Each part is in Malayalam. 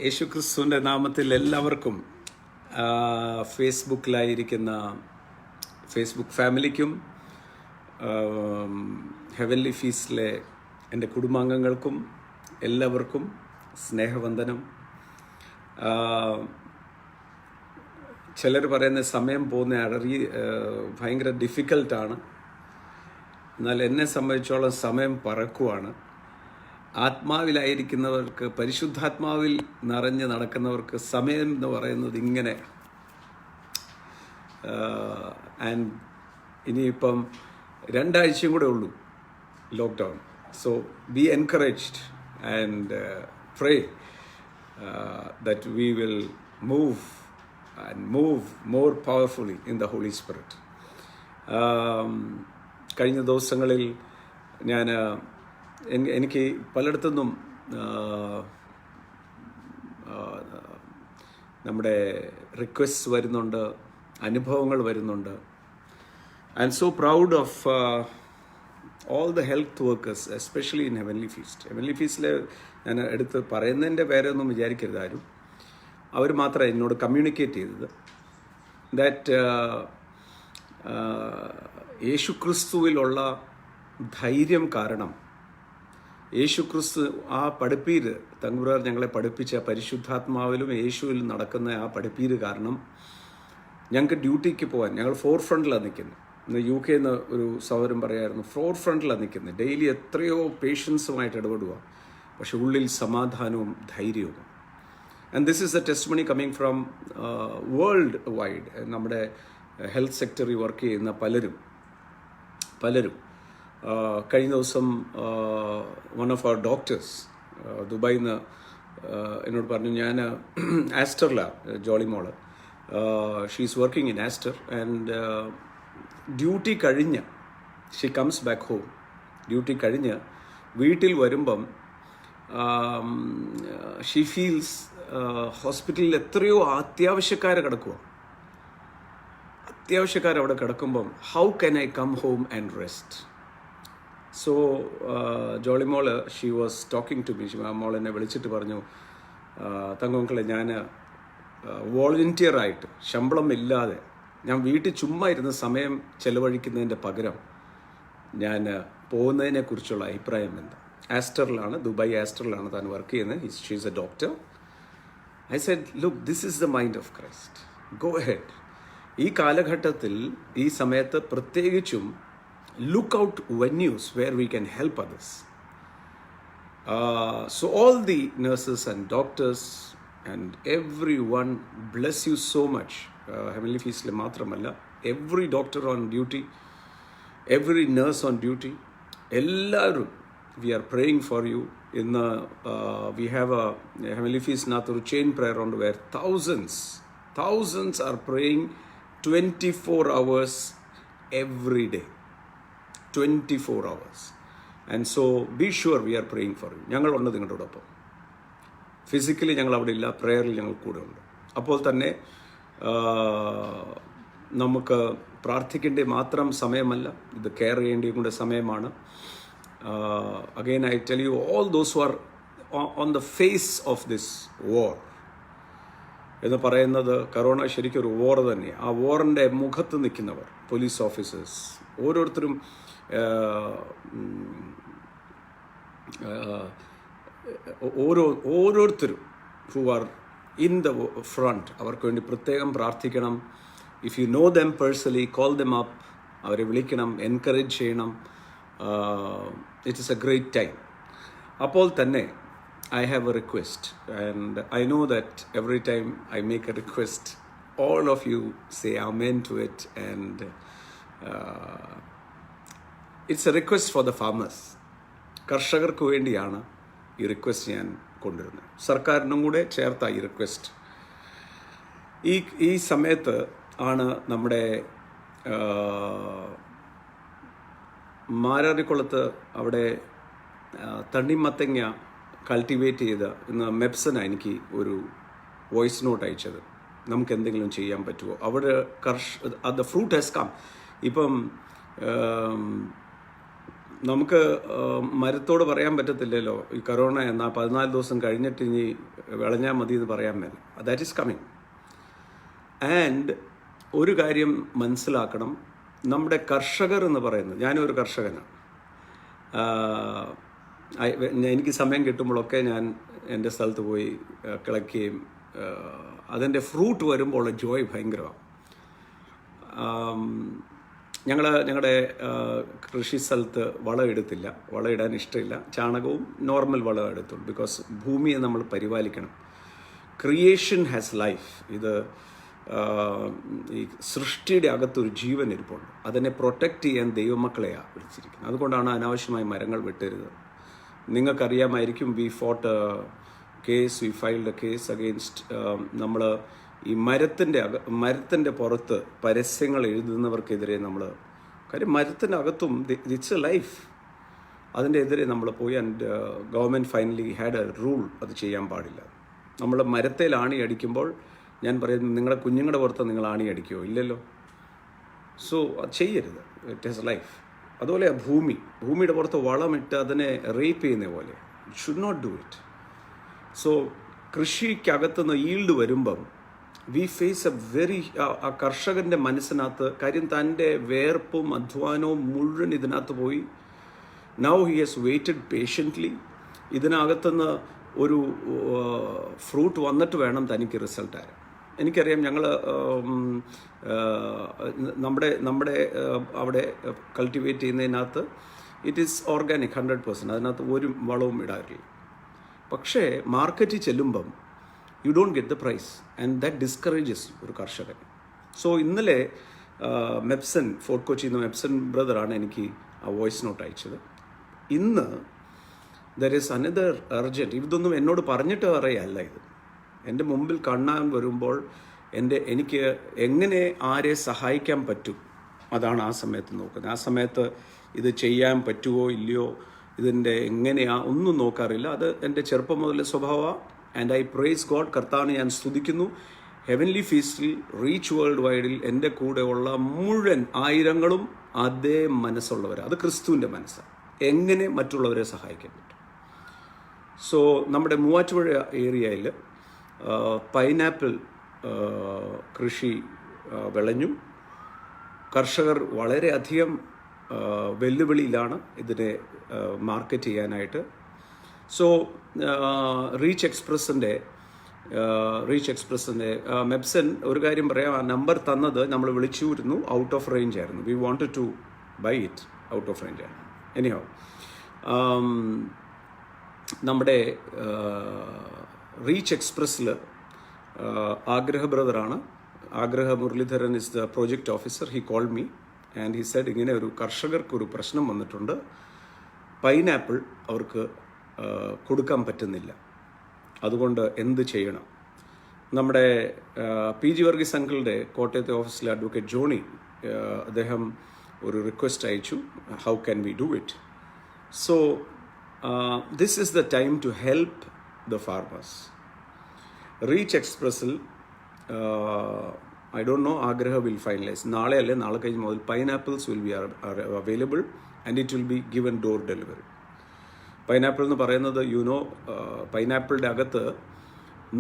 യേശുക്രിസ്തുവിൻ്റെ നാമത്തിൽ എല്ലാവർക്കും ഫേസ്ബുക്കിലായിരിക്കുന്ന ഫേസ്ബുക്ക് ഫാമിലിക്കും ഹെവൻലി ഫീസ്റ്റിലെ എൻ്റെ കുടുംബാംഗങ്ങൾക്കും എല്ലാവർക്കും സ്നേഹവന്ദനം. ചിലർ പറയുന്ന സമയം പോകുന്ന ഭയങ്കര ഡിഫിക്കൽട്ടാണ്. എന്നാൽ എന്നെ സംബന്ധിച്ചോളം സമയം പറക്കുവാണ്. ആത്മാവിലായിരിക്കുന്നവർക്ക്, പരിശുദ്ധാത്മാവിൽ നിറഞ്ഞ് നടക്കുന്നവർക്ക് സമയം എന്ന് പറയുന്നത് ഇങ്ങനെ. ആൻഡ് ഇനിയിപ്പം 2 ആഴ്ചയും കൂടെ ഉള്ളൂ lockdown. So be encouraged and pray that we will move more powerfully in the holy Spirit. കഴിഞ്ഞ ദിവസങ്ങളിൽ എനിക്ക് പലയിടത്തുനിന്നും നമ്മുടെ റിക്വസ്റ്റ് വരുന്നുണ്ട്, അനുഭവങ്ങൾ വരുന്നുണ്ട്. I'm so proud of all the health workers, especially in Heavenly Feast. Heavenly ഫീസ്റ്റിൽ ഞാൻ എടുത്ത് പറയുന്നതിൻ്റെ പേരൊന്നും വിചാരിക്കരുത് ആരും. അവർ മാത്രമേ എന്നോട് കമ്മ്യൂണിക്കേറ്റ് ചെയ്തത് ദാറ്റ് യേശുക്രിസ്തുവിലുള്ള ധൈര്യം കാരണം, യേശുക്രിസ്തു ആ പഠിപ്പീര് തങ്ങുറാർ ഞങ്ങളെ പഠിപ്പിച്ച പരിശുദ്ധാത്മാവിലും യേശുവിലും നടക്കുന്ന ആ പഠിപ്പീര് കാരണം ഞങ്ങൾക്ക് ഡ്യൂട്ടിക്ക് പോകാൻ ഞങ്ങൾ ഫോർ ഫ്രണ്ടിലാണ് നിൽക്കുന്നത്. ഇന്ന് UK എന്ന് ഒരു സഹോദരൻ പറയായിരുന്നു, ഫോർ ഫ്രണ്ടിലാണ് നിൽക്കുന്നത്. ഡെയിലി എത്രയോ പേഷ്യൻസുമായിട്ട് ഇടപെടുക, പക്ഷെ ഉള്ളിൽ സമാധാനവും ധൈര്യവും. And this is A testimony coming from world wide. നമ്മുടെ ഹെൽത്ത് സെക്ടറിൽ വർക്ക് ചെയ്യുന്ന പലരും കഴിഞ്ഞ ദിവസം വൺ ഓഫ് അവർ ഡോക്ടേഴ്സ് ദുബായിൽ നിന്ന് എന്നോട് പറഞ്ഞു, ഞാൻ ആസ്റ്ററിലാണ് Jolimol, she is working in Aster and duty കഴിഞ്ഞ് she comes back home. Duty കഴിഞ്ഞ് വീട്ടിൽ വരുമ്പം ഷീ ഫീൽസ് ഹോസ്പിറ്റലിൽ എത്രയോ അത്യാവശ്യക്കാരെ അവിടെ കിടക്കുമ്പം how can I come home and rest? So Jolimol she was talking to me. മോൾ എന്നെ വിളിച്ചിട്ട് പറഞ്ഞു, തങ്കമക്കളെ, ഞാൻ വോളണ്ടിയറായിട്ട് ശമ്പളം ഇല്ലാതെ ഞാൻ വീട്ടിൽ ചുമ്മാ ഇരുന്ന് സമയം ചെലവഴിക്കുന്നതിൻ്റെ പകരം ഞാൻ പോകുന്നതിനെക്കുറിച്ചുള്ള അഭിപ്രായം എന്താ? ആസ്റ്ററിലാണ്, ദുബായ് ആസ്റ്ററിലാണ് താൻ വർക്ക് ചെയ്യുന്നത്. She is a doctor. I said, look, this is the mind of Christ, go ahead. ഈ കാലഘട്ടത്തിൽ, ഈ സമയത്ത് പ്രത്യേകിച്ചും look out venues where we can help others. So all the nurses and doctors and everyone, bless you so much. Heavenly Feast le matramalla, every doctor on duty, every nurse on duty, ellarum we are praying for you. In we have a Heavenly Feast nathoru chain prayer on where thousands are praying 24 hours every day. 24 hours. And so be sure we are praying for you. ഞങ്ങളുണ്ട് നിങ്ങളോടൊപ്പം. ഫിസിക്കലി ഞങ്ങൾ അവിടെ ഇല്ല, പ്രേയറിൽ ഞങ്ങൾ കൂടെ ഉണ്ട്. അപ്പോൾ തന്നെ നമുക്ക് പ്രാർത്ഥിക്കേണ്ട മാത്രം സമയമല്ല, ഇത് കെയർ ചെയ്യേണ്ടിയും കൂടെ സമയമാണ്. Again I tell you, all those who are on the face of this war എന്ന് പറയുന്നത്, കൊറോണ ശരിക്കും ഒരു വാർ തന്നെ. ആ വാറിൻ്റെ മുഖത്ത് നിൽക്കുന്നവർ, പോലീസ് ഓഫീസേഴ്സ്, ഓരോരുത്തരും ഓരോരുത്തരും who are in the front, അവർക്ക് വേണ്ടി പ്രത്യേകം പ്രാർത്ഥിക്കണം. If you know them personally, call them up, അവരെ വിളിക്കണം, എൻകറേജ് ചെയ്യണം. It is a great time. അപ്പോൾ തന്നെ I have a request, and I know that every time I make a request, all of you say amen to it, and it's a request for the farmers. കർഷകർക്ക് വേണ്ടിയാണ് ഈ റിക്വസ്റ്റ് ഞാൻ കൊണ്ടുവരുന്നത്. സർക്കാരിനും കൂടെ ചേർത്ത ഈ റിക്വസ്റ്റ്. ഈ സമയത്ത് ആണ് നമ്മുടെ മാരാരിക്കുളത്ത് അവിടെ തണ്ണിമത്തങ്ങ കൾട്ടിവേറ്റ് ചെയ്ത് ഇന്ന് മെപ്സന എനിക്ക് ഒരു വോയിസ് നോട്ട് അയച്ചത്. നമുക്ക് എന്തെങ്കിലും ചെയ്യാൻ പറ്റുമോ? അവിടെ ദ ഫ്രൂട്ട് ഹാസ് കം. ഇപ്പം നമുക്ക് മരത്തോട് പറയാൻ പറ്റത്തില്ലല്ലോ ഈ കൊറോണ എന്നാൽ 14 ദിവസം കഴിഞ്ഞിട്ട് ഇനി വിളഞ്ഞാൽ മതി എന്ന് പറയാൻ മേലെ. That is coming. ആൻഡ് ഒരു കാര്യം മനസ്സിലാക്കണം, നമ്മുടെ കർഷകർ എന്ന് പറയുന്നത്, ഞാനും ഒരു കർഷകനാണ്. എനിക്ക് സമയം കിട്ടുമ്പോഴൊക്കെ ഞാൻ എൻ്റെ സ്ഥലത്ത് പോയി കിളയ്ക്കുകയും അതിൻ്റെ ഫ്രൂട്ട് വരുമ്പോൾ ഉള്ള ജോയ് ഭയങ്കരമാണ്. ഞങ്ങളുടെ കൃഷി സ്ഥലത്ത് വളം എടുത്തില്ല, വളം ഇടാൻ ഇഷ്ടമില്ല. ചാണകവും നോർമൽ വളം എടുത്തുള്ളൂ. ബിക്കോസ് ഭൂമിയെ നമ്മൾ പരിപാലിക്കണം. Creation has life. ഇത് ഈ സൃഷ്ടിയുടെ അകത്തൊരു ജീവൻ ഇരിപ്പുണ്ട്. അതിനെ പ്രൊട്ടക്റ്റ് ചെയ്യാൻ ദൈവമക്കളെയാണ് വിളിച്ചിരിക്കുന്നത്. അതുകൊണ്ടാണ് അനാവശ്യമായി മരങ്ങൾ വെട്ടരുത്. നിങ്ങൾക്കറിയാമായിരിക്കും, we filed a case against നമ്മൾ ഈ മരത്തിൻ്റെ പുറത്ത് പരസ്യങ്ങൾ എഴുതുന്നവർക്കെതിരെ നമ്മൾ, കാര്യം മരത്തിൻ്റെ അകത്തും ഇറ്റ്സ് എ ലൈഫ്, അതിൻ്റെ എതിരെ നമ്മൾ പോയി. And government finally had A rule, അത് ചെയ്യാൻ പാടില്ല. നമ്മൾ മരത്തിൽ ആണി അടിക്കുമ്പോൾ ഞാൻ പറയുന്നത്, നിങ്ങളുടെ കുഞ്ഞുങ്ങളുടെ പുറത്ത് നിങ്ങൾ ആണി അടിക്കുമോ? ഇല്ലല്ലോ. സോ അത് ചെയ്യരുത്. It is life. അതുപോലെ ഭൂമിയുടെ പുറത്ത് വളമിട്ട് അതിനെ റേപ്പ് ചെയ്യുന്ന പോലെ should not do it. So കൃഷിക്കകത്തുനിന്ന് ഈൽഡ് വരുമ്പം വി ഫേസ് എ വെരി, ആ കർഷകൻ്റെ മനസ്സിനകത്ത്, കാര്യം തൻ്റെ വേർപ്പും അധ്വാനവും മുഴുവൻ ഇതിനകത്ത് പോയി. Now he has waited patiently. ഇതിനകത്തുനിന്ന് ഒരു ഫ്രൂട്ട് വന്നിട്ട് വേണം തനിക്ക് റിസൾട്ട് ആരാൻ. എനിക്കറിയാം, ഞങ്ങൾ നമ്മുടെ അവിടെ കൾട്ടിവേറ്റ് ചെയ്യുന്നതിനകത്ത് ഇറ്റ് ഈസ് ഓർഗാനിക് 100%. അതിനകത്ത് ഒരു വളവും ഇടാറില്ല. പക്ഷേ മാർക്കറ്റിൽ ചെല്ലുമ്പം you don't get the price and that discourages ഒരു കർഷകൻ. സോ ഇന്നലെ ഫോർട്ട് കൊച്ചിയിൽ നിന്ന് മെപ്സൺ ബ്രദറാണ് എനിക്ക് ആ വോയിസ് നോട്ട് അയച്ചത്. ഇന്ന് ദർ ഈസ് അനദർ അർജൻറ്റ്. ഇതൊന്നും എന്നോട് പറഞ്ഞിട്ട് അറിയല്ല, ഇത് എൻ്റെ മുമ്പിൽ കാണാൻ വരുമ്പോൾ എനിക്ക് എങ്ങനെ ആരെ സഹായിക്കാൻ പറ്റും, അതാണ് ആ സമയത്ത് നോക്കുന്നത്. ആ സമയത്ത് ഇത് ചെയ്യാൻ പറ്റുമോ ഇല്ലയോ, ഇതിൻ്റെ ഒന്നും നോക്കാറില്ല. അത് എൻ്റെ ചെറുപ്പം മുതലേ സ്വഭാവമാണ്. And I praise God. കർത്താവിനെ ഞാൻ സ്തുതിക്കുന്നു. ഹെവൻലി ഫീസ്റ്റിൽ, റീച്ച് വേൾഡ് വൈഡിൽ എൻ്റെ കൂടെയുള്ള മുഴുവൻ ആയിരങ്ങളും അതേ മനസ്സുള്ളവർ. അത് ക്രിസ്തുവിൻ്റെ മനസ്സാണ്, എങ്ങനെ മറ്റുള്ളവരെ സഹായിക്കാൻ പറ്റും. സോ നമ്മുടെ മൂവാറ്റുപുഴ ഏരിയയിൽ പൈനാപ്പിൾ കൃഷി വിളഞ്ഞു. കർഷകർ വളരെയധികം വെല്ലുവിളിയിലാണ് ഇതിനെ മാർക്കറ്റ് ചെയ്യാനായിട്ട്. സോ റീച്ച് എക്സ്പ്രസിൻ്റെ മെപ്സൺ ഒരു കാര്യം പറയാം, ആ നമ്പർ തന്നത് നമ്മൾ വിളിച്ചിരുന്നു, ഔട്ട് ഓഫ് റേഞ്ച് ആയിരുന്നു. We wanted to buy it, out of range ആയിരുന്നു. എനിഹൗ നമ്മുടെ റീച്ച് എക്സ്പ്രസ്സിൽ ആഗ്രഹ ബ്രദറാണ്, Agraha Muralidharan is the project officer. He called me and he said, ഇങ്ങനെ ഒരു കർഷകർക്കൊരു പ്രശ്നം വന്നിട്ടുണ്ട്, പൈനാപ്പിൾ അവർക്ക് കൊടുക്കാൻ പറ്റുന്നില്ല, അതുകൊണ്ട് എന്ത് ചെയ്യണം. നമ്മുടെ പി ജി വർഗീസ് അങ്കിളുടെ കോട്ടയത്തെ ഓഫീസിലെ അഡ്വക്കേറ്റ് ജോണി, അദ്ദേഹം ഒരു റിക്വസ്റ്റ് അയച്ചു, how can we do it. So this is the time to help the farmers. Reach എക്സ്പ്രസ്സിൽ ഐ ഡോണ്ട് നോ, ആഗ്രഹ വിൽ ഫൈനലൈസ്, നാളെ കഴിഞ്ഞ് മുതൽ pineapples will be available and it will be given door delivery. Pineapple എന്ന് പറയുന്നത് പൈനാപ്പിളിൻ്റെ അകത്ത്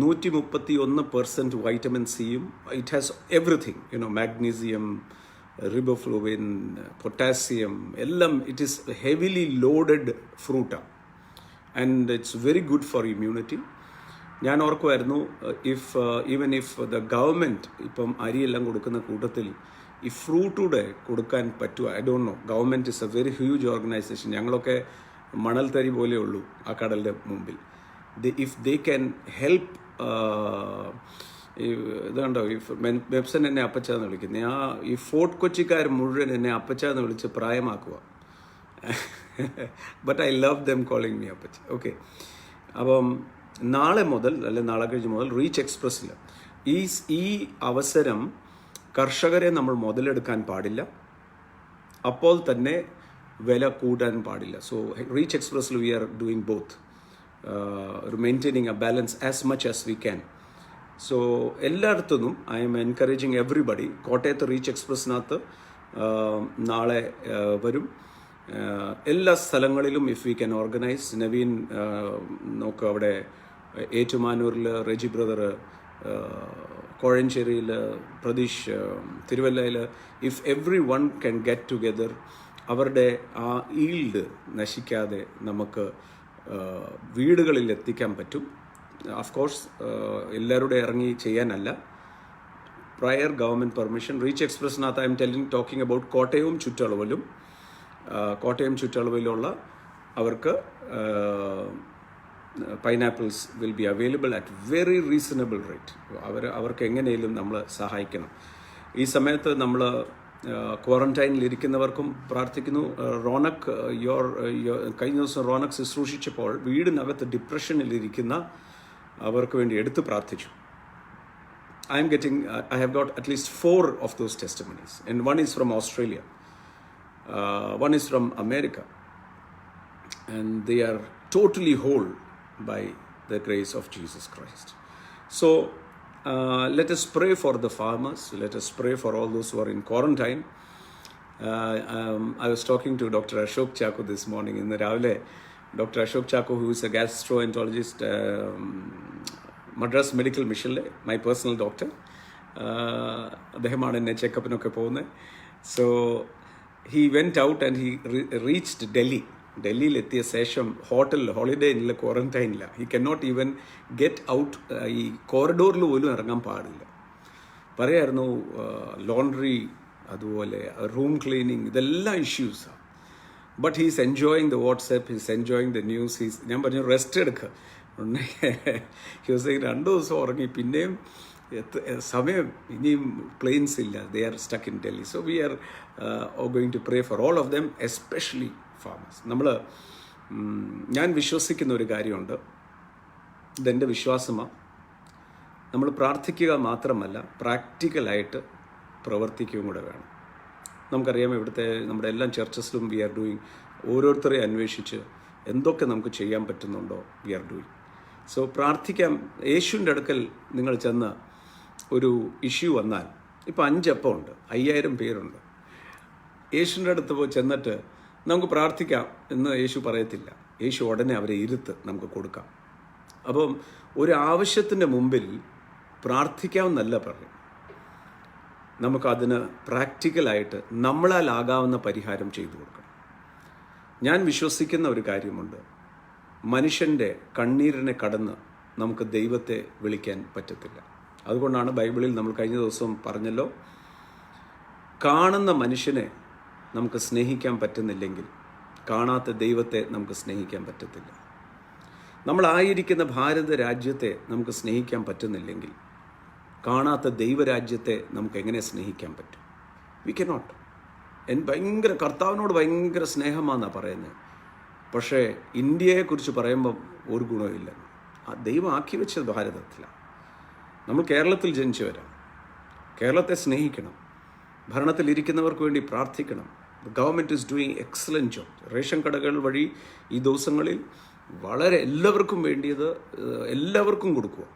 131% വൈറ്റമിൻ സിയും, it has everything, magnesium, riboflavin, potassium, എല്ലാം. ഇറ്റ് ഈസ് ഹെവിലി ലോഡഡ് ഫ്രൂട്ടാണ് and it's very good for immunity. ഞാൻ ഓർക്കുമായിരുന്നു, ഈവൻ ഇഫ് ദ ഗവൺമെൻറ് ഇപ്പം അരിയെല്ലാം കൊടുക്കുന്ന കൂട്ടത്തിൽ ഈ ഫ്രൂട്ടൂടെ കൊടുക്കാൻ പറ്റുമോ, I don't no. Government is A very huge organisation. ഞങ്ങളൊക്കെ മണൽത്തരി പോലെയുള്ളൂ ആ കടലിൻ്റെ മുമ്പിൽ. If they can help. ഇത് കണ്ടോ, ഈ വെബ്സൻ എന്നെ അപ്പച്ചാന്ന് വിളിക്കുന്നത്. ഈ ഫോർട്ട് കൊച്ചിക്കാർ മുഴുവൻ എന്നെ അപ്പച്ചാന്ന് വിളിച്ച് പ്രായമാക്കുക. But I love them calling me അപ്പച്ച. ഓക്കെ, അപ്പം നാളെ മുതൽ നാളെ കഴിഞ്ഞ് മുതൽ റീച്ച് എക്സ്പ്രസ്സിൽ ഈ അവസരം കർഷകരെ നമ്മൾ മുതലെടുക്കാൻ പാടില്ല, അപ്പോൾ തന്നെ വില കൂട്ടാൻ പാടില്ല. സോ റീച്ച് എക്സ്പ്രസ്സിൽ we are doing both, maintaining a balance as much as we can. So എല്ലായിടത്തുനിന്നും ഐ എം എൻകറേജിങ് എവറിബഡി. കോട്ടയത്ത് റീച്ച് എക്സ്പ്രസ്സിനകത്ത് നാളെ വരും. എല്ലാ സ്ഥലങ്ങളിലും if we can organise. Naveen നോക്ക് അവിടെ ഏറ്റുമാനൂരിൽ റെജി ബ്രദർ, കോഴഞ്ചേരിയിൽ പ്രതീഷ്, തിരുവല്ലയിൽ, if every one can get together, അവരുടെ ആ ഈൽഡ് നശിക്കാതെ നമുക്ക് വീടുകളിൽ എത്തിക്കാൻ പറ്റും. ഓഫ് കോഴ്സ് എല്ലാവരുടെ ഇറങ്ങി ചെയ്യാനല്ല, പ്രയർ ഗവൺമെൻറ് പെർമിഷൻ. റീച്ച് എക്സ്പ്രസ്സിനകത്ത് ഐ എം ടോക്കിംഗ് അബൌട്ട് കോട്ടയവും ചുറ്റളവിലും. കോട്ടയം ചുറ്റളവിലുള്ള അവർക്ക് pineapples will be available at very reasonable rate. അവർക്ക് എങ്ങനെയും നമ്മൾ സഹായിക്കണം. ഈ സമയത്ത് നമ്മൾ ക്വാറന്റൈനിലിരിക്കുന്നവർക്കും പ്രാർത്ഥിക്കുന്നു. റോണക് കഴിഞ്ഞ ദിവസം റോണക് ശുശ്രൂഷിച്ചപ്പോൾ വീടിനകത്ത് ഡിപ്രഷനിലിരിക്കുന്ന അവർക്ക് വേണ്ടി എടുത്ത് പ്രാർത്ഥിച്ചു. I have got at least 4 of those testimonies, and one is from Australia, one is from America, and they are totally whole by the grace of Jesus Christ. So let us pray for the farmers, let us pray for all those who are in quarantine. I was talking to Dr. Ashok Chako this morning. In the Ravale, Dr. Ashok Chako, who is a gastroenterologist, Madras medical മിഷനിലെ മൈ പേഴ്സണൽ ഡോക്ടർ, അദ്ദേഹമാണ് എന്നെ ചെക്കപ്പിനൊക്കെ പോകുന്നത്. So he went out and he reached Delhi. ഡൽഹിയിലെത്തിയ ശേഷം ഹോളിഡേ ഇല്ല, ക്വാറന്റൈനില്ല. He can not even get out. ഈ കോറിഡോറിൽ പോലും ഇറങ്ങാൻ പാടില്ല. പറയായിരുന്നു ലോണ്ട്രി, അതുപോലെ റൂം ക്ലീനിങ്, ഇതെല്ലാം ഇഷ്യൂസാണ്. But he's enjoying the WhatsApp, he's enjoying the news. ഞാൻ പറഞ്ഞു റെസ്റ്റ് എടുക്കുക. ദിവസം 2 ദിവസം ഉറങ്ങി, പിന്നെയും സമയം, ഇനിയും പ്ലെയിൻസ് ഇല്ല. They are stuck in Delhi. So we are going to pray for all of them, especially farmers. ഞാൻ വിശ്വസിക്കുന്ന ഒരു കാര്യമുണ്ട്, ഇതെൻ്റെ വിശ്വാസമാണ്. നമ്മൾ പ്രാർത്ഥിക്കുക മാത്രമല്ല, പ്രാക്ടിക്കലായിട്ട് പ്രവർത്തിക്കുകയും കൂടെ വേണം. നമുക്കറിയാം, ഇവിടുത്തെ നമ്മുടെ എല്ലാ ചർച്ചസിലും വി ആർ ഡൂയിങ്, ഓരോരുത്തരെ അന്വേഷിച്ച് എന്തൊക്കെ നമുക്ക് ചെയ്യാൻ പറ്റുന്നുണ്ടോ വി ആർ ഡൂയിങ്. സോ പ്രാർത്ഥിക്കാം. യേശുവിൻ്റെ അടുക്കൽ നിങ്ങൾ ചെന്ന് ഒരു ഇഷ്യൂ വന്നാൽ, ഇപ്പോൾ 5 അപ്പമുണ്ട്, 5000 പേരുണ്ട്. യേശുവിൻ്റെ അടുത്ത് പോയി ചെന്നിട്ട് നമുക്ക് പ്രാർത്ഥിക്കാം എന്ന് യേശു പറയത്തില്ല. യേശു ഉടനെ അവരെ ഇരുത്ത് നമുക്ക് കൊടുക്കാം. അപ്പം ഒരു ആവശ്യത്തിൻ്റെ മുമ്പിൽ പ്രാർത്ഥിക്കാമെന്നല്ല പറയും, നമുക്കതിന് പ്രാക്ടിക്കലായിട്ട് നമ്മളാലാകാവുന്ന പരിഹാരം ചെയ്തു കൊടുക്കണം. ഞാൻ വിശ്വസിക്കുന്ന ഒരു കാര്യമുണ്ട്, മനുഷ്യൻ്റെ കണ്ണീരിനെ കടന്ന് നമുക്ക് ദൈവത്തെ വിളിക്കാൻ പറ്റത്തില്ല. അതുകൊണ്ടാണ് ബൈബിളിൽ നമ്മൾ കഴിഞ്ഞ ദിവസം പറഞ്ഞല്ലോ, കാണുന്ന മനുഷ്യനെ നമുക്ക് സ്നേഹിക്കാൻ പറ്റുന്നില്ലെങ്കിൽ കാണാത്ത ദൈവത്തെ നമുക്ക് സ്നേഹിക്കാൻ പറ്റത്തില്ല. നമ്മളായിരിക്കുന്ന ഭാരത രാജ്യത്തെ നമുക്ക് സ്നേഹിക്കാൻ പറ്റുന്നില്ലെങ്കിൽ കാണാത്ത ദൈവരാജ്യത്തെ നമുക്ക് എങ്ങനെ സ്നേഹിക്കാൻ പറ്റും? We cannot. ഭയങ്കര കർത്താവിനോട് ഭയങ്കര സ്നേഹമാണെന്നാണ് പറയുന്നത്. പക്ഷേ ഇന്ത്യയെക്കുറിച്ച് പറയുമ്പം ഒരു ഗുണമില്ല. ആ ദൈവം ആക്കി വെച്ചത് ഭാരതത്തിലാണ്. നമ്മൾ കേരളത്തിൽ ജനിച്ചവരാണ്. കേരളത്തെ സ്നേഹിക്കണം. ഭരണത്തിലിരിക്കുന്നവർക്ക് വേണ്ടി പ്രാർത്ഥിക്കണം. Government is doing excellent job. Ration കടകൾ വഴി ഈ ദിവസങ്ങളിൽ വളരെ എല്ലാവർക്കും വേണ്ടിയത് എല്ലാവർക്കും കൊടുക്കുക.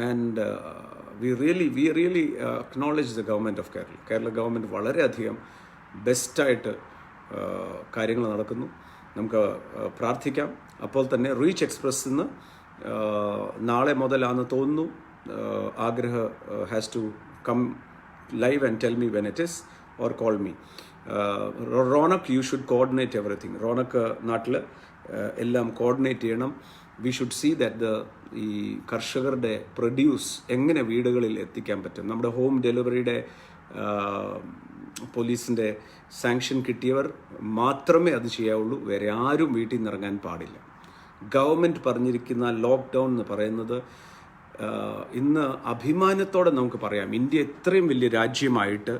And we really acknowledge the government of Kerala. Kerala government വളരെയധികം ബെസ്റ്റായിട്ട് കാര്യങ്ങൾ നടക്കുന്നു. നമുക്ക് പ്രാർത്ഥിക്കാം. അപ്പോൾ തന്നെ റീച്ച് എക്സ്പ്രസ്സിൽ നിന്ന് നാളെ മുതലാണെന്ന് തോന്നുന്നു, Agraha has to come live and tell me when it is or call me. Ronak, you should coordinate everything. Ronak നാട്ടിൽ എല്ലാം കോർഡിനേറ്റ് ചെയ്യണം. വി ഷുഡ് സീ ദാറ്റ് ഈ കർഷകരുടെ പ്രൊഡ്യൂസ് എങ്ങനെ വീടുകളിൽ എത്തിക്കാൻ പറ്റും. നമ്മുടെ ഹോം ഡെലിവറിയുടെ പോലീസിൻ്റെ സാങ്ഷൻ കിട്ടിയവർ മാത്രമേ അത് ചെയ്യാവുള്ളൂ. വേറെ ആരും വീട്ടിൽ നിന്ന് ഇറങ്ങാൻ പാടില്ല. ഗവൺമെൻറ് പറഞ്ഞിരിക്കുന്ന ലോക്ക്ഡൗൺ എന്ന് പറയുന്നത് ഇന്ന് അഭിമാനത്തോടെ നമുക്ക് പറയാം, ഇന്ത്യ ഇത്രയും വലിയ രാജ്യമായിട്ട്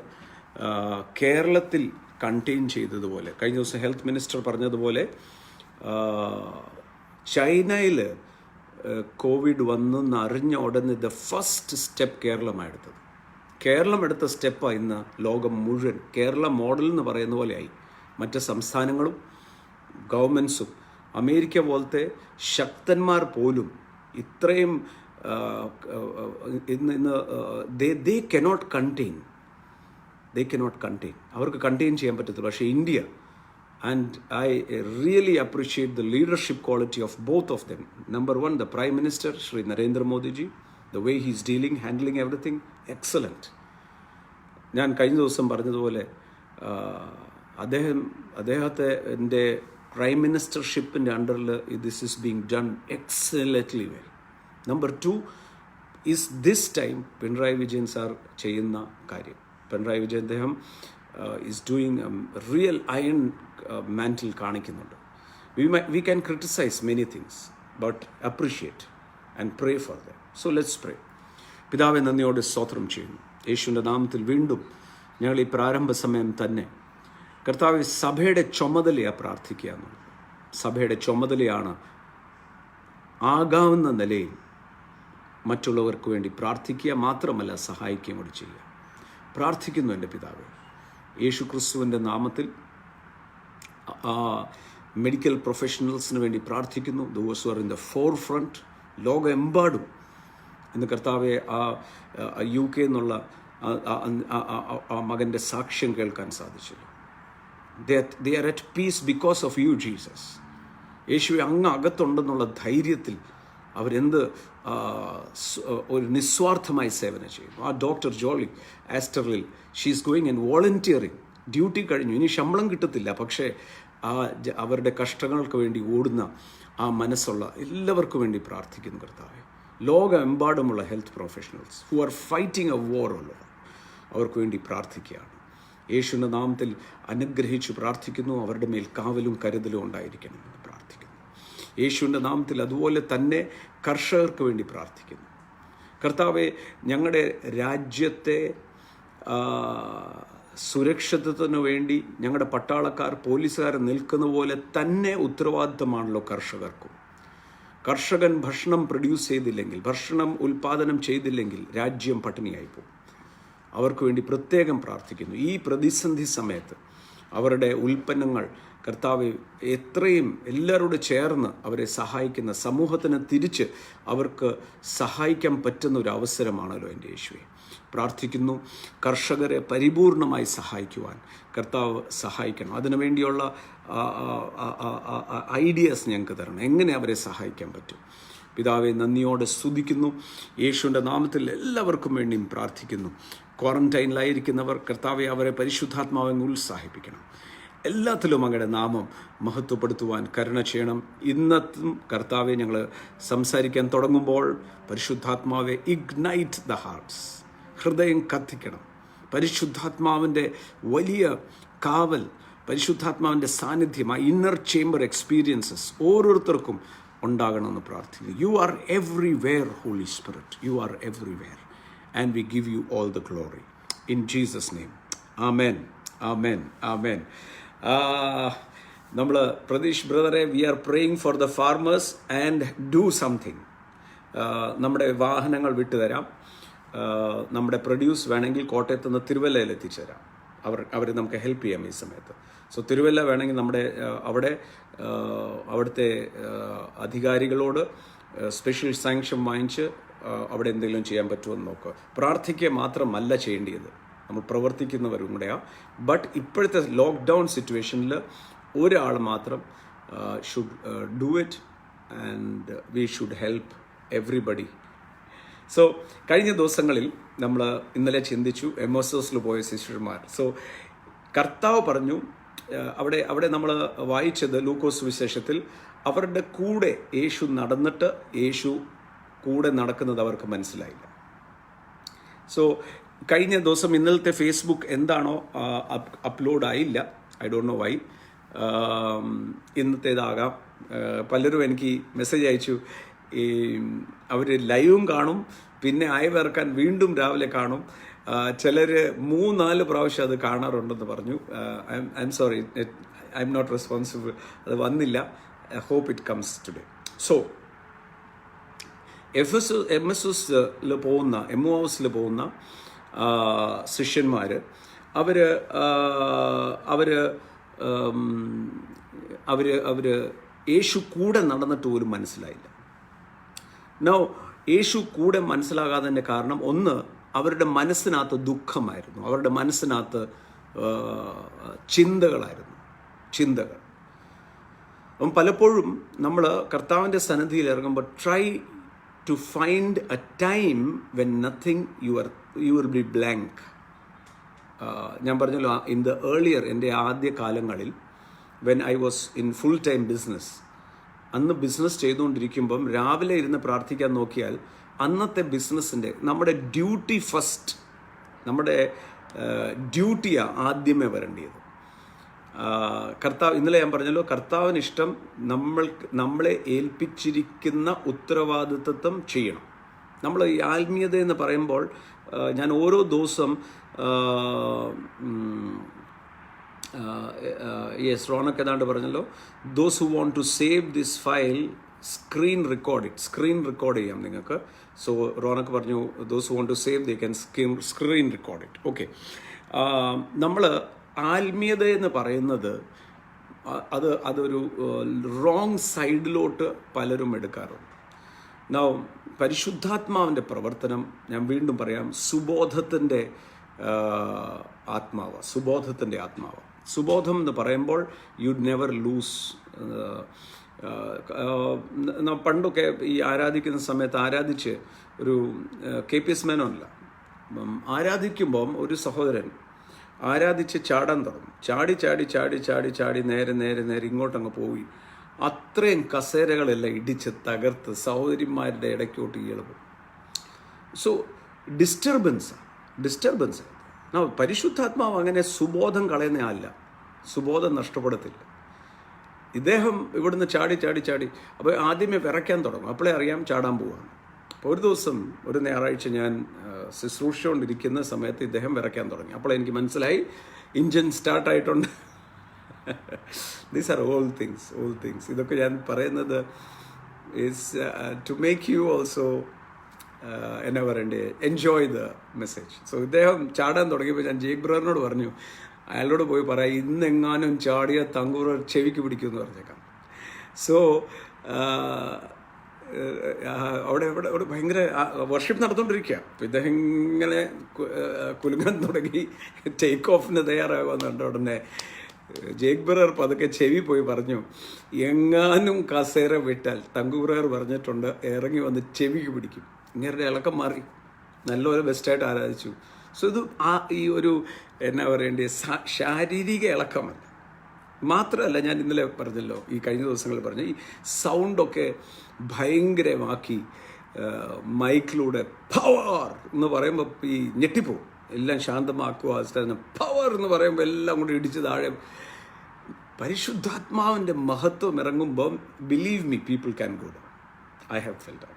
കേരളത്തിൽ കണ്ടെയ്ൻ ചെയ്തതുപോലെ, കഴിഞ്ഞ ദിവസം ഹെൽത്ത് മിനിസ്റ്റർ പറഞ്ഞതുപോലെ ചൈനയിൽ കോവിഡ് വന്നെന്ന് അറിഞ്ഞ ഉടനെ ദ ഫസ്റ്റ് സ്റ്റെപ്പ് കേരളമാണ് എടുത്തത്. കേരളം എടുത്ത സ്റ്റെപ്പാണ് ഇന്ന് ലോകം മുഴുവൻ കേരള മോഡൽ എന്ന് പറയുന്ന പോലെയായി. മറ്റ് സംസ്ഥാനങ്ങളും ഗവൺമെൻറ്റ്സും അമേരിക്ക പോലത്തെ ശക്തന്മാർ പോലും ഇത്രയും ഇന്ന് ദേ കനോട്ട് കണ്ടെയ്ൻ. അവർക്ക് കണ്ടെയ്ൻ ചെയ്യാൻ പറ്റത്തില്ല. പക്ഷേ India And I really appreciate the leadership quality of both of them. Number one, the Prime Minister, Shri Narendra Modi ji, the way he's handling everything, excellent. ഞാൻ കഴിഞ്ഞ ദിവസം പറഞ്ഞതുപോലെ അദ്ദേഹത്തിൻ്റെ പ്രൈം മിനിസ്റ്റർഷിപ്പിൻ്റെ അണ്ടറിൽ this is being done excellently well. Number two is this time Pinarayi Vijayan sir ചെയ്യുന്ന കാര്യം. പിണറായി വിജയൻ അദ്ദേഹം is doing real iron mantle കാണിക്കുന്നുണ്ട്. We can criticise many things but appreciate and pray for them. So let's pray. പിതാവെ, നന്ദിയോടെ സ്തോത്രം ചെയ്യുന്നു. യേശുവിൻ്റെ നാമത്തിൽ വീണ്ടും ഞങ്ങൾ ഈ പ്രാരംഭ സമയം തന്നെ കർത്താവ് സഭയുടെ ചുമതലയാണ് പ്രാർത്ഥിക്കുക എന്നുള്ളത്. സഭയുടെ ചുമതലയാണ് ആകാവുന്ന നിലയിൽ മറ്റുള്ളവർക്ക് വേണ്ടി പ്രാർത്ഥിക്കുക മാത്രമല്ല സഹായിക്കുകയും കൂടി ചെയ്യുക. പ്രാർത്ഥിക്കുന്നു എൻ്റെ പിതാവേ, യേശു ക്രിസ്തുവിൻ്റെ നാമത്തിൽ മെഡിക്കൽ പ്രൊഫഷണൽസിന് വേണ്ടി പ്രാർത്ഥിക്കുന്നു. Those who are in the forefront ലോകമെമ്പാടും. ഇന്ന് കർത്താവെ UK എന്നുള്ള ആ മകൻ്റെ സാക്ഷ്യം കേൾക്കാൻ സാധിച്ചില്ല. They are at peace because of you, Jesus. യേശുവെ അങ്ങ് അകത്തുണ്ടെന്നുള്ള ധൈര്യത്തിൽ അവരെന്ത് ഒരു നിസ്വാർത്ഥമായി സേവനം ചെയ്യും. ആ ഡോക്ടർ ജോളി ആസ്റ്ററിൽ she's going and volunteering. Duty കഴിഞ്ഞു, ഇനി ശമ്പളം കിട്ടത്തില്ല, പക്ഷേ അവരുടെ കഷ്ടങ്ങൾക്ക് വേണ്ടി ഓടുന്ന ആ മനസ്സുള്ള എല്ലാവർക്കും വേണ്ടി പ്രാർത്ഥിക്കുന്നു കർത്താവെ. ലോകമെമ്പാടുമുള്ള health professionals who are fighting a war ഉള്ളത് അവർക്ക് വേണ്ടി പ്രാർത്ഥിക്കുകയാണ്. യേശുവിൻ്റെ നാമത്തിൽ അനുഗ്രഹിച്ചു പ്രാർത്ഥിക്കുന്നു. അവരുടെ മേൽ കാവലും കരുതലും ഉണ്ടായിരിക്കണമെന്ന് പ്രാർത്ഥിക്കുന്നു യേശുവിൻ്റെ നാമത്തിൽ. അതുപോലെ തന്നെ കർഷകർക്ക് വേണ്ടി പ്രാർത്ഥിക്കുന്നു കർത്താവെ. ഞങ്ങളുടെ രാജ്യത്തെ സുരക്ഷിതത്വത്തിന് വേണ്ടി ഞങ്ങളുടെ പട്ടാളക്കാർ, പോലീസുകാർ നിൽക്കുന്ന പോലെ തന്നെ ഉത്തരവാദിത്തമാണല്ലോ കർഷകർക്കും. കർഷകൻ ഭക്ഷണം പ്രൊഡ്യൂസ് ചെയ്തില്ലെങ്കിൽ, ഭക്ഷണം ഉൽപ്പാദനം ചെയ്തില്ലെങ്കിൽ രാജ്യം പട്ടിണിയായി പോകും. അവർക്ക് വേണ്ടി പ്രത്യേകം പ്രാർത്ഥിക്കുന്നു. ഈ പ്രതിസന്ധി സമയത്ത് അവരുടെ ഉൽപ്പന്നങ്ങൾ കർത്താവ് എത്രയും എല്ലാവരോടും ചേർന്ന് അവരെ സഹായിക്കുന്ന, സമൂഹത്തിന് തിരിച്ച് അവർക്ക് സഹായിക്കാൻ പറ്റുന്ന ഒരു അവസരമാണല്ലോ എൻ്റെ യേശുവെ. പ്രാർത്ഥിക്കുന്നു കർഷകരെ പരിപൂർണമായി സഹായിക്കുവാൻ കർത്താവ് സഹായിക്കണം. അതിനുവേണ്ടിയുള്ള ഐഡിയാസ് ഞങ്ങൾക്ക് തരണം, എങ്ങനെ അവരെ സഹായിക്കാൻ പറ്റും. പിതാവെ, നന്ദിയോടെ സ്തുതിക്കുന്നു. യേശുവിൻ്റെ നാമത്തിൽ എല്ലാവർക്കും വേണ്ടിയും പ്രാർത്ഥിക്കുന്നു. ക്വാറന്റൈനിലായിരിക്കുന്നവർ കർത്താവെ അവരെ പരിശുദ്ധാത്മാവെ ഉത്സാഹിപ്പിക്കണം. എല്ലാത്തിലും അങ്ങയുടെ നാമം മഹത്വപ്പെടുത്തുവാൻ കരുണ ചെയ്യണം. ഇന്നത്തും കർത്താവെ ഞങ്ങൾ സംസാരിക്കാൻ തുടങ്ങുമ്പോൾ പരിശുദ്ധാത്മാവെ ഇഗ്നൈറ്റ് ദ ഹാർട്ട്സ്, ഹൃദയം കത്തിക്കണം. പരിശുദ്ധാത്മാവിൻ്റെ വലിയ കാവൽ, പരിശുദ്ധാത്മാവിൻ്റെ സാന്നിധ്യം, ആ ഇന്നർ ചേംബർ എക്സ്പീരിയൻസസ് ഓരോരുത്തർക്കും ഉണ്ടാകണമെന്ന് പ്രാർത്ഥിക്കുന്നു. You are everywhere Holy Spirit, you are everywhere and we give you all the glory in Jesus name. Amen, amen, amen. നമ്മൾ പ്രതീഷ് ബ്രദറെ, we are praying for the farmers and do something. നമ്മുടെ വാഹനങ്ങൾ വിട്ടുതരാം. നമ്മുടെ പ്രൊഡ്യൂസ് വേണമെങ്കിൽ കോട്ടയത്ത് നിന്ന് തിരുവല്ലയിൽ എത്തിച്ചേരാം. അവർ നമുക്ക് ഹെൽപ്പ് ചെയ്യാം ഈ സമയത്ത്. സോ തിരുവല്ല വേണമെങ്കിൽ നമ്മുടെ അവിടുത്തെ അധികാരികളോട് സ്പെഷ്യൽ സാങ്ഷൻ വാങ്ങിച്ച് അവിടെ എന്തെങ്കിലും ചെയ്യാൻ പറ്റുമെന്ന് നോക്കുക. പ്രാർത്ഥിക്കുക മാത്രമല്ല ചെയ്യേണ്ടത്, നമ്മൾ പ്രവർത്തിക്കുന്നവരും കൂടെയാണ്. ബട്ട് ഇപ്പോഴത്തെ ലോക്ക്ഡൗൺ സിറ്റുവേഷനിൽ ഒരാൾ മാത്രം should do it and we should help everybody. So കഴിഞ്ഞ ദിവസങ്ങളിൽ നമ്മൾ ഇന്നലെ ചിന്തിച്ചു എമോസസിൽ പോയ ശിഷ്യന്മാർ. സോ കർത്താവ് പറഞ്ഞു, അവിടെ നമ്മൾ വായിച്ചത് ലൂക്കോസ് വിശേഷത്തിൽ അവരുടെ കൂടെ യേശു നടന്നിട്ട് യേശു കൂടെ നടക്കുന്നത് അവർക്ക് മനസ്സിലായില്ല. സോ കഴിഞ്ഞ ദിവസം ഇന്നലത്തെ ഫേസ്ബുക്ക് എന്താണോ അപ്ലോഡ് ആയില്ല, ഐ ഡോണ്ട് നോ വൈ. ഇന്നത്തേതാകാം. പലരും എനിക്ക് മെസ്സേജ് അയച്ചു, ഈ അവർ ലൈവും കാണും, പിന്നെ അയവിറക്കാൻ വീണ്ടും രാവിലെ കാണും. ചിലർ 3-4 പ്രാവശ്യം അത് കാണാറുണ്ടെന്ന് പറഞ്ഞു. I'm sorry, I'm not responsible. അത് വന്നില്ല. I hope it comes today. So എംഎസ്എസിൽ പോകുന്ന ശിഷ്യന്മാർ അവർ യേശു കൂടെ നടന്നിട്ട് പോലും മനസ്സിലായില്ല. നോ, യേശു കൂടെ മനസ്സിലാകാത്തതിൻ്റെ കാരണം, ഒന്ന്, അവരുടെ മനസ്സിനകത്ത് ദുഃഖമായിരുന്നു, അവരുടെ മനസ്സിനകത്ത് ചിന്തകളായിരുന്നു. ചിന്തകൾ. അപ്പം പലപ്പോഴും നമ്മൾ കർത്താവിൻ്റെ സന്നിധിയിൽ ഇറങ്ങുമ്പോൾ try to find a time when nothing you will be blank. ഞാൻ പറഞ്ഞല്ലോ, ഇൻ ദ ഏർലിയർ, എൻ്റെ ആദ്യ കാലങ്ങളിൽ when I was in full time business, അന്ന് ബിസിനസ് ചെയ്തുകൊണ്ടിരിക്കുമ്പം രാവിലെ ഇരുന്ന് പ്രാർത്ഥിക്കാൻ നോക്കിയാൽ അന്നത്തെ ബിസിനസ്സിൻ്റെ നമ്മുടെ ഡ്യൂട്ടി ഫസ്റ്റ്, നമ്മുടെ ഡ്യൂട്ടിയാണ് ആദ്യമേ വരേണ്ടത്. കർത്താവ്, ഇന്നലെ ഞാൻ പറഞ്ഞല്ലോ, കർത്താവിന് ഇഷ്ടം നമ്മളെ ഏൽപ്പിച്ചിരിക്കുന്ന ഉത്തരവാദിത്വം ചെയ്യണം. നമ്മൾ ഈ ആത്മീയത എന്ന് പറയുമ്പോൾ ഞാൻ ഓരോ ദിവസം റോണക്ക് ഏതാണ്ട് പറഞ്ഞല്ലോ, those who want to save this file screen record ചെയ്യാം നിങ്ങൾക്ക്. സോ റോണക്ക് പറഞ്ഞു, those who want to save they can screen record it. Okay, നമ്മൾ ആത്മീയത എന്ന് പറയുന്നത് അതൊരു റോങ് സൈഡിലോട്ട് പലരും എടുക്കാറുണ്ട്. പരിശുദ്ധാത്മാവിൻ്റെ പ്രവർത്തനം, ഞാൻ വീണ്ടും പറയാം, സുബോധത്തിൻ്റെ ആത്മാവ്. സുബോധം എന്ന് പറയുമ്പോൾ യു നെവർ ലൂസ്. പണ്ടൊക്കെ ഈ ആരാധിക്കുന്ന സമയത്ത് ആരാധിച്ച് ഒരു KPS മേനോനല്ല, ആരാധിക്കുമ്പം ഒരു സഹോദരൻ ആരാധിച്ച് ചാടാൻ തുടങ്ങും. ചാടി നേരെ ഇങ്ങോട്ടങ്ങ് പോയി അത്രയും കസേരകളെല്ലാം ഇടിച്ച് തകർത്ത് സഹോദരിമാരുടെ ഇടയ്ക്കോട്ട് ഇളവും. So disturbance. പരിശുദ്ധാത്മാവ് അങ്ങനെ സുബോധം കളയുന്ന അല്ല, സുബോധം നഷ്ടപ്പെടത്തില്ല. ഇദ്ദേഹം ഇവിടുന്ന് ചാടി അപ്പോൾ ആദ്യമേ വിറയ്ക്കാൻ തുടങ്ങും. അപ്പോഴേ അറിയാം ചാടാൻ പോവാണ്. അപ്പോൾ ഒരു ദിവസം, ഒരു ഞായറാഴ്ച ഞാൻ ശുശ്രൂഷ കൊണ്ടിരിക്കുന്ന സമയത്ത് ഇദ്ദേഹം വിറയ്ക്കാൻ തുടങ്ങി. അപ്പോൾ എനിക്ക് മനസ്സിലായി എഞ്ചിൻ സ്റ്റാർട്ടായിട്ടുണ്ട്. These are all things. ഇതൊക്കെ ഞാൻ പറയുന്നത് is to make you also എന്നാ പറയണ്ടേ, എൻജോയ് ദ മെസ്സേജ്. സോ ഇദ്ദേഹം ചാടാൻ തുടങ്ങിയപ്പോൾ ഞാൻ ജേക്ക് ബ്രദറിനോട് പറഞ്ഞു, അയാളോട് പോയി പറയാം, ഇന്നെങ്ങാനും ചാടിയ തങ്കൂർ ചെവിക്ക് പിടിക്കുമെന്ന് പറഞ്ഞേക്കാം. സോ അവിടെ ഭയങ്കര വർഷിപ്പ് നടന്നുകൊണ്ടിരിക്കുക. അപ്പോൾ ഇദ്ദേഹം ഇങ്ങനെ കുലുങ്ങാൻ തുടങ്ങി, ടേക്ക് ഓഫിന് തയ്യാറാകുന്നുണ്ട്. ഉടനെ ജേക്ക് ബ്രദർ പതുക്കെ ചെവി പോയി പറഞ്ഞു, എങ്ങാനും കസേര വിട്ടാൽ തങ്കു ബ്രദർ പറഞ്ഞിട്ടുണ്ട് ഇറങ്ങി വന്ന് ചെവിക്ക് പിടിക്കും. ഇങ്ങനെ ഇളക്കം മാറി, നല്ലപോലെ ബെസ്റ്റായിട്ട് ആരാധിച്ചു. സോ ഇത് ഈ ഒരു എന്നാ പറയേണ്ടത്, ശാരീരിക ഇളക്കമല്ല. മാത്രമല്ല, ഞാൻ ഇന്നലെ പറഞ്ഞല്ലോ, ഈ കഴിഞ്ഞ ദിവസങ്ങളിൽ പറഞ്ഞു, ഈ സൗണ്ടൊക്കെ ഭയങ്കരമാക്കി മൈക്കിലൂടെ പവർ എന്ന് പറയുമ്പോൾ ഈ ഞെട്ടിപ്പോവും. എല്ലാം ശാന്തമാക്കുക, പവർ എന്ന് പറയുമ്പോൾ എല്ലാം കൂടി ഇടിച്ച് താഴെ. പരിശുദ്ധാത്മാവിൻ്റെ മഹത്വം ഇറങ്ങുമ്പം believe me, people can go down. I have felt out.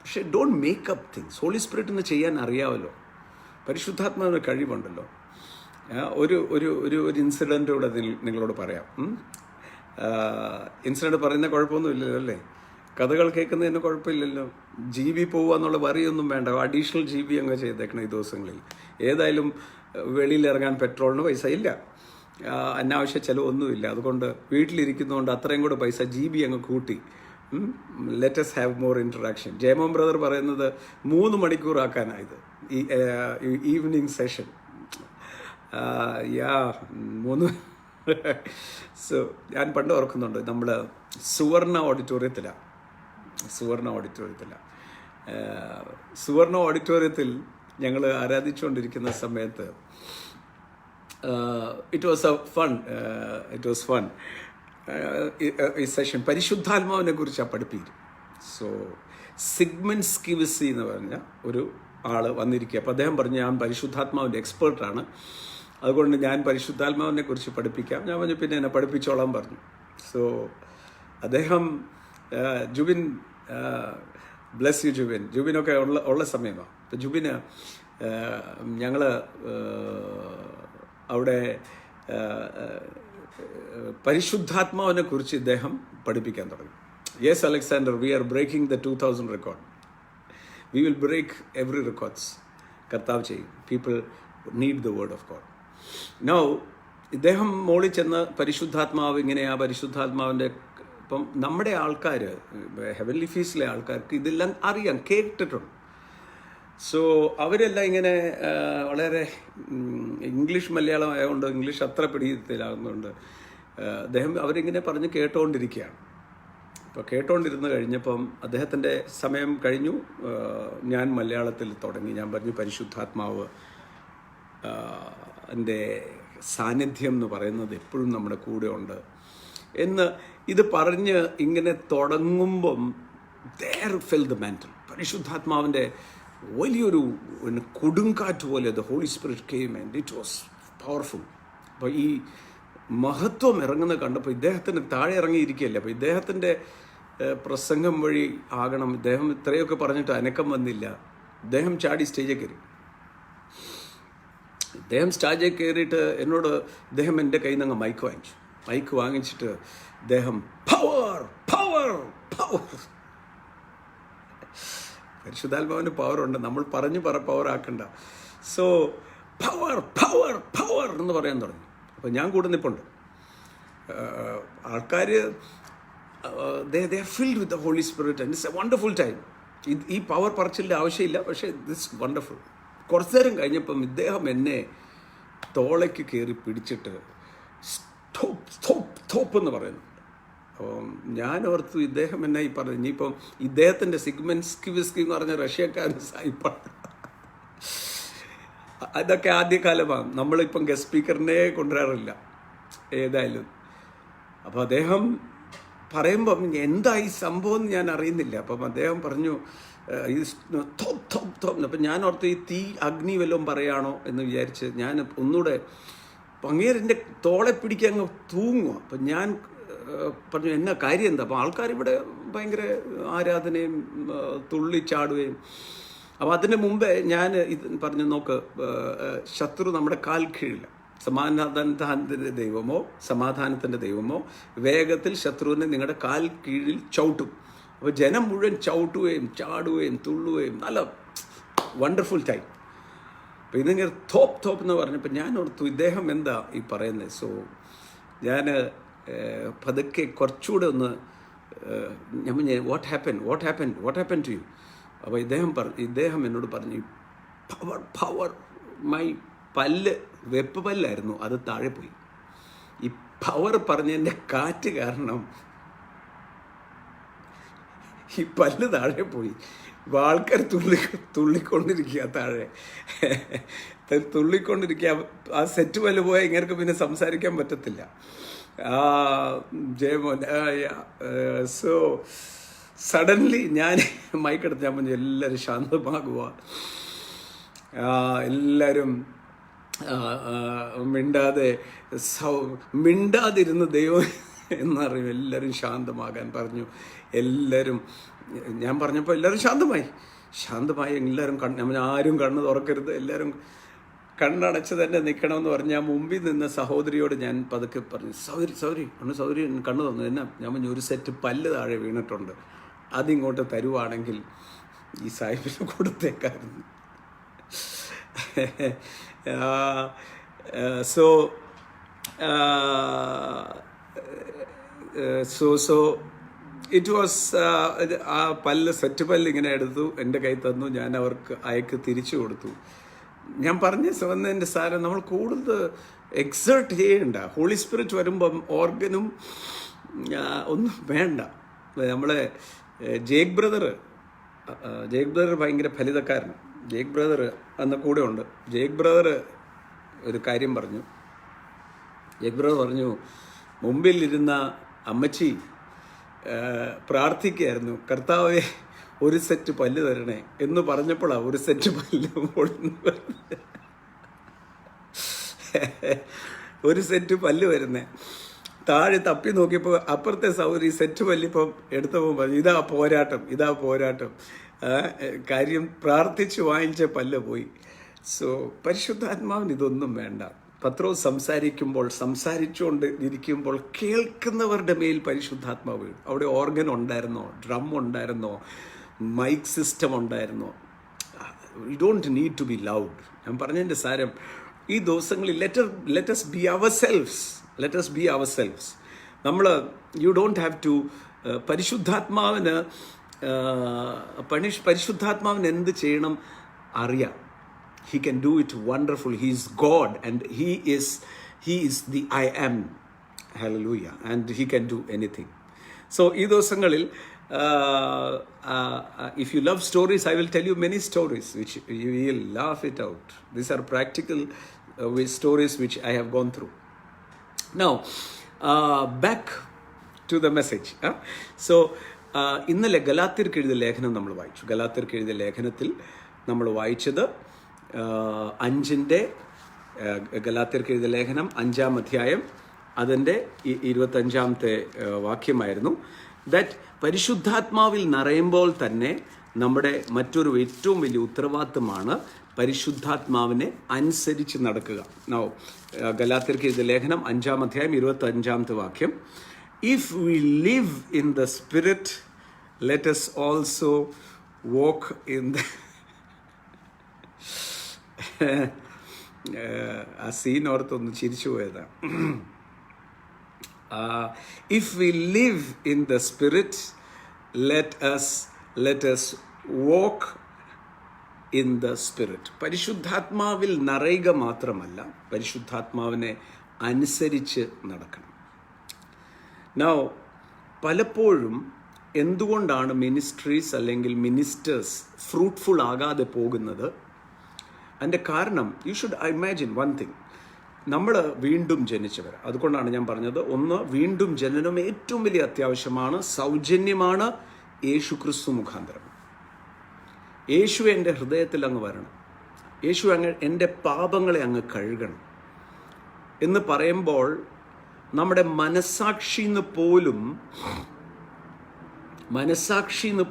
പക്ഷേ don't make up things. Holy സ്പിരിറ്റിന് ചെയ്യാൻ അറിയാമല്ലോ, പരിശുദ്ധാത്മാവിന് കഴിവുണ്ടല്ലോ. ഒരു ഒരു ഒരു ഒരു ഇൻസിഡൻ്റ് കൂടെ നിങ്ങളോട് പറയാം. ഇൻസിഡൻറ്റ് പറയുന്ന കുഴപ്പമൊന്നുമില്ലല്ലോ അല്ലേ? കഥകൾ കേൾക്കുന്നതിന് കുഴപ്പമില്ലല്ലോ. GB പോവുക എന്നുള്ള വറിയൊന്നും വേണ്ട. അഡീഷണൽ GB അങ്ങ് ചെയ്തേക്കണം ഈ ദിവസങ്ങളിൽ. ഏതായാലും വെളിയിലിറങ്ങാൻ പെട്രോളിന് പൈസ ഇല്ല, അനാവശ്യ ചിലവൊന്നുമില്ല. അതുകൊണ്ട് വീട്ടിലിരിക്കുന്നതുകൊണ്ട് അത്രയും കൂടെ പൈസ GB അങ്ങ് കൂട്ടി. Let us have more interaction. Jayamon brother പറയുന്നത് 3 മണിക്കൂറാക്കാനായത് ഈ ഈവനിങ് സെഷൻ. സോ ഞാൻ പണ്ട് ഓർക്കുന്നുണ്ട്, നമ്മൾ സുവർണ ഓഡിറ്റോറിയത്തിൽ ഞങ്ങൾ ആരാധിച്ചുകൊണ്ടിരിക്കുന്ന സമയത്ത് ഇറ്റ് വാസ് ഫൺ ഈ സെഷൻ പരിശുദ്ധാത്മാവിനെ കുറിച്ചാണ് പഠിപ്പിക്കും. സോ സിഗ്മണ്ട് സ്കിവിസി എന്ന് പറഞ്ഞ ഒരു ആൾ വന്നിരിക്കുക. അപ്പോൾ അദ്ദേഹം പറഞ്ഞു, ഞാൻ പരിശുദ്ധാത്മാവിൻ്റെ എക്സ്പേർട്ടാണ്, അതുകൊണ്ട് ഞാൻ പരിശുദ്ധാത്മാവിനെ കുറിച്ച് പഠിപ്പിക്കാം. ഞാൻ പറഞ്ഞു, പിന്നെ എന്നെ പഠിപ്പിച്ചോളാൻ പറഞ്ഞു. സോ അദ്ദേഹം ജുബിൻ, ബ്ലെസ് യു ജുബിനൊക്കെ ഉള്ള സമയമാണ്. അപ്പം ജുബിന് ഞങ്ങൾ അവിടെ പരിശുദ്ധാത്മാവിനെ കുറിച്ച് ഇദ്ദേഹം പഠിപ്പിക്കാൻ തുടങ്ങി. Yes Alexander, we are breaking the 2000 record. We will break every records. കർത്താവ് ചെയ്യും. People need the word of God. Now ഇദ്ദേഹം മോളിൽ ചെന്ന് പരിശുദ്ധാത്മാവ് ഇങ്ങനെയാ, പരിശുദ്ധാത്മാവിൻ്റെ ഇപ്പം നമ്മുടെ ആൾക്കാർ, ഹെവൻലി ഫീസിലെ ആൾക്കാർക്ക് ഇതെല്ലാം അറിയാം, കേട്ടിട്ടുണ്ട്. സോ അവരെല്ലാം ഇങ്ങനെ വളരെ ഇംഗ്ലീഷ് മലയാളം ആയതുകൊണ്ട് ഇംഗ്ലീഷ് അത്ര പിടിയിലാകുന്നുണ്ട്. അദ്ദേഹം അവരിങ്ങനെ പറഞ്ഞ് കേട്ടുകൊണ്ടിരിക്കുകയാണ്. അപ്പോൾ കേട്ടുകൊണ്ടിരുന്ന് കഴിഞ്ഞപ്പം അദ്ദേഹത്തിൻ്റെ സമയം കഴിഞ്ഞു. ഞാൻ മലയാളത്തിൽ തുടങ്ങി. ഞാൻ പറഞ്ഞു പരിശുദ്ധാത്മാവ് എൻ്റെ സാന്നിധ്യം എന്ന് പറയുന്നത് എപ്പോഴും നമ്മുടെ കൂടെ ഉണ്ട് എന്ന് ഇത് പറഞ്ഞ് ഇങ്ങനെ തുടങ്ങുമ്പം there fell the mantle. പരിശുദ്ധാത്മാവിൻ്റെ വലിയൊരു കൊടുങ്കാറ്റ് പോലെ the Holy Spirit came and it was powerful. അപ്പോൾ ഈ മഹത്വം ഇറങ്ങുന്നത് കണ്ടപ്പോൾ ഇദ്ദേഹത്തിന് താഴെ ഇറങ്ങിയിരിക്കുകയല്ലേ. അപ്പോൾ ഇദ്ദേഹത്തിൻ്റെ പ്രസംഗം വഴി ആകണം. ഇദ്ദേഹം ഇത്രയൊക്കെ പറഞ്ഞിട്ട് അനക്കം വന്നില്ല. ഇദ്ദേഹം ചാടി സ്റ്റേജിൽ കയറി. ഇദ്ദേഹം സ്റ്റേജിൽ കയറിയിട്ട് എന്നോട് ഇദ്ദേഹം എൻ്റെ കയ്യിൽ നിന്ന് മൈക്ക് വാങ്ങിച്ചിട്ട് ഇദ്ദേഹം പവർ പവർ പവർ, പരിശുദ്ധാത്മാവിന് പവറുണ്ട്, നമ്മൾ പറഞ്ഞു പവർ ആക്കണ്ട. സോ പവർ പവർ പവർ എന്ന് പറയാൻ തുടങ്ങി. അപ്പോൾ ഞാൻ കൂടെ നിൽപ്പുണ്ട്. ആൾക്കാർ they are filled with the Holy Spirit and it's a wonderful time. ഈ പവർ പറച്ചിലിൻ്റെ ആവശ്യമില്ല, പക്ഷേ ദിസ് വണ്ടർഫുൾ. കുറച്ചു നേരം കഴിഞ്ഞപ്പം ഇദ്ദേഹം എന്നെ തോളയ്ക്ക് കയറി പിടിച്ചിട്ട് സ്റ്റോപ്പ് എന്ന് പറയുന്നു. അപ്പം ഞാൻ ഓർത്തു ഇദ്ദേഹം എന്നെ ഈ പറഞ്ഞു ഇനിയിപ്പം ഇദ്ദേഹത്തിൻ്റെ സിഗ്മെൻസ്കി വിസ്കി എന്ന് പറഞ്ഞ റഷ്യക്കാരൻ സായിപ്പാണ്. അതൊക്കെ ആദ്യകാലമാണ്. നമ്മളിപ്പം ഗസ്റ്റ് സ്പീക്കറിനെ കൊണ്ടുവരാറില്ല ഏതായാലും. അപ്പോൾ അദ്ദേഹം പറയുമ്പം എന്തായി സംഭവം എന്ന് ഞാൻ അറിയുന്നില്ല. അപ്പം അദ്ദേഹം പറഞ്ഞു ഈ തോപ്പ്. അപ്പം ഞാൻ ഓർത്ത് ഈ തീ അഗ്നി വല്ലതും പറയാണോ എന്ന് വിചാരിച്ച് ഞാൻ ഒന്നുകൂടെ അങ്ങേരെൻ്റെ തോളെ പിടിക്കാൻ അങ്ങ് തൂങ്ങുക. അപ്പം ഞാൻ പറഞ്ഞു എന്നാ കാര്യം എന്താ? അപ്പം ആൾക്കാരിവിടെ ഭയങ്കര ആരാധനയും തുള്ളിച്ചാടുകയും. അപ്പം അതിന് മുമ്പേ ഞാൻ ഇത് പറഞ്ഞു, നോക്ക്, ശത്രു നമ്മുടെ കാൽ കീഴില്ല. സമാധാനത്തിൻ്റെ ദൈവമോ വേഗത്തിൽ ശത്രുവിനെ നിങ്ങളുടെ കാൽ കീഴിൽ ചവിട്ടും. അപ്പോൾ ജനം മുഴുവൻ ചവിട്ടുകയും ചാടുകയും തുള്ളുകയും നല്ല വണ്ടർഫുൾ ടൈം. അപ്പോൾ ഇതിങ്ങനെ തോപ്പ് എന്ന് പറഞ്ഞപ്പോൾ ഞാൻ ഓർത്തു ഇദ്ദേഹം എന്താ ഈ പറയുന്നത്. സോ ഞാൻ പതുക്കെ കുറച്ചുകൂടെ ഒന്ന് ഞാൻ വാട്ട് ഹാപ്പൻ ടു യു. അപ്പോൾ ഇദ്ദേഹം എന്നോട് പറഞ്ഞു പവർ മൈ പല്ല് വെപ്പ് പല്ലായിരുന്നു, അത് താഴെ പോയി. ഈ പവർ പറഞ്ഞതിൻ്റെ കാറ്റ് കാരണം ഈ പല്ല് താഴെ പോയി. ഇപ്പോൾ ആൾക്കാർ തുള്ളിക്കൊണ്ടിരിക്കുക, താഴെ തുള്ളിക്കൊണ്ടിരിക്കുക. ആ സെറ്റ് പല്ല് പോയാൽ ഇങ്ങനെ പിന്നെ സംസാരിക്കാൻ പറ്റത്തില്ല. ജയമോൻ. സോ സഡൻലി ഞാൻ മൈക്കെടുത്ത് ഞാൻ പറഞ്ഞു എല്ലാവരും ശാന്തമാകുക, എല്ലാവരും മിണ്ടാതിരുന്ന് ദൈവം എന്നറിയും, എല്ലാവരും ശാന്തമാകാൻ പറഞ്ഞു. എല്ലാവരും ഞാൻ പറഞ്ഞപ്പോൾ എല്ലാവരും ശാന്തമായി എല്ലാവരും ആരും കണ്ണ് തുറക്കരുത്, എല്ലാവരും കണ്ണടച്ച് തന്നെ നിൽക്കണമെന്ന് പറഞ്ഞ് ഞാൻ മുമ്പിൽ നിന്ന സഹോദരിയോട് ഞാൻ പതുക്കെ പറഞ്ഞു, സൗരി കണ്ണു തന്നു. എന്നാ ഞാൻ പറഞ്ഞു, ഒരു സെറ്റ് പല്ല് താഴെ വീണിട്ടുണ്ട്, അതിങ്ങോട്ട് തരുവാണെങ്കിൽ ഈ സാഹിബിന് കൊടുത്തേക്കായിരുന്നു. സോ ഇറ്റ് വാസ് ആ സെറ്റ് പല്ല് ഇങ്ങനെ എടുത്തു, എൻ്റെ കൈ തന്നു, ഞാൻ അയക്ക് തിരിച്ചു കൊടുത്തു. ഞാൻ പറഞ്ഞ വന്നതിൻ്റെ സാരം നമ്മൾ കൂടുതൽ എക്സേർട്ട് ചെയ്യണ്ട. ഹോളി സ്പിരിറ്റ് വരുമ്പം ഓർഗനും ഒന്നും വേണ്ട. നമ്മളെ ജേക്ക് ബ്രദർ ഭയങ്കര ഫലിതക്കാരൻ. ജേക്ക് ബ്രദർ അന്ന് കൂടെ ഉണ്ട്. ജേക്ക് ബ്രദർ ഒരു കാര്യം പറഞ്ഞു. ജേക്ക് ബ്രദർ പറഞ്ഞു, മുമ്പിലിരുന്ന അമ്മച്ചി പ്രാർത്ഥിക്കുകയായിരുന്നു, കർത്താവേ ഒരു സെറ്റ് പല്ല് തരണേ എന്ന് പറഞ്ഞപ്പോഴാണ് ഒരു സെറ്റ് പല്ല് ഒരു സെറ്റ് പല്ല് വരുന്നേ. താഴെ തപ്പി നോക്കിയപ്പോൾ അപ്പുറത്തെ സൗകര്യം സെറ്റ് പല്ലിപ്പം എടുത്തപ്പോൾ പറഞ്ഞു, ഇതാ പോരാട്ടം. കാര്യം പ്രാർത്ഥിച്ച് വാങ്ങിച്ച പല്ല് പോയി. സോ പരിശുദ്ധാത്മാവിന് ഇതൊന്നും വേണ്ട. പത്രോസ് സംസാരിച്ചുകൊണ്ട് ഇരിക്കുമ്പോൾ കേൾക്കുന്നവരുടെ മേൽ പരിശുദ്ധാത്മാവ് വീഴും. അവിടെ ഓർഗൻ ഉണ്ടായിരുന്നോ, ഡ്രം ഉണ്ടായിരുന്നോ, മൈക്ക് സിസ്റ്റം ഉണ്ടായിരുന്നോ? You don't need to be loud. ഞാൻ പറഞ്ഞതിൻ്റെ സാരം, ഈ ദിവസങ്ങളിൽ ലെറ്റ് us be ourselves. നമ്മൾ യു ഡോണ്ട് ഹാവ് ടു പരിശുദ്ധാത്മാവിന് എന്ത് ചെയ്യണം അറിയാം. He can do it wonderful. He is God and he is the I am. Hallelujah. And he can do anything. So ഈ ദിവസങ്ങളിൽ if you love stories, I will tell you many stories which you will laugh it out. These are practical stories which I have gone through. Now, back to the message. So, ഇന്നലെ ഗലാത്യർക്ക് എഴുതിയ ലേഖനം നമ്മൾ വായിച്ചു. ഗലാത്യർക്ക് എഴുതിയ ലേഖനത്തിൽ നമ്മൾ വായിച്ചത് ഗലാത്യർക്ക് എഴുതിയ ലേഖനം 5-ാം അധ്യായം അതിൻ്റെ 25-ാമത്തെ വാക്യമായിരുന്നു. ദാറ്റ് പരിശുദ്ധാത്മാവിൽ നിറയുമ്പോൾ തന്നെ നമ്മുടെ മറ്റൊരു ഏറ്റവും വലിയ ഉത്തരവാദിത്തമാണ് പരിശുദ്ധാത്മാവിനെ അനുസരിച്ച് നടക്കുക. നൗ ഗലാത്യർക്ക് എഴുതിയ ലേഖനം 5-ാം അധ്യായം 25-ാമത്തെ വാക്യം. If we live in the spirit let us also walk in the ആ സീൻ ഓർത്തൊന്ന് ചിരിച്ചു പോയതാണ്. If we live in the Spirit, let us walk in the Spirit. പരിശുദ്ധാത്മാവിൽ നിറയുക മാത്രമല്ല, പരിശുദ്ധാത്മാവിനെ അനുസരിച്ച് നടക്കണം. Now, പലപ്പോഴും എന്തുകൊണ്ടാണ് മിനിസ്ട്രീസ് അല്ലെങ്കിൽ മിനിസ്റ്റേഴ്സ് ഫ്രൂട്ട്ഫുൾ ആകാതെ പോകുന്നത്? അതിൻ്റെ കാരണം, you should imagine one thing. നമ്മൾ വീണ്ടും ജനിച്ചവർ. അതുകൊണ്ടാണ് ഞാൻ പറഞ്ഞത്, ഒന്ന്, വീണ്ടും ജനനം ഏറ്റവും വലിയ അത്യാവശ്യമാണ്, സൗജന്യമാണ്, യേശു ക്രിസ്തു മുഖാന്തരം. യേശു എൻ്റെ ഹൃദയത്തിൽ അങ്ങ് വരണം, യേശു എൻ്റെ പാപങ്ങളെ അങ്ങ് കഴുകണം എന്ന് പറയുമ്പോൾ നമ്മുടെ മനസാക്ഷിന്ന്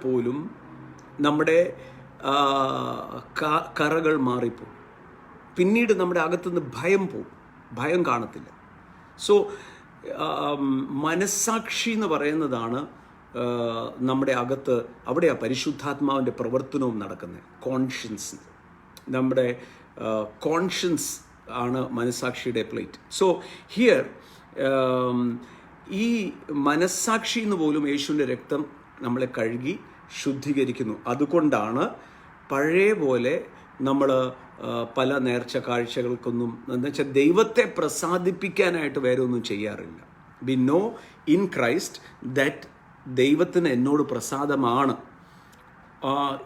പോലും നമ്മുടെ കറകൾ മാറിപ്പോവും. പിന്നീട് നമ്മുടെ അകത്തുനിന്ന് ഭയം കാണത്തില്ല. സോ മനസാക്ഷി എന്ന് പറയുന്നതാണ് നമ്മുടെ അകത്ത്, അവിടെയാണ് പരിശുദ്ധാത്മാവിൻ്റെ പ്രവർത്തനവും നടക്കുന്നത്. കോൺഷ്യൻസ്, നമ്മുടെ കോൺഷ്യൻസ് ആണ് മനസാക്ഷിയുടെ പ്ലേറ്റ്. സോ ഹിയർ ഈ മനസാക്ഷി എന്ന് പോലും യേശുവിൻ്റെ രക്തം നമ്മളെ കഴുകി ശുദ്ധീകരിക്കുന്നു. അതുകൊണ്ടാണ് പഴയ പോലെ നമ്മൾ പല നേർച്ച കാഴ്ചകൾക്കൊന്നും, എന്ന് വെച്ചാൽ ദൈവത്തെ പ്രസാദിപ്പിക്കാനായിട്ട് വേറെ ഒന്നും ചെയ്യാറില്ല. We know in Christ that ദൈവത്തിന് എന്നോട് പ്രസാദമാണ്,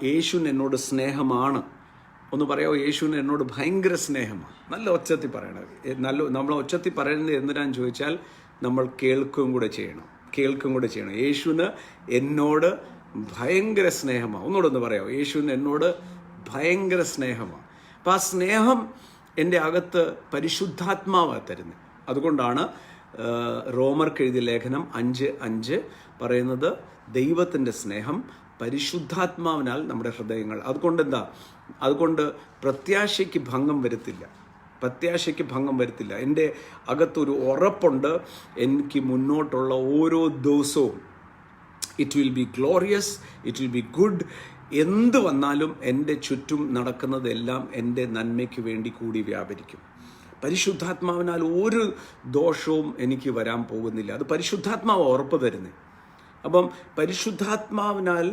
യേശുവിന് എന്നോട് സ്നേഹമാണ്. ഒന്ന് പറയാമോ? യേശുവിന് എന്നോട് ഭയങ്കര സ്നേഹമാണ്. നല്ല ഒച്ചത്തിൽ പറയണത്. നമ്മൾ ഒച്ചത്തിൽ പറയുന്നത് എന്തിനാന്ന് ചോദിച്ചാൽ നമ്മൾ കേൾക്കുകയും കൂടെ ചെയ്യണം. യേശുവിന് എന്നോട് ഭയങ്കര സ്നേഹമാണ്. ഒന്നുകൂടെ ഒന്ന് പറയാമോ? യേശുവിന് എന്നോട് ഭയങ്കര സ്നേഹമാണ്. അപ്പം ആ സ്നേഹം എൻ്റെ അകത്ത് പരിശുദ്ധാത്മാവ് തരുന്നത്. അതുകൊണ്ടാണ് റോമർക്ക് എഴുതിയ ലേഖനം 5:5 പറയുന്നത്, ദൈവത്തിൻ്റെ സ്നേഹം പരിശുദ്ധാത്മാവിനാൽ നമ്മുടെ ഹൃദയങ്ങൾ. അതുകൊണ്ട് പ്രത്യാശയ്ക്ക് ഭംഗം വരുത്തില്ല. എൻ്റെ അകത്തൊരു ഉറപ്പുണ്ട്, എനിക്ക് മുന്നോട്ടുള്ള ഓരോ ദിവസവും it will B glorious, it will B good. എന്ത് വന്നാലും എൻ്റെ ചുറ്റും നടക്കുന്നതെല്ലാം എൻ്റെ നന്മയ്ക്ക് വേണ്ടി കൂടി വ്യാപരിക്കും. പരിശുദ്ധാത്മാവിനാൽ ഒരു ദോഷവും എനിക്ക് വരാൻ പോകുന്നില്ല. അത് പരിശുദ്ധാത്മാവ് ഉറപ്പ് തരുന്നത്. അപ്പം പരിശുദ്ധാത്മാവിനാൽ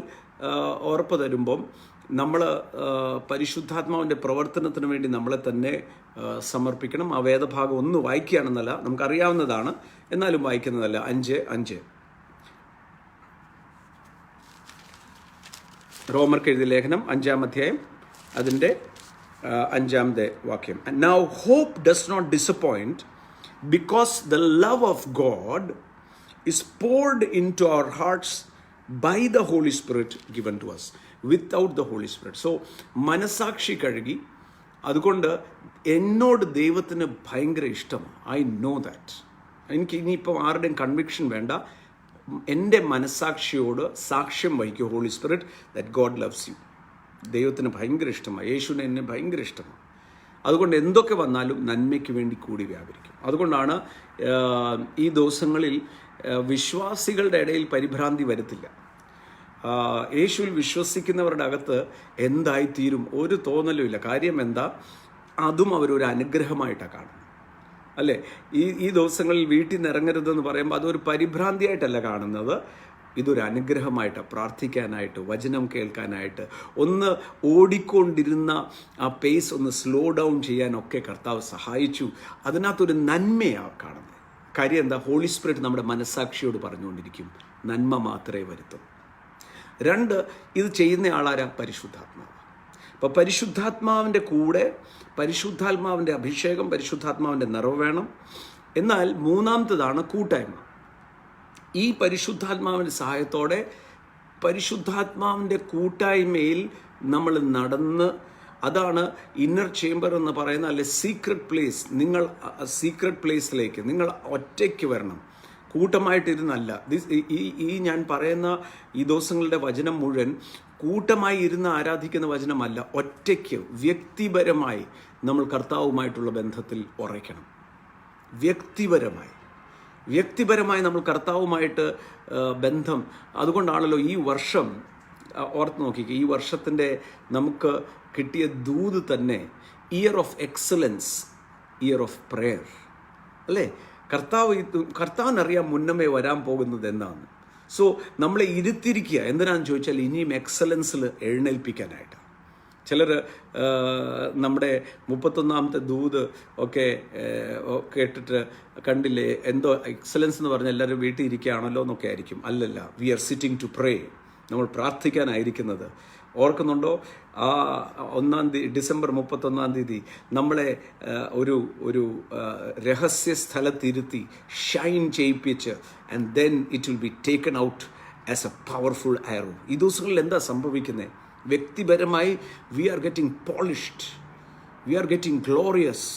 ഉറപ്പ് തരുമ്പം നമ്മൾ പരിശുദ്ധാത്മാവിൻ്റെ പ്രവർത്തനത്തിന് വേണ്ടി നമ്മളെ തന്നെ സമർപ്പിക്കണം. ആ വേദഭാഗം ഒന്ന് വായിക്കുകയാണെന്നല്ല, നമുക്കറിയാവുന്നതാണ്, എന്നാലും വായിക്കുന്നതല്ല. 5:5 റോമർക്ക് എഴുതിയ ലേഖനം 5-ാം അധ്യായം അതിൻ്റെ 5-ാമത്തെ വാക്യം. Now hope does not disappoint, because the love of God is poured into our hearts by the Holy Spirit given to us. Without the Holy Spirit. So മനസാക്ഷി കഴുകി. അതുകൊണ്ട് എന്നോട് ദൈവത്തിന് ഭയങ്കര ഇഷ്ടമാണ്. I know that. എനിക്ക് ഇനിയിപ്പം ആരുടെയും കൺവിക്ഷൻ വേണ്ട. എൻ്റെ മനസാക്ഷിയോട് സാക്ഷ്യം വഹിക്കും Holy Spirit that God loves you. ദൈവത്തിന് ഭയങ്കര ഇഷ്ടമാണ്, യേശുവിനെ എന്നെ ഭയങ്കര ഇഷ്ടമാണ്. അതുകൊണ്ട് എന്തൊക്കെ വന്നാലും നന്മയ്ക്ക് വേണ്ടി കൂടി വ്യാപരിക്കും. അതുകൊണ്ടാണ് ഈ ദിവസങ്ങളിൽ വിശ്വാസികളുടെ ഇടയിൽ പരിഭ്രാന്തി വരുത്തില്ല. യേശുവിൽ വിശ്വസിക്കുന്നവരുടെ അകത്ത് എന്തായിത്തീരും ഒരു തോന്നലുമില്ല. കാര്യം എന്താ? അതും അവരൊരു അനുഗ്രഹമായിട്ടാണ് കാണുന്നത്, അല്ലേ? ഈ ദിവസങ്ങളിൽ വീട്ടിൽ നിന്ന് ഇറങ്ങരുതെന്ന് പറയുമ്പോൾ അതൊരു പരിഭ്രാന്തിയായിട്ടല്ല കാണുന്നത്, ഇതൊരു അനുഗ്രഹമായിട്ടാണ്. പ്രാർത്ഥിക്കാനായിട്ട്, വചനം കേൾക്കാനായിട്ട്, ഒന്ന് ഓടിക്കൊണ്ടിരുന്ന ആ പേസ് ഒന്ന് സ്ലോ ഡൗൺ ചെയ്യാനൊക്കെ കർത്താവ് സഹായിച്ചു. അതിനകത്തൊരു നന്മയാണ് കാണുന്നത്. കാര്യം എന്താ? ഹോളി സ്പിരിറ്റ് നമ്മുടെ മനസ്സാക്ഷിയോട് പറഞ്ഞുകൊണ്ടിരിക്കും, നന്മ മാത്രമേ വരുത്തും. 2, ഇത് ചെയ്യുന്ന ആളാരാ? പരിശുദ്ധാത്മാവ്. അപ്പോൾ പരിശുദ്ധാത്മാവിൻ്റെ കൂടെ പരിശുദ്ധാത്മാവിൻ്റെ അഭിഷേകം, പരിശുദ്ധാത്മാവിൻ്റെ നിറവ് വേണം. എന്നാൽ 3ാമത്തേതാണ് കൂട്ടായ്മ. ഈ പരിശുദ്ധാത്മാവിൻ്റെ സഹായത്തോടെ പരിശുദ്ധാത്മാവിൻ്റെ കൂട്ടായ്മയിൽ നമ്മൾ നടന്ന്, അതാണ് ഇന്നർ ചേംബർ എന്ന് പറയുന്ന, അല്ലെ സീക്രട്ട് പ്ലേസ്. നിങ്ങൾ സീക്രട്ട് പ്ലേസിലേക്ക് നിങ്ങൾ ഒറ്റയ്ക്ക് വരണം, കൂട്ടമായിട്ടിരുന്നല്ല. ഈ ഞാൻ പറയുന്ന ഈ ദിവസങ്ങളുടെ വചനം മുഴുവൻ കൂട്ടമായി ഇരുന്ന് ആരാധിക്കുന്ന വചനമല്ല. ഒറ്റയ്ക്ക് വ്യക്തിപരമായി നമ്മൾ കർത്താവുമായിട്ടുള്ള ബന്ധത്തിൽ ഉറയ്ക്കണം. വ്യക്തിപരമായി നമ്മൾ കർത്താവുമായിട്ട് ബന്ധം. അതുകൊണ്ടാണല്ലോ ഈ വർഷം ഓർത്ത് നോക്കിക്കുക, ഈ വർഷത്തിൻ്റെ നമുക്ക് കിട്ടിയ ദൂത് തന്നെ year of excellence, year of prayer, അല്ലേ? കർത്താവിനറിയാം മുന്നമേ വരാൻ പോകുന്നത് എന്നാണ്. സോ നമ്മളെ ഇരുത്തിരിക്കുക. എന്തിനാണെന്ന് ചോദിച്ചാൽ ഇനിയും എക്സലൻസിൽ എഴുന്നേൽപ്പിക്കാനായിട്ട്. ചിലർ നമ്മുടെ 31ാമത്തെ ദൂത് ഒക്കെ കേട്ടിട്ട് കണ്ടില്ലേ, എന്തോ എക്സലൻസ് എന്ന് പറഞ്ഞാൽ എല്ലാവരും വീട്ടിൽ ഇരിക്കുകയാണല്ലോ എന്നൊക്കെ ആയിരിക്കും. അല്ലല്ല, we are sitting to pray. നമ്മൾ പ്രാർത്ഥിക്കാനായിരിക്കുന്നത്. ഓർക്കുന്നുണ്ടോ? ആ ഡിസംബർ 31 നമ്മളെ ഒരു രഹസ്യ സ്ഥലത്തിരുത്തി ഷൈൻ ചെയ്യിപ്പിച്ച്, and then it will be taken out as a powerful arrow. ഈ ദിവസങ്ങളിൽ എന്താ സംഭവിക്കുന്നത്? വ്യക്തിപരമായി we are getting polished, we are getting glorious.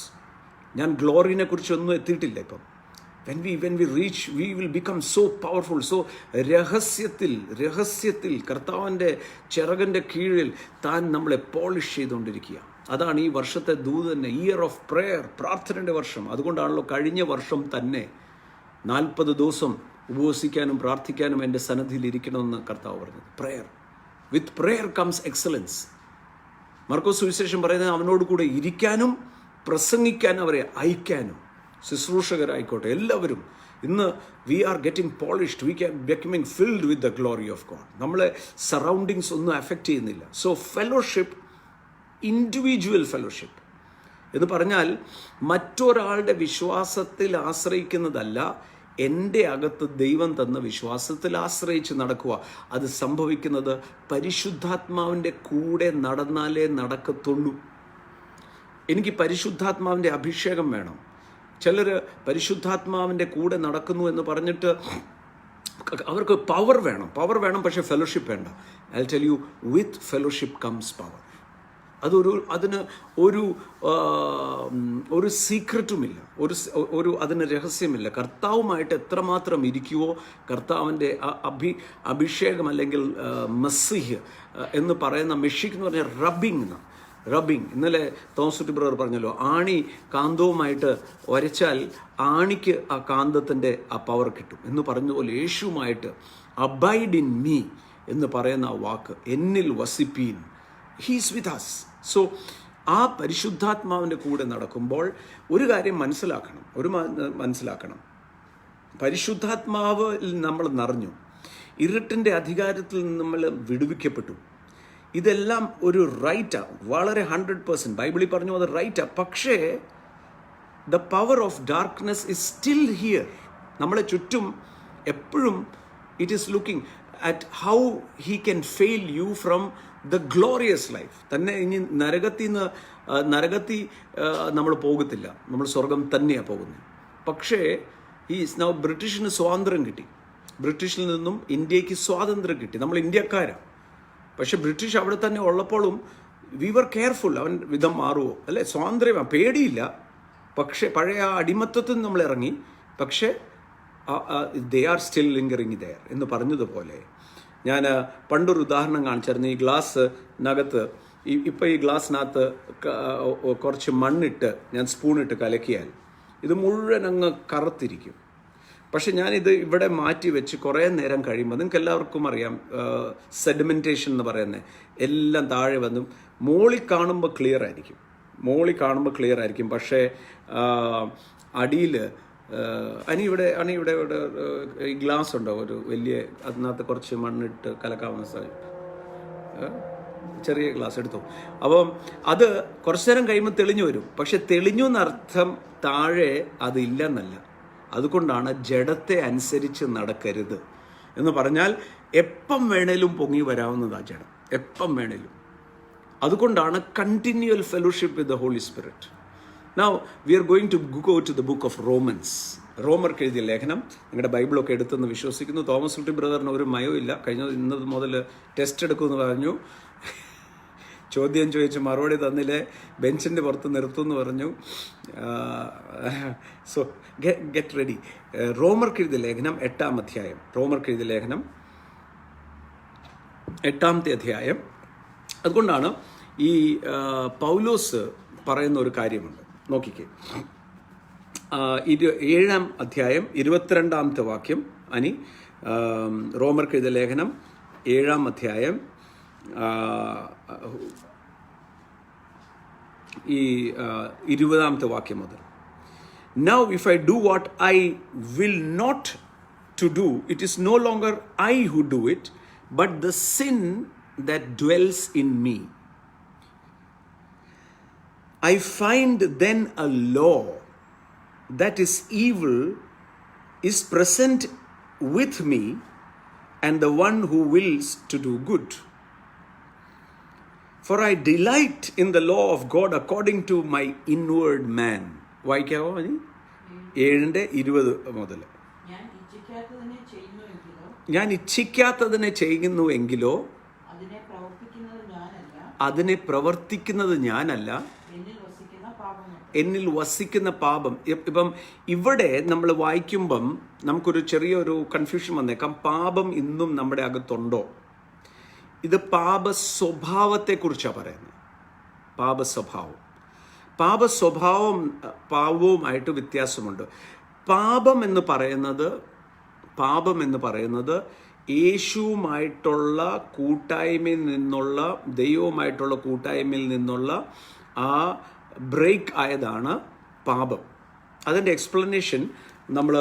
ഞാൻ ഗ്ലോറിനെ കുറിച്ചൊന്നും എത്തിയിട്ടില്ല ഇപ്പം. when we reach, we will become so powerful. So രഹസ്യത്തിൽ കർത്താവിൻ്റെ ചിറകിൻ്റെ കീഴിൽ താൻ നമ്മളെ പോളിഷ് ചെയ്തുകൊണ്ടിരിക്കുക. അതാണ് ഈ വർഷത്തെ ദൂത് തന്നെ, ഇയർ ഓഫ് പ്രെയർ, പ്രാർത്ഥനയുടെ വർഷം. അതുകൊണ്ടാണല്ലോ കഴിഞ്ഞ വർഷം തന്നെ 40 ദിവസം ഉപവസിക്കാനും പ്രാർത്ഥിക്കാനും എൻ്റെ സന്നിധിയിൽ ഇരിക്കണമെന്ന് കർത്താവ് പറഞ്ഞത്. Prayer, with prayer comes excellence. Markose സുവിശേഷം പറയുന്നത് അവനോട് കൂടെ ഇരിക്കാനും പ്രസംഗിക്കാനും അവരെ അയക്കാനും. ശുശ്രൂഷകരായിക്കോട്ടെ എല്ലാവരും ഇന്ന് we are getting polished, we can becoming filled with the glory of God. നമ്മളെ സറൗണ്ടിങ്സ് ഒന്നും അഫക്റ്റ് ചെയ്യുന്നില്ല. സോ ഫെലോഷിപ്പ്, ഇൻഡിവിജ്വൽ ഫെലോഷിപ്പ് എന്ന് പറഞ്ഞാൽ മറ്റൊരാളുടെ വിശ്വാസത്തിൽ ആശ്രയിക്കുന്നതല്ല, എൻ്റെ അകത്ത് ദൈവം തന്ന വിശ്വാസത്തിൽ ആശ്രയിച്ച് നടക്കുക. അത് സംഭവിക്കുന്നത് പരിശുദ്ധാത്മാവിൻ്റെ കൂടെ നടന്നാലേ നടക്കത്തുള്ളൂ. എനിക്ക് പരിശുദ്ധാത്മാവിൻ്റെ അഭിഷേകം വേണം. ചിലർ പരിശുദ്ധാത്മാവിൻ്റെ കൂടെ നടക്കുന്നു എന്ന് പറഞ്ഞിട്ട് അവർക്ക് പവർ വേണം, പക്ഷേ ഫെലോഷിപ്പ് വേണ്ട. I tell U, with fellowship comes power. അതിന് ഒരു സീക്രറ്റുമില്ല, അതിന് രഹസ്യമില്ല. കർത്താവുമായിട്ട് എത്രമാത്രം ഇരിക്കുവോ, കർത്താവിൻ്റെ അഭിഷേകം അല്ലെങ്കിൽ മസ്സിഹ് എന്ന് പറയുന്ന, മെഷിക് എന്ന് പറഞ്ഞാൽ റബ്ബിങ്. ഇന്നലെ തോമസ് ബ്രദർ പറഞ്ഞല്ലോ, ആണി കാന്തവുമായിട്ട് വരച്ചാൽ ആണിക്ക് ആ കാന്തത്തിൻ്റെ ആ പവർ കിട്ടും എന്ന് പറഞ്ഞതുപോലെ യേശുവുമായിട്ട് അബൈഡ് ഇൻ മീ എന്ന് പറയുന്ന ആ വാക്ക്, എന്നിൽ വസിപ്പീൻ, ഹീസ് വിത്ത് അസ്. സോ ആ പരിശുദ്ധാത്മാവിൻ്റെ കൂടെ നടക്കുമ്പോൾ ഒരു കാര്യം മനസ്സിലാക്കണം, പരിശുദ്ധാത്മാവിൽ നമ്മൾ നിറഞ്ഞു, ഇരുട്ടിൻ്റെ അധികാരത്തിൽ നിന്ന് നമ്മൾ വിടുവിക്കപ്പെട്ടു. ഇതെല്ലാം ഒരു റൈറ്റാണ്, വളരെ 100% ബൈബിളിൽ പറഞ്ഞു അത് റൈറ്റാണ്. പക്ഷേ the power of darkness is still here. നമ്മളെ ചുറ്റും എപ്പോഴും it is looking at how he can fail you from the glorious life. തന്നെ ഇനി നരകത്തിൽ നമ്മൾ പോകത്തില്ല, നമ്മൾ സ്വർഗം തന്നെയാണ് പോകുന്നത്. പക്ഷേ ബ്രിട്ടീഷിന് സ്വാതന്ത്ര്യം കിട്ടി, ബ്രിട്ടീഷിൽ നിന്നും ഇന്ത്യക്ക് സ്വാതന്ത്ര്യം കിട്ടി, നമ്മൾ ഇന്ത്യക്കാരാണ്. പക്ഷെ ബ്രിട്ടീഷ് അവിടെ തന്നെ ഉള്ളപ്പോഴും വി വർ കെയർഫുൾ, അവൻ വിധം മാറുമോ, അല്ലേ? സ്വാതന്ത്ര്യമാണ്, പേടിയില്ല. പക്ഷേ പഴയ ആ അടിമത്തത്തിൽ നമ്മൾ ഇറങ്ങി. പക്ഷേ ദേ ആർ സ്റ്റിൽ ലിങ്കറിങ് ദെയർ എന്ന് പറഞ്ഞതുപോലെ, ഞാൻ പണ്ടൊരു ഉദാഹരണം കാണിച്ചായിരുന്നു. ഈ ഗ്ലാസ്സിനകത്ത് ഇപ്പോൾ ഈ ഗ്ലാസ്സിനകത്ത് കുറച്ച് മണ്ണിട്ട് ഞാൻ സ്പൂണിട്ട് കലക്കിയാൽ ഇത് മുഴുവൻ അങ്ങ് കറുത്തിരിക്കും. പക്ഷെ ഞാനിത് ഇവിടെ മാറ്റി വെച്ച് കുറേ നേരം കഴിയുമ്പോൾ, നിങ്ങൾക്ക് എല്ലാവർക്കും അറിയാം സെഡിമെൻറ്റേഷൻ എന്ന് പറയുന്നത്, എല്ലാം താഴെ വന്നും മോളിൽ കാണുമ്പോൾ ക്ലിയർ ആയിരിക്കും. പക്ഷേ അടിയിൽ ഇവിടെ ഈ ഗ്ലാസ് ഉണ്ടോ, ഒരു വലിയ, അതിനകത്ത് കുറച്ച് മണ്ണിട്ട് കലക്കാവുന്ന സ്ഥലം, ചെറിയ ഗ്ലാസ് എടുത്തു. അപ്പം അത് കുറച്ചു നേരം കഴിയുമ്പോൾ തെളിഞ്ഞു വരും. പക്ഷെ തെളിഞ്ഞു എന്നർത്ഥം താഴെ അതില്ലെന്നല്ല, അതുകൊണ്ടാണ് ജഡത്തെ അനുസരിച്ച് നടക്കരുത് എന്ന് പറഞ്ഞാൽ എപ്പം വേണേലും പൊങ്ങി വരാവുന്നതാണ് ജഡം, എപ്പം വേണേലും. അതുകൊണ്ടാണ് continual fellowship with the holy spirit. Now we are going to go to the book of Romans. റോമർക്ക് എഴുതിയ ലേഖനം. നിങ്ങളുടെ ബൈബിളൊക്കെ എടുത്തെന്ന് വിശ്വസിക്കുന്നു. തോമസ് കുട്ടി ബ്രദറിന് ഒരു മയവും ഇല്ല. ഇന്നത് മുതൽ ടെസ്റ്റ് എടുക്കുമെന്ന് പറഞ്ഞു. ചോദ്യം ചോദിച്ച് മറുപടി തന്നില്ലേ, ബെഞ്ചിൻ്റെ പുറത്ത് നിർത്തുമെന്ന് പറഞ്ഞു. So get ready. റോമർക്ക് എഴുതിയ ലേഖനം 8-ാം അധ്യായം. റോമർക്ക് എഴുതിയ ലേഖനം 8-ാമത്തെ അധ്യായം. അതുകൊണ്ടാണ് ഈ പൗലോസ് പറയുന്ന ഒരു കാര്യമുണ്ട്, നോക്കിക്കേ. 7-ാം അധ്യായം 22-ാമത്തെ വാക്യം. അനി റോമർക്ക് എഴുതിയ ലേഖനം 7-ാം അധ്യായം ഈ 20-ാമത്തെ വാക്യം മുതൽ. Now if I do what I will not to do, it is no longer I who do it, but the sin that dwells in me. I find then a law that is evil is present with me, and the one who wills to do good. For I delight in the law of God according to my inward man. വായിക്കാവോ? 7:20 മുതൽ. ഞാൻ ഇച്ഛിക്കാത്തതിനെ ചെയ്യുന്നുവെങ്കിലോ അതിനെ പ്രവർത്തിക്കുന്നത് ഞാനല്ല, എന്നിൽ വസിക്കുന്ന പാപം. ഇപ്പം ഇവിടെ നമ്മൾ വായിക്കുമ്പം നമുക്കൊരു ചെറിയൊരു കൺഫ്യൂഷൻ വന്നേക്കാം. പാപം ഇന്നും നമ്മുടെ അകത്തുണ്ടോ? ഇത് പാപ സ്വഭാവത്തെക്കുറിച്ചാണ് പറയുന്നത്. പാപസ്വഭാവം പാപവുമായിട്ട് വ്യത്യാസമുണ്ട്. പാപം എന്ന് പറയുന്നത് യേശുവുമായിട്ടുള്ള കൂട്ടായ്മയിൽ നിന്നുള്ള, ദൈവവുമായിട്ടുള്ള കൂട്ടായ്മയിൽ നിന്നുള്ള ആ ബ്രേക്ക് ആയതാണ് പാപം. അതിൻ്റെ എക്സ്പ്ലനേഷൻ നമ്മൾ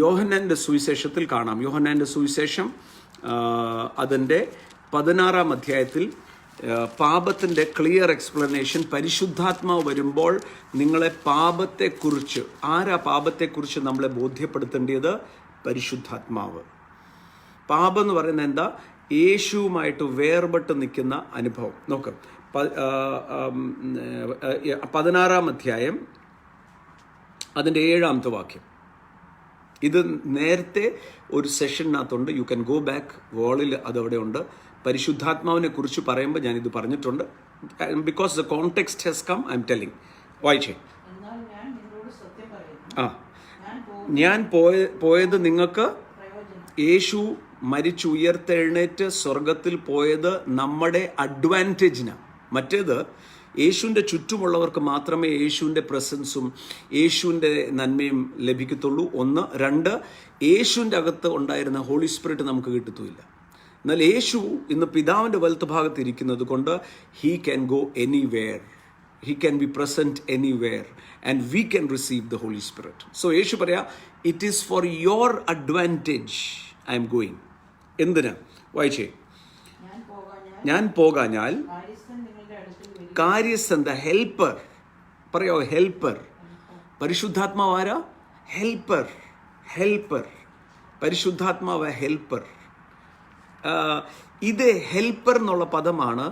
യോഹന്നാൻ്റെ സുവിശേഷത്തിൽ കാണാം. യോഹന്നാൻ്റെ സുവിശേഷം അതിൻ്റെ 16-ാം അധ്യായത്തിൽ പാപത്തിൻ്റെ ക്ലിയർ എക്സ്പ്ലനേഷൻ. പരിശുദ്ധാത്മാവ് വരുമ്പോൾ നിങ്ങളെ പാപത്തെക്കുറിച്ച്, പാപത്തെക്കുറിച്ച് നമ്മളെ ബോധ്യപ്പെടുത്തേണ്ടത്? പരിശുദ്ധാത്മാവ്. പാപം എന്ന് പറയുന്നത് എന്താ? യേശുവുമായിട്ട് വേർപെട്ട് നിൽക്കുന്ന അനുഭവം. നോക്ക്, 16-ാം അധ്യായം അതിൻ്റെ 7-ാമത്തെ വാക്യം. ഇത് നേരത്തെ ഒരു സെഷനകത്തുണ്ട്. യു ക്യാൻ ഗോ ബാക്ക്, വാളിൽ അതവിടെ ഉണ്ട്. പരിശുദ്ധാത്മാവിനെ കുറിച്ച് പറയുമ്പോൾ ഞാനിത് പറഞ്ഞിട്ടുണ്ട്. Because the context has come, I'm telling. വായിച്ചേ. ഞാൻ പോയത് നിങ്ങൾക്ക്, യേശു മരിച്ചു ഉയർത്തെഴുന്നേറ്റ് സ്വർഗത്തിൽ പോയത് നമ്മുടെ അഡ്വാൻറ്റേജിനാണ്. മറ്റേത് യേശുവിൻ്റെ ചുറ്റുമുള്ളവർക്ക് മാത്രമേ യേശുവിൻ്റെ പ്രസൻസും യേശുവിൻ്റെ നന്മയും ലഭിക്കത്തുള്ളൂ. 1. 2, യേശുവിൻ്റെ അകത്ത് ഉണ്ടായിരുന്ന ഹോളി സ്പിരിറ്റ് നമുക്ക് കിട്ടത്തുമില്ല. എന്നാൽ യേശു ഇന്ന് പിതാവിൻ്റെ വലത്ത് ഭാഗത്ത് ഇരിക്കുന്നത് കൊണ്ട് he can go anywhere, he can be present anywhere, and we can receive the holy spirit. So Yeshu പറയാ, it is for your advantage I'm going. എന്തിനാ? വായിച്ചേ. ഞാൻ പോകാഞ്ഞാൽ കാര്യസ്ഥൻ, ദ ഹെൽപ്പർ. പറയോ, ഹെൽപ്പർ. പരിശുദ്ധാത്മാവ് ആരാ? ഹെൽപ്പർ. പരിശുദ്ധാത്മാവ് ഹെൽപ്പർ. ഇത് ഹെൽപ്പർ എന്നുള്ള പദമാണ്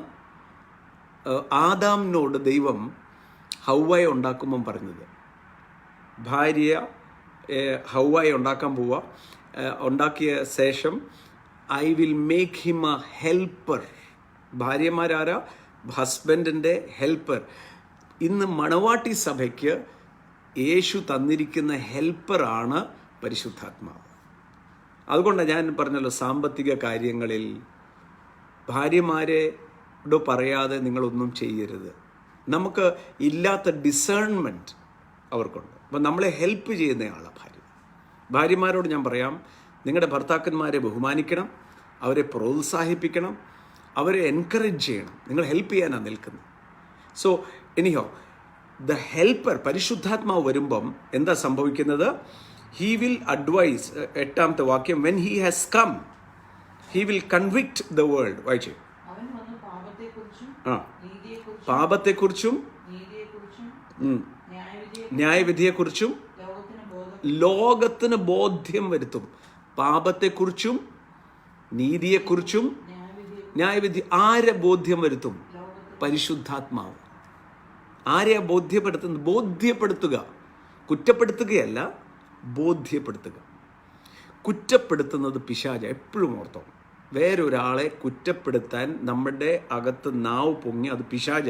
ആദാമിനോട് ദൈവം ഹൗവയെ ഉണ്ടാക്കുമ്പം പറഞ്ഞത്. ഭാര്യ ഹൗവയെ ഉണ്ടാക്കാൻ പോവുക. ഉണ്ടാക്കിയ ശേഷം I will make him a helper. ഭാര്യമാരാരാ? ഹസ്ബൻഡിൻ്റെ ഹെൽപ്പർ. ഇന്ന് മണവാട്ടി സഭയ്ക്ക് യേശു തന്നിരിക്കുന്ന ഹെൽപ്പറാണ് പരിശുദ്ധാത്മാവ്. അതുകൊണ്ടാണ് ഞാൻ പറഞ്ഞല്ലോ, സാമ്പത്തിക കാര്യങ്ങളിൽ ഭാര്യമാരോട് പറയാതെ നിങ്ങളൊന്നും ചെയ്യരുത്. നമുക്ക് ഇല്ലാത്ത ഡിസേൺമെൻറ്റ് അവർക്കുണ്ട്. അപ്പം നമ്മളെ ഹെൽപ്പ് ചെയ്യുന്നയാളാണ് ഭാര്യമാരോട് ഞാൻ പറയാം, നിങ്ങളുടെ ഭർത്താക്കന്മാരെ ബഹുമാനിക്കണം, അവരെ പ്രോത്സാഹിപ്പിക്കണം, അവരെ എൻകറേജ് ചെയ്യണം. നിങ്ങൾ ഹെൽപ്പ് ചെയ്യാനാണ് നിൽക്കുന്നത്. സോ എനിഹോ, ദ ഹെൽപ്പർ, പരിശുദ്ധാത്മാവ് വരുമ്പം എന്താ സംഭവിക്കുന്നത്? He will advise. 8-ാമത്തെ വാക്യം, when he has come he will convict the world. വായിച്ചേ. പാപത്തെക്കുറിച്ചും ന്യായവിധിയെക്കുറിച്ചും ലോകത്തിന് ബോധ്യം വരുത്തും. പാപത്തെക്കുറിച്ചും നീതിയെക്കുറിച്ചും ന്യായവിധി. ആരെ ബോധ്യം വരുത്തും? പരിശുദ്ധാത്മാവ്. ആരെയാ ബോധ്യപ്പെടുത്തുന്നത്? ബോധ്യപ്പെടുത്തുക, കുറ്റപ്പെടുത്തുകയല്ല, ബോധ്യപ്പെടുത്തുക. കുറ്റപ്പെടുത്തുന്നത് പിശാച. എപ്പോഴും ഓർത്തോ, വേറൊരാളെ കുറ്റപ്പെടുത്താൻ നമ്മുടെ അകത്ത് നാവ് പൊങ്ങി അത് പിശാച.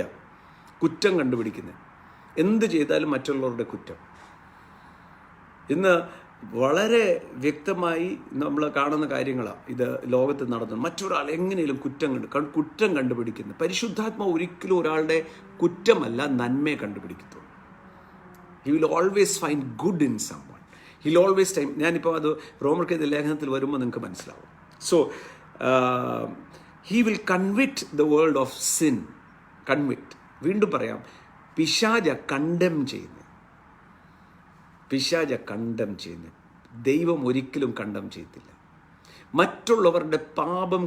കുറ്റം കണ്ടുപിടിക്കുന്നത് എന്ത് ചെയ്താലും മറ്റുള്ളവരുടെ കുറ്റം. ഇന്ന് വളരെ വ്യക്തമായി നമ്മൾ കാണുന്ന കാര്യങ്ങളാണ് ഇത് ലോകത്ത് നടന്നത്. മറ്റൊരാൾ എങ്ങനെയും കുറ്റം കണ്ടുപിടിക്കുന്നത്. പരിശുദ്ധാത്മാവ് ഒരിക്കലും ഒരാളുടെ കുറ്റമല്ല, നന്മയെ കണ്ടുപിടിക്കത്തുള്ളൂ. He will always find good in someone. He will always time. ഞാനിപ്പോൾ അത് റോമർക്കെഴുതിയ ലേഖനത്തിൽ വരുമ്പോൾ നിങ്ങൾക്ക് മനസ്സിലാവും. So he will convict the world of sin. Convict, വീണ്ടും പറയാം, പിശാച കണ്ടം ചെയ്യുന്നു. പിശാച കണ്ടം ചെയ്യുന്നു. ദൈവം ഒരിക്കലും കണ്ടം ചെയ്യത്തില്ല. മറ്റുള്ളവരുടെ പാപം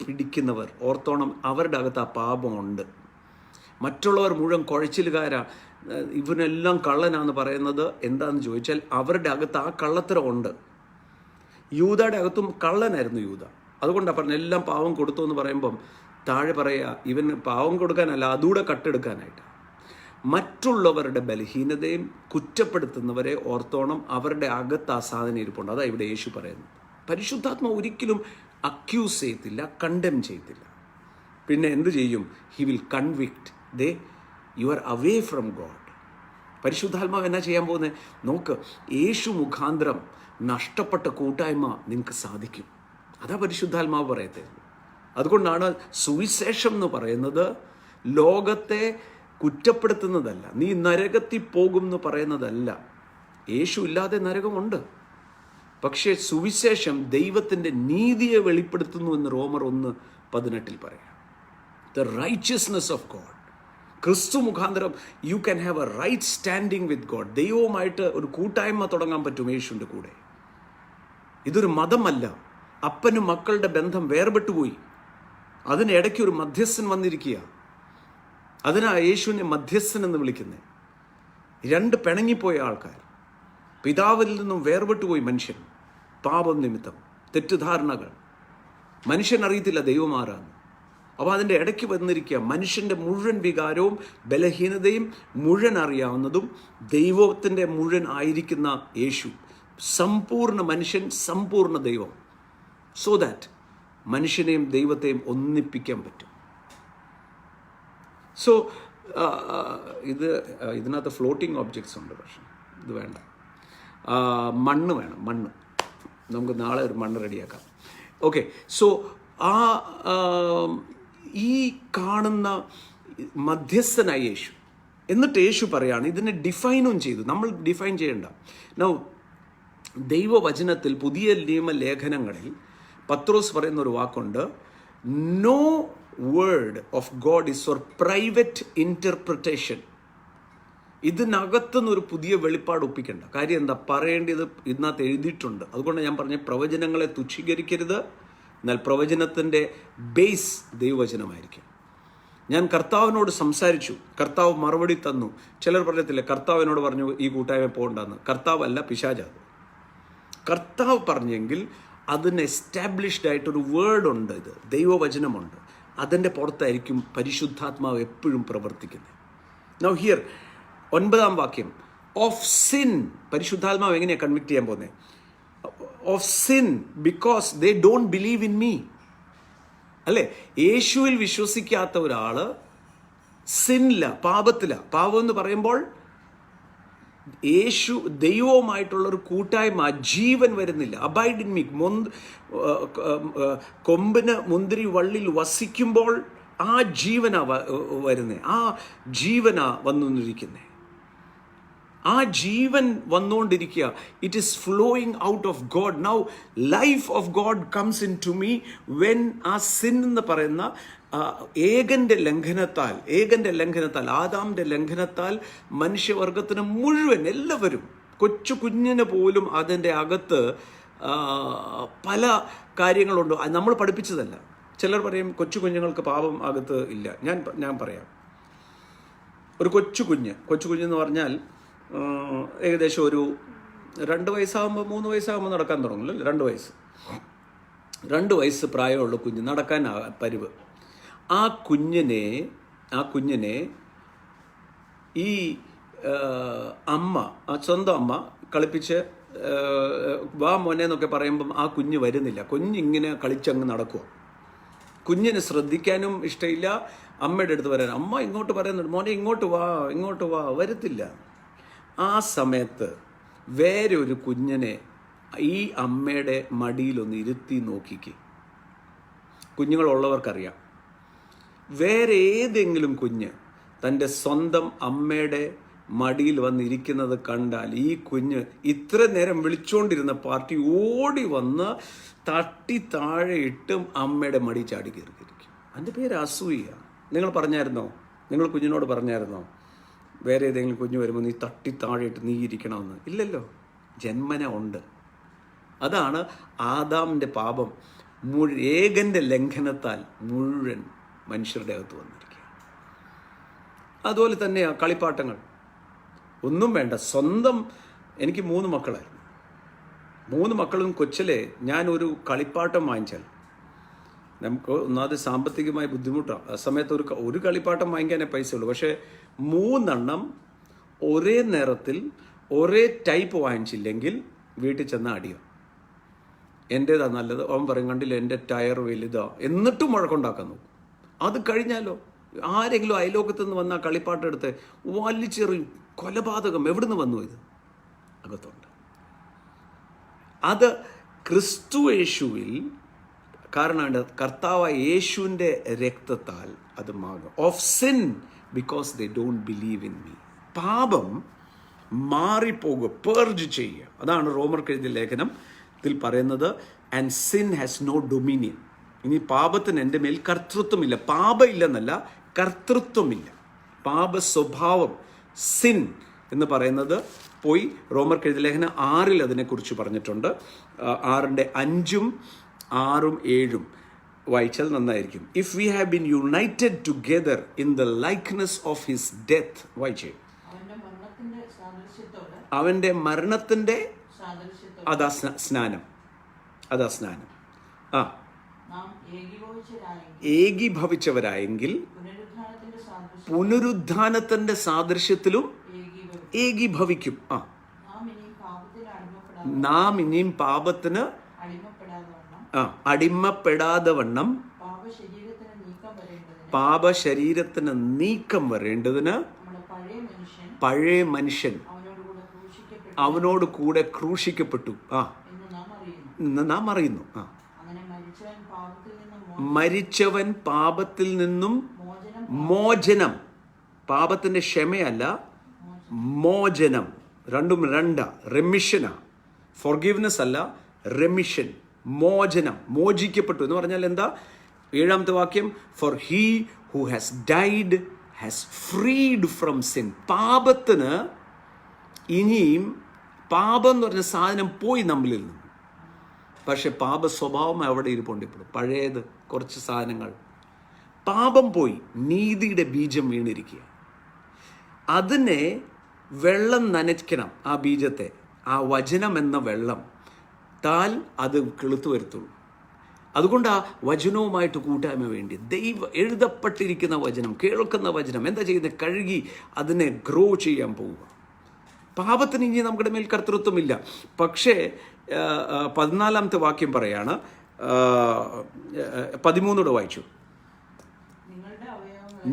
പിടിക്കുന്നവർ ഓർത്തോണം, അവരുടെ അകത്ത് ആ പാപമുണ്ട്. മറ്റുള്ളവർ മുഴുവൻ കുഴച്ചിലുകാരാ, ഇവനെല്ലാം കള്ളനാന്ന് പറയുന്നത് എന്താണെന്ന് ചോദിച്ചാൽ അവരുടെ അകത്ത് ആ കള്ളത്തരമുണ്ട്. യൂദയുടെ അകത്തും കള്ളനായിരുന്നു യൂദ. അതുകൊണ്ടാണ് പറഞ്ഞത് എല്ലാം പാവം കൊടുത്തു എന്ന് പറയുമ്പം താഴെ പറയുക, ഇവന് പാവം കൊടുക്കാനല്ല, അതുകൂടെ കട്ടെടുക്കാനായിട്ട്. മറ്റുള്ളവരുടെ ബലഹീനതയും കുറ്റപ്പെടുത്തുന്നവരെ ഓർത്തോണം, അവരുടെ അകത്ത് ആ സാധനം ഇരിപ്പുണ്ട്. അതാണ് ഇവിടെ യേശു പറയുന്നത്. പരിശുദ്ധാത്മ ഒരിക്കലും അക്യൂസ് ചെയ്യത്തില്ല, കണ്ടം ചെയ്യത്തില്ല. പിന്നെ എന്ത് ചെയ്യും? He will convict. You are away from God. പരിശുദ്ധാത്മാവ് എന്നാ ചെയ്യാൻ പോകുന്നത്? നോക്ക്, യേശു മുഖാന്തരം നഷ്ടപ്പെട്ട കൂട്ടായ്മ നിങ്ങൾക്ക് സാധിക്കും. അതാ പരിശുദ്ധാത്മാവ് പറയത്തേ. അതുകൊണ്ടാണ് സുവിശേഷം എന്ന് പറയുന്നത് ലോകത്തെ കുറ്റപ്പെടുത്തുന്നതല്ല, നീ നരകത്തിൽ പോകും എന്ന് പറയുന്നതല്ല. യേശു ഇല്ലാതെ നരകമുണ്ട്. പക്ഷേ സുവിശേഷം ദൈവത്തിൻ്റെ നീതിയെ വെളിപ്പെടുത്തുന്നു എന്ന് റോമർ 1:18 പറയാം. The righteousness of God. ക്രിസ്തു മുഖാന്തരം you can have a right standing with God. ദൈവവുമായിട്ട് ഒരു കൂട്ടായ്മ തുടങ്ങാൻ പറ്റും യേശുവിൻ്റെ കൂടെ. ഇതൊരു മതമല്ല. അപ്പനും മക്കളുടെ ബന്ധം വേർപെട്ടുപോയി. അതിനിടയ്ക്ക് ഒരു മധ്യസ്ഥൻ വന്നിരിക്കുക. അതിനാ യേശുവിനെ മധ്യസ്ഥൻ എന്ന് വിളിക്കുന്നത്. രണ്ട് പിണങ്ങിപ്പോയ ആൾക്കാർ, പിതാവിൽ നിന്നും വേർപെട്ടുപോയി മനുഷ്യൻ. പാപം നിമിത്തം, തെറ്റിദ്ധാരണകൾ, മനുഷ്യൻ അറിയത്തില്ല ദൈവം ആരാന്ന്. അപ്പോൾ അതിൻ്റെ ഇടയ്ക്ക് വന്നിരിക്കുക മനുഷ്യൻ്റെ മുഴുവൻ വികാരവും ബലഹീനതയും മുഴുവൻ അറിയാവുന്നതും ദൈവത്തിൻ്റെ മുഴുവൻ ആയിരിക്കുന്ന യേശു. സമ്പൂർണ്ണ മനുഷ്യൻ, സമ്പൂർണ്ണ ദൈവം. സോ ദാറ്റ് മനുഷ്യനെയും ദൈവത്തെയും ഒന്നിപ്പിക്കാൻ പറ്റും. സോ ഇതിനകത്ത് ഫ്ലോട്ടിംഗ് ഒബ്ജക്ട്സ് ഉണ്ട്, പക്ഷേ ഇത് വേണ്ട. മണ്ണ് വേണം, മണ്ണ്. നമുക്ക് നാളെ ഒരു മണ്ണ് റെഡിയാക്കാം. ഓക്കെ. സോ ഈ കാണുന്ന മധ്യസ്ഥനായ യേശു, എന്നിട്ട് യേശു പറയാണ്, ഇതിനെ ഡിഫൈനും ചെയ്തു. നമ്മൾ ഡിഫൈൻ ചെയ്യണ്ട. നൗ ദൈവവചനത്തിൽ പുതിയ നിയമ ലേഖനങ്ങളിൽ പത്രോസ് പറയുന്ന ഒരു വാക്കുണ്ട്, no word of God is for private interpretation. ഇതിനകത്തുനിന്ന് ഒരു പുതിയ വെളിപ്പാട് ഒപ്പിക്കണ്ട. കാര്യം എന്താ? പറയേണ്ടത് ഇതിനകത്ത് എഴുതിയിട്ടുണ്ട്. അതുകൊണ്ട് ഞാൻ പറഞ്ഞ പ്രവചനങ്ങളെ തുച്ഛീകരിക്കരുത്. എന്നാൽ പ്രവചനത്തിൻ്റെ ബേസ് ദൈവവചനമായിരിക്കും. ഞാൻ കർത്താവിനോട് സംസാരിച്ചു, കർത്താവ് മറുപടി തന്നു. ചിലർ പറയത്തില്ല, കർത്താവിനോട് പറഞ്ഞു ഈ കൂട്ടായ്മ പോകണ്ടെന്ന്. കർത്താവല്ല, പിശാചാണ്. കർത്താവ് പറഞ്ഞെങ്കിൽ അതിന് എസ്റ്റാബ്ലിഷ്ഡ് ആയിട്ടൊരു വേർഡുണ്ട്, ഇത് ദൈവവചനമുണ്ട്. അതിൻ്റെ പുറത്തായിരിക്കും പരിശുദ്ധാത്മാവ് എപ്പോഴും പ്രവർത്തിക്കുന്നത്. നൗ ഹിയർ 9-ാം വാക്യം, ഓഫ് സിൻ. പരിശുദ്ധാത്മാവ് എങ്ങനെയാണ് കൺവിക്ട് ചെയ്യാൻ പോകുന്നത്? Of sin because they don't believe in me. അല്ലേ? യേശുവിൽ വിശ്വസിക്കാത്ത ഒരാൾ സിന്നില്ല, പാപത്തില. പാപം എന്ന് പറയുമ്പോൾ യേശു ദൈവവുമായിട്ടുള്ളൊരു കൂട്ടായ്മ, ജീവൻ വരുന്നില്ല. Abide in me. കൊമ്പിന് മുന്തിരി വള്ളിൽ വസിക്കുമ്പോൾ ആ ജീവനാ വരുന്നത്, ആ ജീവനാ വന്നുകൊണ്ടിരിക്കുന്നത്. ആ ജീവൻ വന്നുകൊണ്ടിരിക്കുക. It is flowing out of God. Now life of God comes into me when ആ സിൻ എന്ന് പറയുന്ന ഏകന്റെ ലംഘനത്താൽ ആദാമിൻ്റെ ലംഘനത്താൽ മനുഷ്യവർഗത്തിന് മുഴുവൻ, എല്ലാവരും, കൊച്ചു കുഞ്ഞിന് പോലും അതിൻ്റെ അകത്ത് പല കാര്യങ്ങളുണ്ട്. നമ്മൾ പഠിപ്പിച്ചതല്ല. ചിലർ പറയും കൊച്ചു കുഞ്ഞുങ്ങൾക്ക് പാപം അകത്ത് ഇല്ല. ഞാൻ പറയാം, ഒരു കൊച്ചു കുഞ്ഞെന്ന് പറഞ്ഞാൽ ഏകദേശം ഒരു 2 വയസ്സാകുമ്പോൾ 3 വയസ്സാകുമ്പോൾ നടക്കാൻ തുടങ്ങില്ല. 2 വയസ്സ് പ്രായമുള്ള കുഞ്ഞ് നടക്കാൻ പരിവ്. ആ കുഞ്ഞിനെ ഈ അമ്മ, ആ സ്വന്തം അമ്മ കളിപ്പിച്ച് വാ മോനെ എന്നൊക്കെ പറയുമ്പം ആ കുഞ്ഞ് വരുന്നില്ല. കുഞ്ഞിങ്ങനെ കളിച്ചങ്ങ് നടക്കുക. കുഞ്ഞിന് ശ്രദ്ധിക്കാനും ഇഷ്ടമില്ല, അമ്മയുടെ അടുത്ത് വരാൻ. അമ്മ ഇങ്ങോട്ട് പറയുന്നുണ്ട്, മോനെ ഇങ്ങോട്ട് വാ, വരത്തില്ല. ആ സമയത്ത് വേറെ ഒരു കുഞ്ഞിനെ ഈ അമ്മയുടെ മടിയിലൊന്ന് ഇരുത്തി നോക്കിക്ക്. കുഞ്ഞുങ്ങളുള്ളവർക്കറിയാം, വേറെ ഏതെങ്കിലും കുഞ്ഞ് തൻ്റെ സ്വന്തം അമ്മയുടെ മടിയിൽ വന്നിരിക്കുന്നത് കണ്ടാൽ ഈ കുഞ്ഞ് ഇത്ര നേരം വിളിച്ചുകൊണ്ടിരുന്ന പാർട്ടി ഓടി വന്ന് തട്ടി താഴെ ഇട്ടും അമ്മയുടെ മടി ചാടി കയറിയിരിക്കും. അതിൻ്റെ പേര് അസൂയ. നിങ്ങൾ കുഞ്ഞിനോട് പറഞ്ഞായിരുന്നോ വേറെ ഏതെങ്കിലും കുഞ്ഞ് വരുമ്പോൾ നീ തട്ടി താഴെ ഇട്ട് നീ ഇരിക്കണമെന്ന്? ഇല്ലല്ലോ, ജന്മന ഉണ്ട്. അതാണ് ആദാമിൻ്റെ പാപം ഏകൻ്റെ ലംഘനത്താൽ മുഴുവൻ മനുഷ്യരുടെ അകത്ത് വന്നിരിക്കുക. അതുപോലെ തന്നെയാണ് കളിപ്പാട്ടങ്ങൾ. ഒന്നും വേണ്ട, സ്വന്തം. എനിക്ക് 3 മക്കളായിരുന്നു. 3 മക്കളും കൊച്ചിലെ ഞാൻ ഒരു കളിപ്പാട്ടം വാങ്ങിച്ചാൽ നമുക്ക് ഒന്നാമത് സാമ്പത്തികമായി ബുദ്ധിമുട്ടാണ്. ആ സമയത്ത് ഒരു കളിപ്പാട്ടം വാങ്ങിക്കാനേ പൈസ ഉള്ളൂ. പക്ഷേ 3 എണ്ണം ഒരേ നേരത്തിൽ ഒരേ ടൈപ്പ് വാങ്ങിച്ചില്ലെങ്കിൽ വീട്ടിൽ ചെന്ന് അടിയോ. എൻ്റേതാ നല്ലത്. അവൻ പറയും കണ്ടില്ല എൻ്റെ ടയർ വലുതാ, എന്നിട്ടും വഴക്കുണ്ടാക്കാൻ നോക്കും. അത് കഴിഞ്ഞാലോ ആരെങ്കിലും അയലോകത്തു നിന്ന് വന്ന കളിപ്പാട്ടം എടുത്ത് വലിച്ചെറിയും. കൊലപാതകം. എവിടുന്ന് വന്നു ഇത്? അകത്തുണ്ട്. അത് ക്രിസ്തു യേശുവിൽ, കാരണം കർത്താവായ യേശുവിൻ്റെ രക്തത്താൽ അത് മാറും. Of sin because they don't believe in me. പാപം മാറിപ്പോകുക, പേർജ് ചെയ്യുക. അതാണ് റോമർക്ക് എഴുതിയ ലേഖനത്തിൽ പറയുന്നത്. And sin has no dominion. ഇനി പാപത്തിന് എൻ്റെ മേൽ കർത്തൃത്വമില്ല. പാപം ഇല്ലെന്നല്ല, കർത്തൃത്വമില്ല. പാപ സ്വഭാവം, സിൻ എന്ന് പറയുന്നത് പോയി. റോമർക്ക് എഴുതിയ ലേഖനം 6 അതിനെക്കുറിച്ച് പറഞ്ഞിട്ടുണ്ട്. 6-ന്റെ 5ഉം 6ഉം 7ഉം വായിച്ചാൽ നന്നായിരിക്കും. If we have been United together in the likeness of his death. വായിച്ചേ. അവൻ്റെ മരണത്തിൻ്റെ അതാ സ്നാനം. ആ, ഏകീഭവിച്ചവരായെങ്കിൽ പുനരുദ്ധാനത്തിന്റെ സാദൃശ്യത്തിലും ഏകീഭവിക്കും. നാം ഇനിയും പാപത്തിന് അടിമപ്പെടാതെ വണ്ണം പാപശരീരത്തിന് നീക്കം വരേണ്ടതിന് പഴയ മനുഷ്യൻ അവനോട് കൂടെ ക്രൂശിക്കപ്പെട്ടു എന്ന് നാം അറിയുന്നു. മരിച്ചവൻ പാപത്തിൽ നിന്നും മോചനം, പാപത്തിന്റെ ക്ഷമയല്ല, മോചനം. രണ്ടും രണ്ടാ. റെമിഷനാ, ഫോർഗിവ്നെസ് അല്ല, റെമിഷൻ, മോചനം. മോചിക്കപ്പെട്ടു എന്ന് പറഞ്ഞാൽ എന്താ? 7ാമത്തെ വാക്യം, for he who has died has freed from sin. പാപത്തിന് ഇനിയും, പാപം എന്ന് പറഞ്ഞ സാധനം പോയി നമ്മളിൽ നിന്ന്. പക്ഷെ പാപ സ്വഭാവം അവിടെ ഇരിപ്പുണ്ടിപ്പോഴും. പഴയത് കുറച്ച് സാധനങ്ങൾ. പാപം പോയി, നീതിയുടെ ബീജം വീണിരിക്കുക. അതിനെ വെള്ളം നനയ്ക്കണം. ആ ബീജത്തെ, ആ വചനം എന്ന വെള്ളം താൽ അത് കിളുത്തു വരുത്തുള്ളൂ. അതുകൊണ്ട് ആ വചനവുമായിട്ട് കൂട്ടായ്മ വേണ്ടി എഴുതപ്പെട്ടിരിക്കുന്ന വചനം, കേൾക്കുന്ന വചനം എന്താ ചെയ്യുന്നത്? കഴുകി അതിനെ ഗ്രോ ചെയ്യാൻ പോവുക. പാപത്തിന് ഇനി നമ്മുടെ മേൽ കർത്തൃത്വമില്ല. പക്ഷേ 14ാമത്തെ വാക്യം പറയാണ്, 13 വായിച്ചു.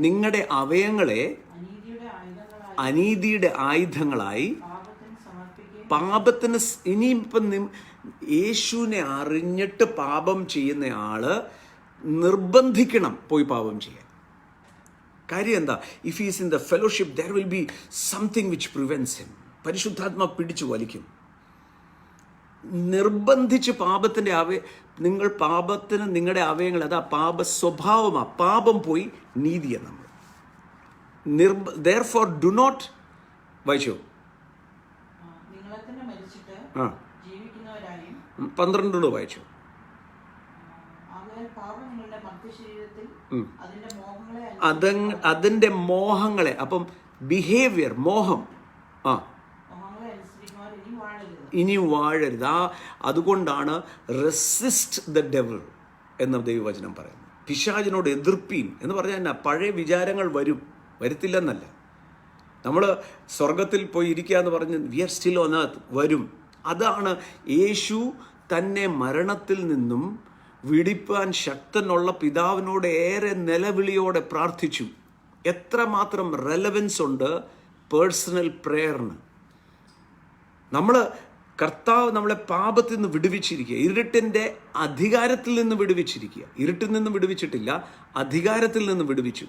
നിങ്ങളുടെ അവയവങ്ങളെ അനീതിയുടെ ആയുധങ്ങളായി പാപത്തിന്. ഇനിയിപ്പം യേശുവിനെ അറിഞ്ഞിട്ട് പാപം ചെയ്യുന്ന ആള് നിർബന്ധിക്കണം പോയി പാപം ചെയ്യാൻ. കാര്യം എന്താ? If he is in the fellowship there will be something which prevents him. പരിശുദ്ധാത്മ പിടിച്ചു വലിക്കും. നിർബന്ധിച്ച് പാപത്തിന്റെ നിങ്ങൾ പാപത്തിന് നിങ്ങളുടെ അവയവങ്ങൾ, അതാ പാപ സ്വഭാവമാ. പാപം പോയി നീതിയെ നമ്മൾ therefore do not വായിച്ചോ. 12 വായിച്ചു. അതിന്റെ മോഹങ്ങളെ, അപ്പം ബിഹേവിയർ, മോഹം. ഇനി വാഴരുത്. അതുകൊണ്ടാണ് റെസിസ്റ്റ് ദ ഡെവിൾ എന്ന ദൈവവചനം പറയുന്നത്. പിശാചിനോട് എതിർപ്പീൻ എന്ന് പറഞ്ഞാൽ എന്നാ? പഴയ വിചാരങ്ങൾ വരുത്തില്ലെന്നല്ല. നമ്മൾ സ്വർഗത്തിൽ പോയി ഇരിക്കുക എന്ന് പറഞ്ഞ് we are still on earth വരും. അതാണ് യേശു തന്നെ മരണത്തിൽ നിന്നും വിടിപ്പാൻ ശക്തനുള്ള പിതാവിനോട് ഏറെ നിലവിളിയോടെ പ്രാർത്ഥിച്ചു. എത്രമാത്രം റെലവൻസ് ഉണ്ട് പേഴ്സണൽ പ്രേയറിന്. കർത്താവ് നമ്മളെ പാപത്തിൽ നിന്ന് വിടുവിച്ചിരിക്കുക, ഇരുട്ടിൻ്റെ അധികാരത്തിൽ നിന്ന് വിടുവിച്ചിരിക്കുക. ഇരുട്ടിൽ നിന്ന് വിടുവിച്ചിട്ടില്ല, അധികാരത്തിൽ നിന്ന് വിടുവിച്ചു.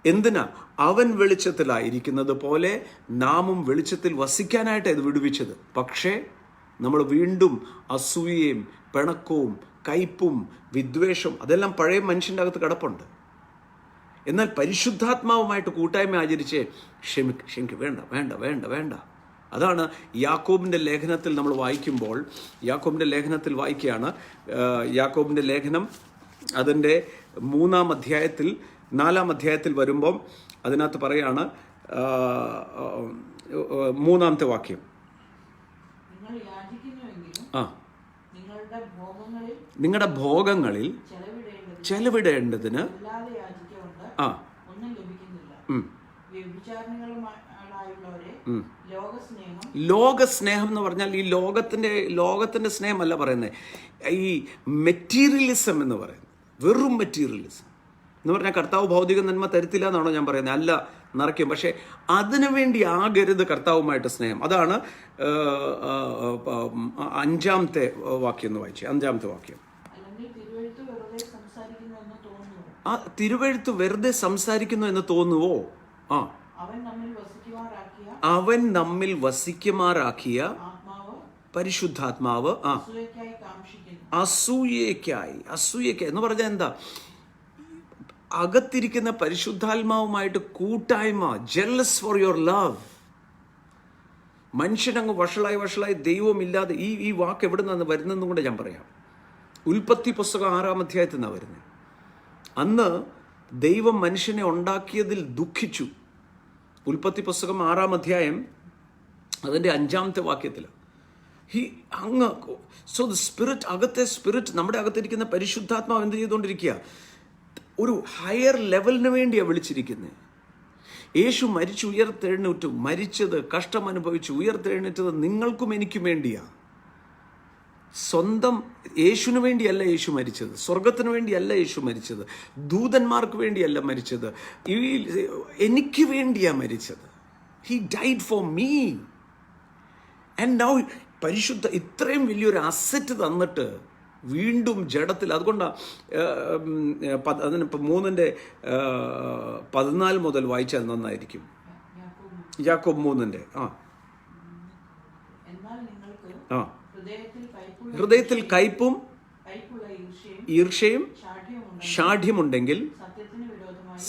എന്തിനാ? അവൻ വെളിച്ചത്തിലായിരിക്കുന്നത് പോലെ നാമും വെളിച്ചത്തിൽ വസിക്കാനായിട്ട് ഇത് വിടുവിച്ചത്. പക്ഷേ നമ്മൾ വീണ്ടും അസൂയയും പിണക്കവും കയ്പും വിദ്വേഷവും അതെല്ലാം പഴയ മനുഷ്യൻ്റെ അകത്ത് കിടപ്പുണ്ട്. എന്നാൽ പരിശുദ്ധാത്മാവുമായിട്ട് കൂട്ടായ്മ ആചരിച്ച് ക്ഷമിക്ക് വേണ്ട വേണ്ട വേണ്ട വേണ്ട. അതാണ് യാക്കോബിൻ്റെ ലേഖനത്തിൽ നമ്മൾ വായിക്കുമ്പോൾ, യാക്കോബിൻ്റെ ലേഖനത്തിൽ വായിക്കുകയാണ്. യാക്കോബിൻ്റെ ലേഖനം അതിൻ്റെ 4 അധ്യായത്തിൽ വരുമ്പം അതിനകത്ത് പറയാണ്, 3-ാമത്തെ വാക്യം. നിങ്ങളുടെ ഭോഗങ്ങളിൽ ചെലവിടേണ്ടതിന് ലോകസ്നേഹം എന്ന് പറഞ്ഞാൽ ഈ ലോകത്തിന്റെ സ്നേഹമല്ല പറയുന്നത്, ഈ മെറ്റീരിയലിസം എന്ന് പറയുന്നത്. വെറും മെറ്റീരിയലിസം എന്ന് പറഞ്ഞാൽ കർത്താവ് ഭൗതിക നന്മ തരുത്തില്ല എന്നാണോ ഞാൻ പറയുന്നത്? അല്ല, നിറയ്ക്കും. പക്ഷേ അതിനു വേണ്ടി ആകരുത് കർത്താവുമായിട്ട് സ്നേഹം. അതാണ് 5-ാമത്തെ വാക്യം എന്ന് വായിച്ചേ. 5-ാമത്തെ വാക്യം. തിരുവെഴുത്ത് വെറുതെ സംസാരിക്കുന്നു എന്ന് തോന്നുവോ? അവൻ നമ്മിൽ വസിക്കുമാറാക്കിയ പരിശുദ്ധാത്മാവ് അസൂയയ്ക്കായി എന്ന് പറഞ്ഞാൽ എന്താ? അകത്തിരിക്കുന്ന പരിശുദ്ധാത്മാവുമായിട്ട് കൂട്ടായ്മ, ജെലസ് ഫോർ യുവർ ലവ്. മനുഷ്യനങ്ങ് വഷളായി ദൈവമില്ലാതെ ഈ വാക്ക് എവിടെ നിന്നാണ് വരുന്നതെന്നും കൂടെ ഞാൻ പറയാം. ഉൽപ്പത്തി പുസ്തകം 6-ാം അധ്യായത്തിൽ നിന്നാണ് വരുന്നത്. അന്ന് ദൈവം മനുഷ്യനെ ഉണ്ടാക്കിയതിൽ ദുഃഖിച്ചു. ഉൽപ്പത്തി പുസ്തകം 6-ാം അധ്യായം അതിൻ്റെ 5-ാമത്തെ വാക്യത്തിൽ സോ ദ സ്പിരിറ്റ്, അകത്തെ സ്പിരിറ്റ്, നമ്മുടെ അകത്തിരിക്കുന്ന പരിശുദ്ധാത്മാവ് എന്ത് ചെയ്തുകൊണ്ടിരിക്കുക? ഒരു ഹയർ ലെവലിന് വേണ്ടിയാണ് വിളിച്ചിരിക്കുന്നത്. യേശു മരിച്ചു ഉയർത്തെഴുന്നേറ്റു, മരിച്ചത് കഷ്ടം അനുഭവിച്ചു ഉയർത്തെഴുന്നേറ്റത് നിങ്ങൾക്കും എനിക്കും വേണ്ടിയാണ്. സ്വന്തം യേശുവിന് വേണ്ടിയല്ല യേശു മരിച്ചത്, സ്വർഗത്തിന് വേണ്ടിയല്ല യേശു മരിച്ചത്, ദൂതന്മാർക്ക് വേണ്ടിയല്ല മരിച്ചത്, എനിക്ക് വേണ്ടിയാണ് മരിച്ചത്. He died for me. And now പരിശുദ്ധ ഇത്രയും വലിയൊരു അസറ്റ് തന്നിട്ട് വീണ്ടും ജഡത്തിൽ. അതുകൊണ്ടാണ് അതിനിപ്പോൾ 3-14 മുതൽ വായിച്ചാൽ നന്നായിരിക്കും. യാക്കോബ് 3-ന്റെ ഹൃദയത്തിൽ കയ്പും ഈർഷ്യയും ഷാഠ്യമുണ്ടെങ്കിൽ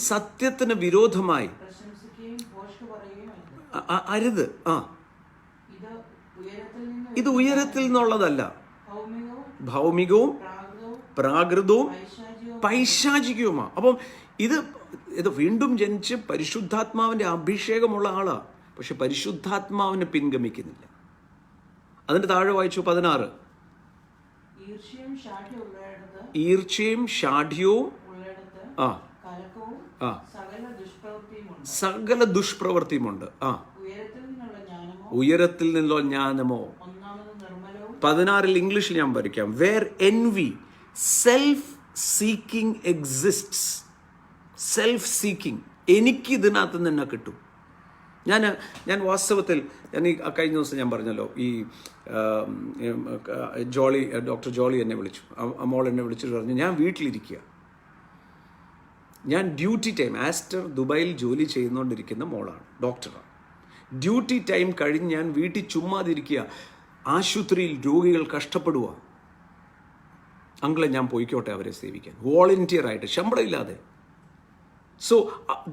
സത്യത്തിന് വിരോധമായി അരുത്. ഇത് ഉയരത്തിൽ നിന്നുള്ളതല്ല, ഭൗമികവും പ്രാകൃതവും പൈശാചികവുമാണ്. അപ്പം ഇത് വീണ്ടും ജനിച്ച് പരിശുദ്ധാത്മാവിൻ്റെ അഭിഷേകമുള്ള ആളാണ്. പക്ഷെ പരിശുദ്ധാത്മാവിനെ പിൻഗമിക്കുന്നില്ല. അതിന്റെ താഴെ വായിച്ചു 16. ഈർഷ്യയും ഷാഠ്യവും സകല ദുഷ്പ്രവൃത്തിയുമുണ്ട്. ഉയരത്തിൽ നിന്നുള്ള ജ്ഞാനമോ. 16 ഇംഗ്ലീഷിൽ ഞാൻ പഠിക്കാം. Where envy, self seeking exists. Self seeking, എനിക്ക് ഇതിനകത്ത് നിന്ന് തന്നെ കിട്ടും. ഞാൻ വാസ്തവത്തിൽ ഈ കഴിഞ്ഞ ദിവസം ഞാൻ പറഞ്ഞല്ലോ, ഈ ഡോക്ടർ ജോളി എന്നെ വിളിച്ചു, മോൾ എന്നെ വിളിച്ചിട്ട് പറഞ്ഞു, ഞാൻ വീട്ടിലിരിക്കുക, ഞാൻ ഡ്യൂട്ടി ടൈം, ആസ്റ്റർ ദുബായിൽ ജോലി ചെയ്യുന്നുകൊണ്ടിരിക്കുന്ന മോളാണ്, ഡോക്ടറാണ്. ഡ്യൂട്ടി ടൈം കഴിഞ്ഞ് ഞാൻ വീട്ടിൽ ചുമ്മാതിരിക്കുക, ആശുപത്രിയിൽ രോഗികൾ കഷ്ടപ്പെടുക, അങ്കിളെ ഞാൻ പോയിക്കോട്ടെ അവരെ സേവിക്കാൻ, വോളണ്ടിയർ ആയിട്ട്, ശമ്പളം ഇല്ലാതെ. So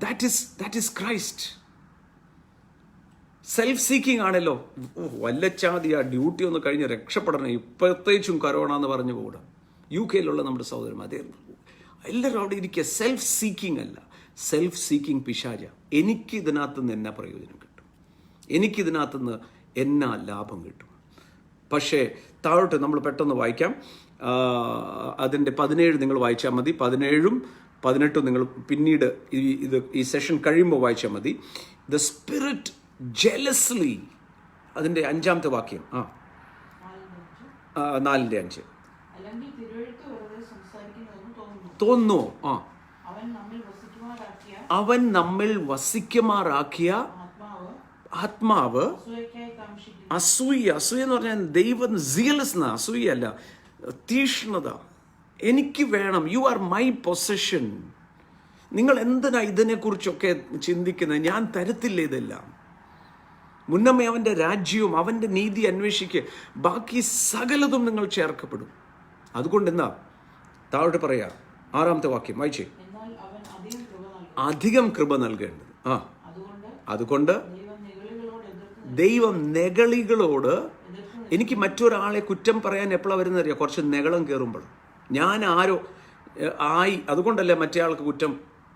that is Christ. Self seeking ആണല്ലോ. വല്ലച്ചാതി ആ ഡ്യൂട്ടി ഒന്ന് കഴിഞ്ഞ് രക്ഷപ്പെടണം, പ്രത്യേകിച്ചും കൊറോണ എന്ന് പറഞ്ഞു കൂടാ. UK നമ്മുടെ സഹോദരന്മാർ എല്ലാവരും അവിടെ ഇരിക്കുക. സെൽഫ് സീക്കിംഗ് അല്ല, സെൽഫ് സീക്കിംഗ് പിശാച. എനിക്ക് ഇതിനകത്തുനിന്ന് എന്നാ പ്രയോജനം കിട്ടും, എനിക്കിതിനകത്തുനിന്ന് എന്നാ ലാഭം കിട്ടും. പക്ഷേ താഴോട്ട് നമ്മൾ പെട്ടെന്ന് വായിക്കാം. അതിൻ്റെ 17 നിങ്ങൾ വായിച്ചാൽ മതി. 17ഉം 18ഉം നിങ്ങൾ പിന്നീട് ഈ സെഷൻ കഴിയുമ്പോൾ വായിച്ചാൽ മതി. ദ സ്പിരിറ്റ് ജെലസ്ലി, അതിൻ്റെ 5ാമത്തെ വാക്യം. 4:5 തോന്നുന്നു. അവൻ നമ്മിൽ വസിക്കുമാറാക്കിയ ആത്മാവ് അസൂയ എന്ന് പറഞ്ഞാൽ ദൈവം സീലസ്, അസൂയല്ല, തീഷ്ണത. എനിക്ക് വേണം, യു ആർ മൈ പൊസഷൻ. നിങ്ങൾ എന്തിനാ ഇതിനെക്കുറിച്ചൊക്കെ ചിന്തിക്കുന്നത്? ഞാൻ തരത്തില്ല ഇതെല്ലാം. മുന്നമേ അവൻ്റെ രാജ്യവും അവൻ്റെ നീതി അന്വേഷിക്കുക, ബാക്കി സകലതും നിങ്ങൾ ചേർക്കപ്പെടും. അതുകൊണ്ട് എന്താ താഴോട്ട് പറയാ, 6ാമത്തെ വാക്യം വായിച്ചേ. അധികം കൃപ നൽകേണ്ടത്. അതുകൊണ്ട് ദൈവം നെഗളികളോട്, എനിക്ക് മറ്റൊരാളെ കുറ്റം പറയാൻ എപ്പോഴാണ് വരുന്നറിയാം? കുറച്ച് നെഗളം കയറുമ്പോൾ. ഞാൻ അതുകൊണ്ടല്ലേ മറ്റേ ആൾക്ക് കുറ്റം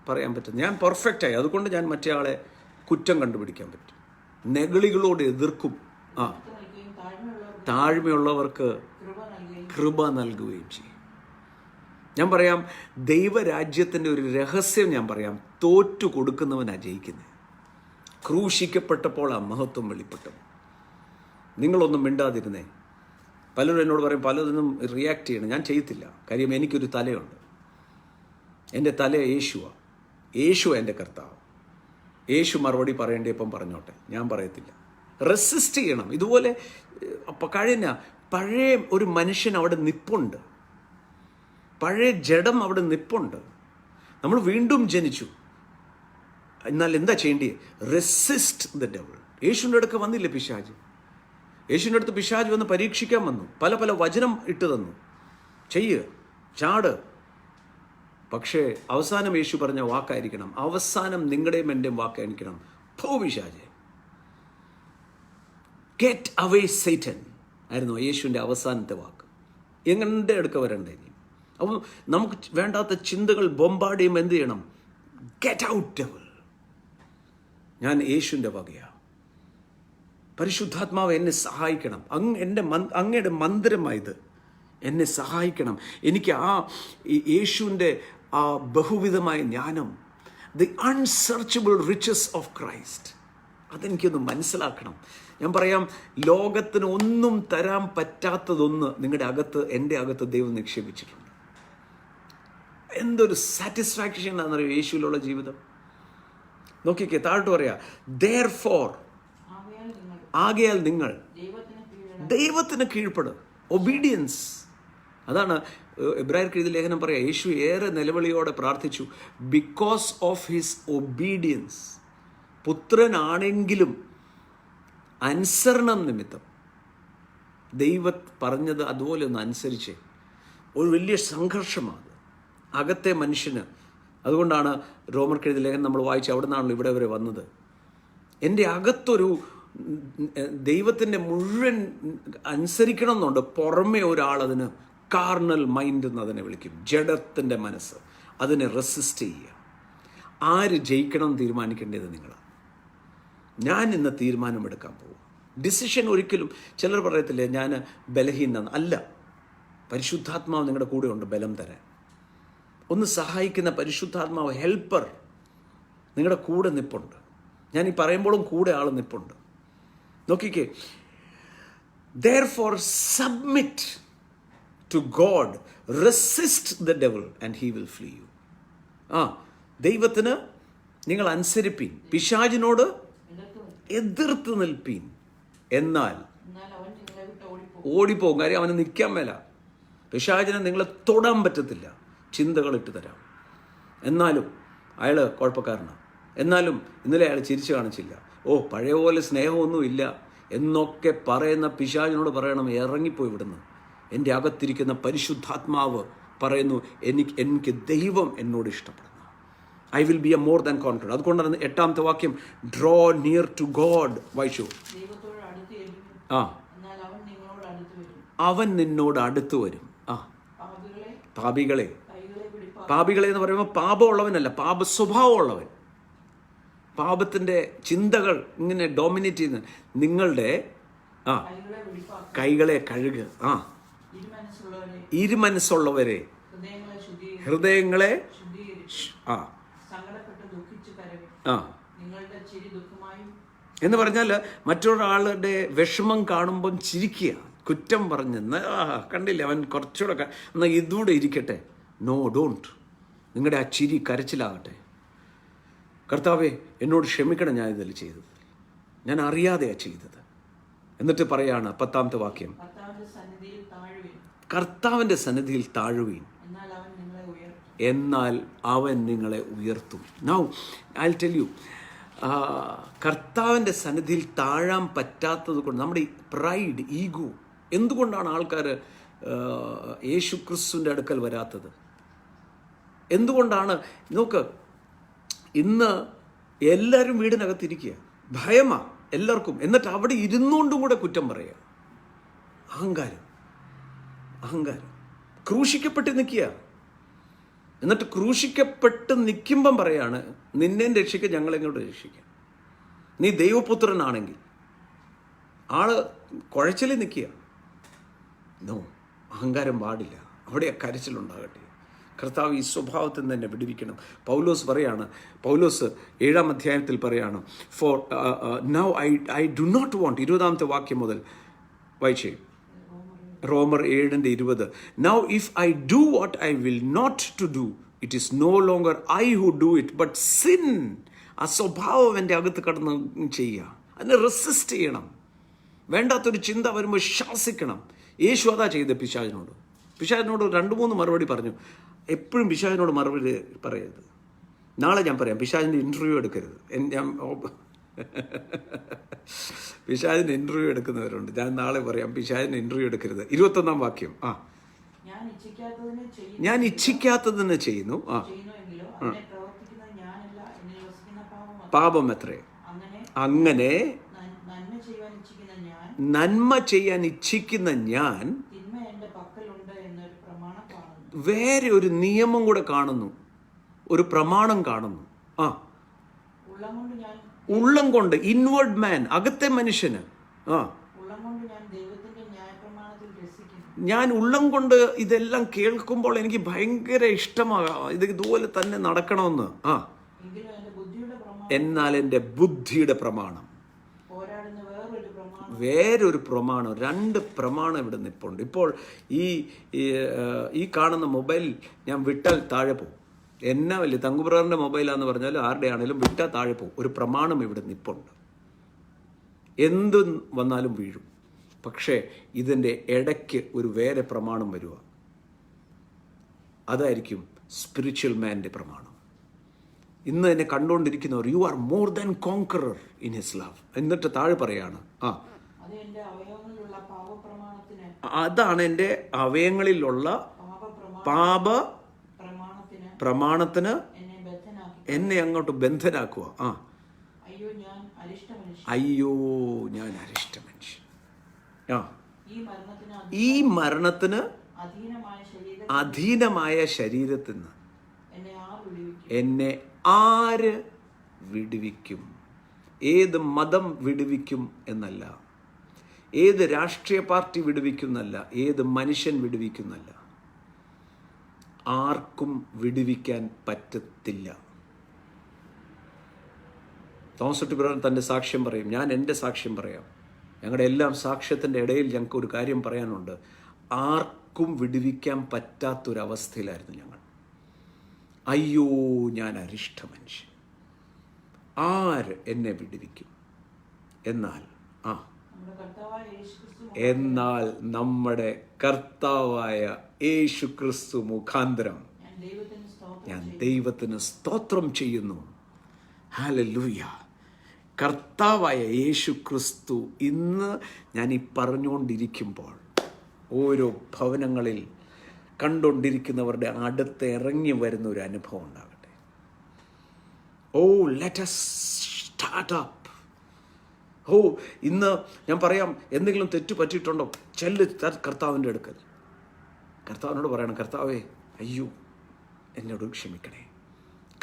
പറയാൻ പറ്റും. ഞാൻ പെർഫെക്റ്റായി, അതുകൊണ്ട് ഞാൻ മറ്റേ ആളെ കുറ്റം കണ്ടുപിടിക്കാൻ പറ്റും. നെഗളികളോട് എതിർക്കും. താഴ്മയുള്ളവർക്ക് കൃപ നൽകുകയും ചെയ്യും. ഞാൻ പറയാം, ദൈവരാജ്യത്തിൻ്റെ ഒരു രഹസ്യം ഞാൻ പറയാം. തോറ്റു കൊടുക്കുന്നവനാണ് ജയിക്കുന്നത്. ക്രൂശിക്കപ്പെട്ടപ്പോൾ ആ മഹത്വം വെളിപ്പെട്ടു. നിങ്ങളൊന്നും മിണ്ടാതിരുന്നേ. പലരും എന്നോട് പറയും, പലതൊന്നും റിയാക്ട് ചെയ്യണം. ഞാൻ ചെയ്യത്തില്ല. കാര്യം എനിക്കൊരു തലയുണ്ട്. എൻ്റെ തല യേശുവാണ്. യേശു എൻ്റെ കർത്താവ്. യേശു മറുപടി പറയേണ്ടപ്പം പറഞ്ഞോട്ടെ, ഞാൻ പറയത്തില്ല. റെസിസ്റ്റ് ചെയ്യണം. ഇതുപോലെ പഴയ ഒരു മനുഷ്യൻ അവിടെ നിപ്പുണ്ട്. പഴയ ജഡം അവിടെ നിപ്പുണ്ട്. നമ്മൾ വീണ്ടും ജനിച്ചു. എന്നാൽ എന്താ ചെയ്യേണ്ടത്? Resist the devil. യേശുവിൻ്റെ അടുക്ക് വന്നില്ലേ പിശാച്? യേശുവിൻ്റെ അടുത്ത് പിശാച് വന്ന് പരീക്ഷിക്കാൻ വന്നു. പല വചനം ഇട്ട് തന്നു, ചെയ്യ്, ചാട്. പക്ഷേ അവസാനം യേശു പറഞ്ഞ വാക്കായിരിക്കണം, അവസാനം നിങ്ങളുടെയും എൻ്റെയും വാക്കായിരിക്കണം, പോ പിശാചേ, ഗെറ്റ് അവേ സൈറ്റൻ ആയിരുന്നു യേശുവിൻ്റെ അവസാനത്തെ വാക്ക്. എങ്ങനെ അടുക്ക വരണ്ടേ? അപ്പോൾ നമുക്ക് വേണ്ടാത്ത ചിന്തകൾ ബോംബാർഡ് ചെയ്യുമ്പോൾ എന്ത് ചെയ്യണം? Get out devil. ഞാൻ യേശുവിൻ്റെ വകയാണ്. പരിശുദ്ധാത്മാവ് എന്നെ സഹായിക്കണം. അങ്ങയുടെ മന്ദിരമായത് എന്നെ സഹായിക്കണം. എനിക്ക് യേശുവിൻ്റെ ആ ബഹുവിധമായ ജ്ഞാനം, ദി അൺസെർച്ചബിൾ റിച്ചസ് ഓഫ് ക്രൈസ്റ്റ്, അതെനിക്കൊന്ന് മനസ്സിലാക്കണം. ഞാൻ പറയാം, ലോകത്തിന് ഒന്നും തരാൻ പറ്റാത്തതൊന്ന് നിങ്ങളുടെ അകത്ത്, എൻ്റെ അകത്ത് ദൈവം നിക്ഷേപിച്ചിട്ടുണ്ട്. എന്തൊരു സാറ്റിസ്ഫാക്ഷൻ ആണെന്നറിയോ യേശുവിലുള്ള ജീവിതം. നോക്കിക്കേ, താഴോട്ട് പറയാ, therefore, ആകയാൽ നിങ്ങൾ ദൈവത്തിന് കീഴ്പ്പെടും. ഒബീഡിയൻസ്. അതാണ് എബ്രായർക്ക് എഴുതിയ ലേഖനം പറയാം, യേശു ഏറെ നിലവിളിയോടെ പ്രാർത്ഥിച്ചു, ബിക്കോസ് ഓഫ് ഹിസ് ഒബീഡിയൻസ്. പുത്രനാണെങ്കിലും അനുസരണം നിമിത്തം ദൈവം പറഞ്ഞത് അതുപോലെ ഒന്ന് അനുസരിച്ച്. ഒരു വലിയ സംഘർഷമാണ് അകത്തെ മനുഷ്യന്. അതുകൊണ്ടാണ് റോമർക്ക് എഴുതിയ ലേഖനം നമ്മൾ വായിച്ച് അവിടെ നിന്നാണല്ലോ ഇവിടെ വരെ വന്നത്. എൻ്റെ അകത്തൊരു ദൈവത്തിൻ്റെ മുഴുവൻ അനുസരിക്കണം എന്നുണ്ട്. പുറമേ ഒരാളതിന് കാർണൽ മൈൻഡ് എന്ന് അതിനെ വിളിക്കും, ജഡത്തിൻ്റെ മനസ്സ്. അതിനെ റെസിസ്റ്റ് ചെയ്യുക. ആര് ജയിക്കണം എന്ന് തീരുമാനിക്കേണ്ടത് നിങ്ങളാണ്. ഞാൻ ഇന്ന് തീരുമാനമെടുക്കാൻ പോവുക. ഡിസിഷൻ ഒരിക്കലും, ചിലർ പറയത്തില്ലേ ഞാൻ ബലഹീനൻ. അല്ല, പരിശുദ്ധാത്മാവ് നിങ്ങളുടെ കൂടെ ഉണ്ട് ബലം തരാൻ. ഒന്ന് സഹായിക്കുന്ന പരിശുദ്ധാത്മാവ്, ഹെൽപ്പർ നിങ്ങളുടെ കൂടെ നിപ്പുണ്ട്. ഞാൻ ഈ പറയുമ്പോഴും കൂടെ ആൾ നിപ്പുണ്ട്. നോക്കിക്കേ, therefore submit to God, resist the devil and he will flee you. ദൈവത്തിന് നിങ്ങൾ അനുസരിപ്പീൻ, പിശാചിനോട് എതിർത്ത് നിൽപ്പീൻ, എന്നാൽ ഓടിപ്പോകും. കാര്യം അവന് നിൽക്കാൻ മേല. പിശാചിനെ നിങ്ങളെ തൊടാൻ പറ്റത്തില്ല. ചിന്തകളിട്ട് തരാം. എന്നാലും അയാൾ കുഴപ്പക്കാരനാണ്. എന്നാലും ഇന്നലെ അയാൾ ചിരിച്ചു കാണിച്ചില്ല. പഴയ പോലെ സ്നേഹമൊന്നുമില്ല എന്നൊക്കെ പറയുന്ന പിശാചിനോട് പറയണം, ഇറങ്ങിപ്പോയി ഇവിടുന്ന്. എൻ്റെ അകത്തിരിക്കുന്ന പരിശുദ്ധാത്മാവ് പറയുന്നു, എനിക്ക് ദൈവം എന്നോട് ഇഷ്ടപ്പെടുന്നു. I will be A more than confident. അതുകൊണ്ടാണ് 8ാമത്തെ വാക്യം, ഡ്രോ നിയർ ടു ഗോഡ്. വായിച്ചു. അവൻ നിന്നോട് അടുത്ത് വരും. പാപികളെ എന്ന് പറയുമ്പോൾ പാപമുള്ളവനല്ല, പാപ സ്വഭാവമുള്ളവൻ. പാപത്തിൻ്റെ ചിന്തകൾ ഇങ്ങനെ ഡോമിനേറ്റ് ചെയ്യുന്ന നിങ്ങളുടെ ആ, കൈകളെ കഴുകുക. ആ, ഇരുമനസ്സുള്ളവരെ ഹൃദയങ്ങളെ ആ ആ എന്ന് പറഞ്ഞാൽ മറ്റൊരാളുടെ വിഷമം കാണുമ്പം ചിരിക്കുക, കുറ്റം പറഞ്ഞെന്ന് കണ്ടില്ലേ അവൻ കുറച്ചുകൂടെ എന്നാൽ ഇതുകൂടെ ഇരിക്കട്ടെ. No, don't. നിങ്ങളുടെ ആ ചിരി കരച്ചിലാകട്ടെ. കർത്താവേ എന്നോട് ക്ഷമിക്കണം, ഞാൻ ഇതിൽ ചെയ്തത്, ഞാൻ അറിയാതെയാണ് ചെയ്തത്. എന്നിട്ട് പറയാണ് 10ാമത്തെ വാക്യം, കർത്താവിൻ്റെ സന്നിധിയിൽ താഴുവീൻ, എന്നാൽ അവൻ നിങ്ങളെ ഉയർത്തും. Now I will tell U, കർത്താവിൻ്റെ സന്നിധിയിൽ താഴാൻ പറ്റാത്തത് കൊണ്ട് നമ്മുടെ പ്രൈഡ്, ഈഗോ, എന്തുകൊണ്ടാണ് ആൾക്കാർ യേശു ക്രിസ്തുവിൻ്റെ അടുക്കൽ വരാത്തത്? എന്തുകൊണ്ടാണ്? നോക്ക്, ഇന്ന് എല്ലാവരും വീടിനകത്തിരിക്കുക, ഭയമാ എല്ലാവർക്കും. എന്നിട്ട് അവിടെ ഇരുന്നുകൊണ്ടും കൂടെ കുറ്റം പറയുക. അഹങ്കാരം, അഹങ്കാരം. ക്രൂശിക്കപ്പെട്ട് നിൽക്കുക. എന്നിട്ട് ക്രൂശിക്കപ്പെട്ട് നിൽക്കുമ്പം പറയാണ്, നിന്നെ രക്ഷിക്കുക, ഞങ്ങളെങ്ങോട്ട് രക്ഷിക്കാം. നീ ദൈവപുത്രനാണെങ്കിൽ. ആള് കുഴച്ചിൽ നിൽക്കുക. നോ, അഹങ്കാരം പാടില്ല. അവിടെ കരച്ചിലുണ്ടാകട്ടെ. കർത്താവ് ഈ സ്വഭാവത്തിൽ നിന്ന് തന്നെ വിടുവിക്കണം. പൗലോസ് പറയാണ്, പൗലോസ് 7-ാം അധ്യായത്തിൽ പറയാണ്, for now I do not want, 20ാമത്തെ വാക്യം മുതൽ വായിച്ചേ, റോമർ 7:20. Now if I do what I will not to do, it is no longer I who do it but sin. ആ സ്വഭാവം എൻ്റെ അകത്ത് കടന്ന് ചെയ്യുക, അതിനെ റെസിസ്റ്റ് ചെയ്യണം. വേണ്ടാത്തൊരു ചിന്ത വരുമ്പോൾ ശാസിക്കണം. യേശു അതാ ചെയ്ത പിശാചിനോട്. പിശാചിനോട് 2-3 മറുപടി പറഞ്ഞു. എപ്പോഴും പിശാചിനോട് മറുപടി പറയരുത്. നാളെ ഞാൻ പറയാം, പിശാചിൻ്റെ ഇൻ്റർവ്യൂ എടുക്കരുത്. ഞാൻ പിശാചിൻ്റെ ഇൻ്റർവ്യൂ എടുക്കുന്നവരുണ്ട്. ഞാൻ നാളെ പറയാം, പിശാചിൻ്റെ ഇൻ്റർവ്യൂ എടുക്കരുത്. 21-ാം വാക്യം, ഞാൻ ഇച്ഛിക്കാത്തതിനെ ചെയ്യുന്നു. പാപം എത്രേ? അങ്ങനെ നന്മ ചെയ്യാൻ ഇച്ഛിക്കുന്ന ഞാൻ വേറെ ഒരു നിയമം കൂടെ കാണുന്നു, ഒരു പ്രമാണം കാണുന്നു. ഉള്ളം കൊണ്ട്, ഇൻവേർഡ് മാൻ, അകത്തെ മനുഷ്യന്. ഞാൻ ഉള്ളം കൊണ്ട് ഇതെല്ലാം കേൾക്കുമ്പോൾ എനിക്ക് ഭയങ്കര ഇഷ്ടമാകാം, ഇത് ഇതുപോലെ തന്നെ നടക്കണമെന്ന്. എന്നാൽ എൻ്റെ ബുദ്ധിയുടെ പ്രമാണം, വേറൊരു പ്രമാണം, 2 പ്രമാണം ഇവിടെ നിൽപ്പുണ്ട്. ഇപ്പോൾ ഈ കാണുന്ന മൊബൈൽ ഞാൻ വിട്ടാൽ താഴെ പോകും. എന്നാ വലിയ തങ്കുബ്രദറിൻ്റെ മൊബൈലാന്ന് പറഞ്ഞാൽ ആരുടെ ആണെങ്കിലും വിട്ടാൽ താഴെ പോകും. ഒരു പ്രമാണം ഇവിടെ നിൽപ്പുണ്ട്. എന്ത് വന്നാലും വീഴും. പക്ഷേ ഇതിൻ്റെ ഇടയ്ക്ക് ഒരു വേറെ പ്രമാണം വരിക. അതായിരിക്കും സ്പിരിച്വൽ മാൻ്റെ പ്രമാണം. ഇന്ന് എന്നെ കണ്ടുകൊണ്ടിരിക്കുന്നവർ, you are more than conqueror in his love. എന്നിട്ട് താഴെ പറയാണ്, അതാണ് എൻ്റെ അവയവങ്ങളിലുള്ള പാപ പ്രമാണത്തിന് എന്നെ അങ്ങോട്ട് ബന്ധനാക്കുക. അയ്യോ ഞാൻ അരിഷ്ട മനുഷ്യൻ. ഈ മരണത്തിന് അധീനമായ ശരീരത്തിൽ നിന്ന് എന്നെ ആര് വിടുവിക്കും? ഏത് മതം വിടുവിക്കും എന്നല്ല, ഏത് രാഷ്ട്രീയ പാർട്ടി വിടുവിക്കുന്നല്ല, ഏത് മനുഷ്യൻ വിടുവിക്കുന്നല്ല, ആർക്കും വിടുവിക്കാൻ പറ്റത്തില്ല. തോമസ് കുട്ടി തൻ്റെ സാക്ഷ്യം പറയും, ഞാൻ എൻ്റെ സാക്ഷ്യം പറയാം. ഞങ്ങളുടെ എല്ലാം സാക്ഷ്യത്തിൻ്റെ ഇടയിൽ ഞങ്ങൾക്ക് ഒരു കാര്യം പറയാനുണ്ട്. ആർക്കും വിടുവിക്കാൻ പറ്റാത്തൊരവസ്ഥയിലായിരുന്നു ഞങ്ങൾ. അയ്യോ ഞാൻ അരിഷ്ട മനുഷ്യൻ, ആര് എന്നെ വിടുവിക്കും? എന്നാൽ നമ്മുടെ കർത്താവായ യേശു ക്രിസ്തു മുഖാന്തരം ഞാൻ ദൈവത്തിന് സ്തോത്രം ചെയ്യുന്നു. ഹല്ലേലൂയ. കർത്താവായ യേശു ക്രിസ്തു ഇന്ന് ഞാൻ ഈ പറഞ്ഞുകൊണ്ടിരിക്കുമ്പോൾ ഓരോ ഭവനങ്ങളിൽ കണ്ടുകൊണ്ടിരിക്കുന്നവരുടെ അടുത്ത് ഇറങ്ങി വരുന്ന ഒരു അനുഭവം ഉണ്ടാകട്ടെ. Oh let us start up. Oh ഇന്ന് ഞാൻ പറയാം, എന്തെങ്കിലും തെറ്റ് പറ്റിയിട്ടുണ്ടോ, ചെല്ല് കർത്താവിൻ്റെ അടുക്കൽ. കർത്താവിനോട് പറയണം, കർത്താവേ അയ്യോ എന്നോട് ക്ഷമിക്കണേ.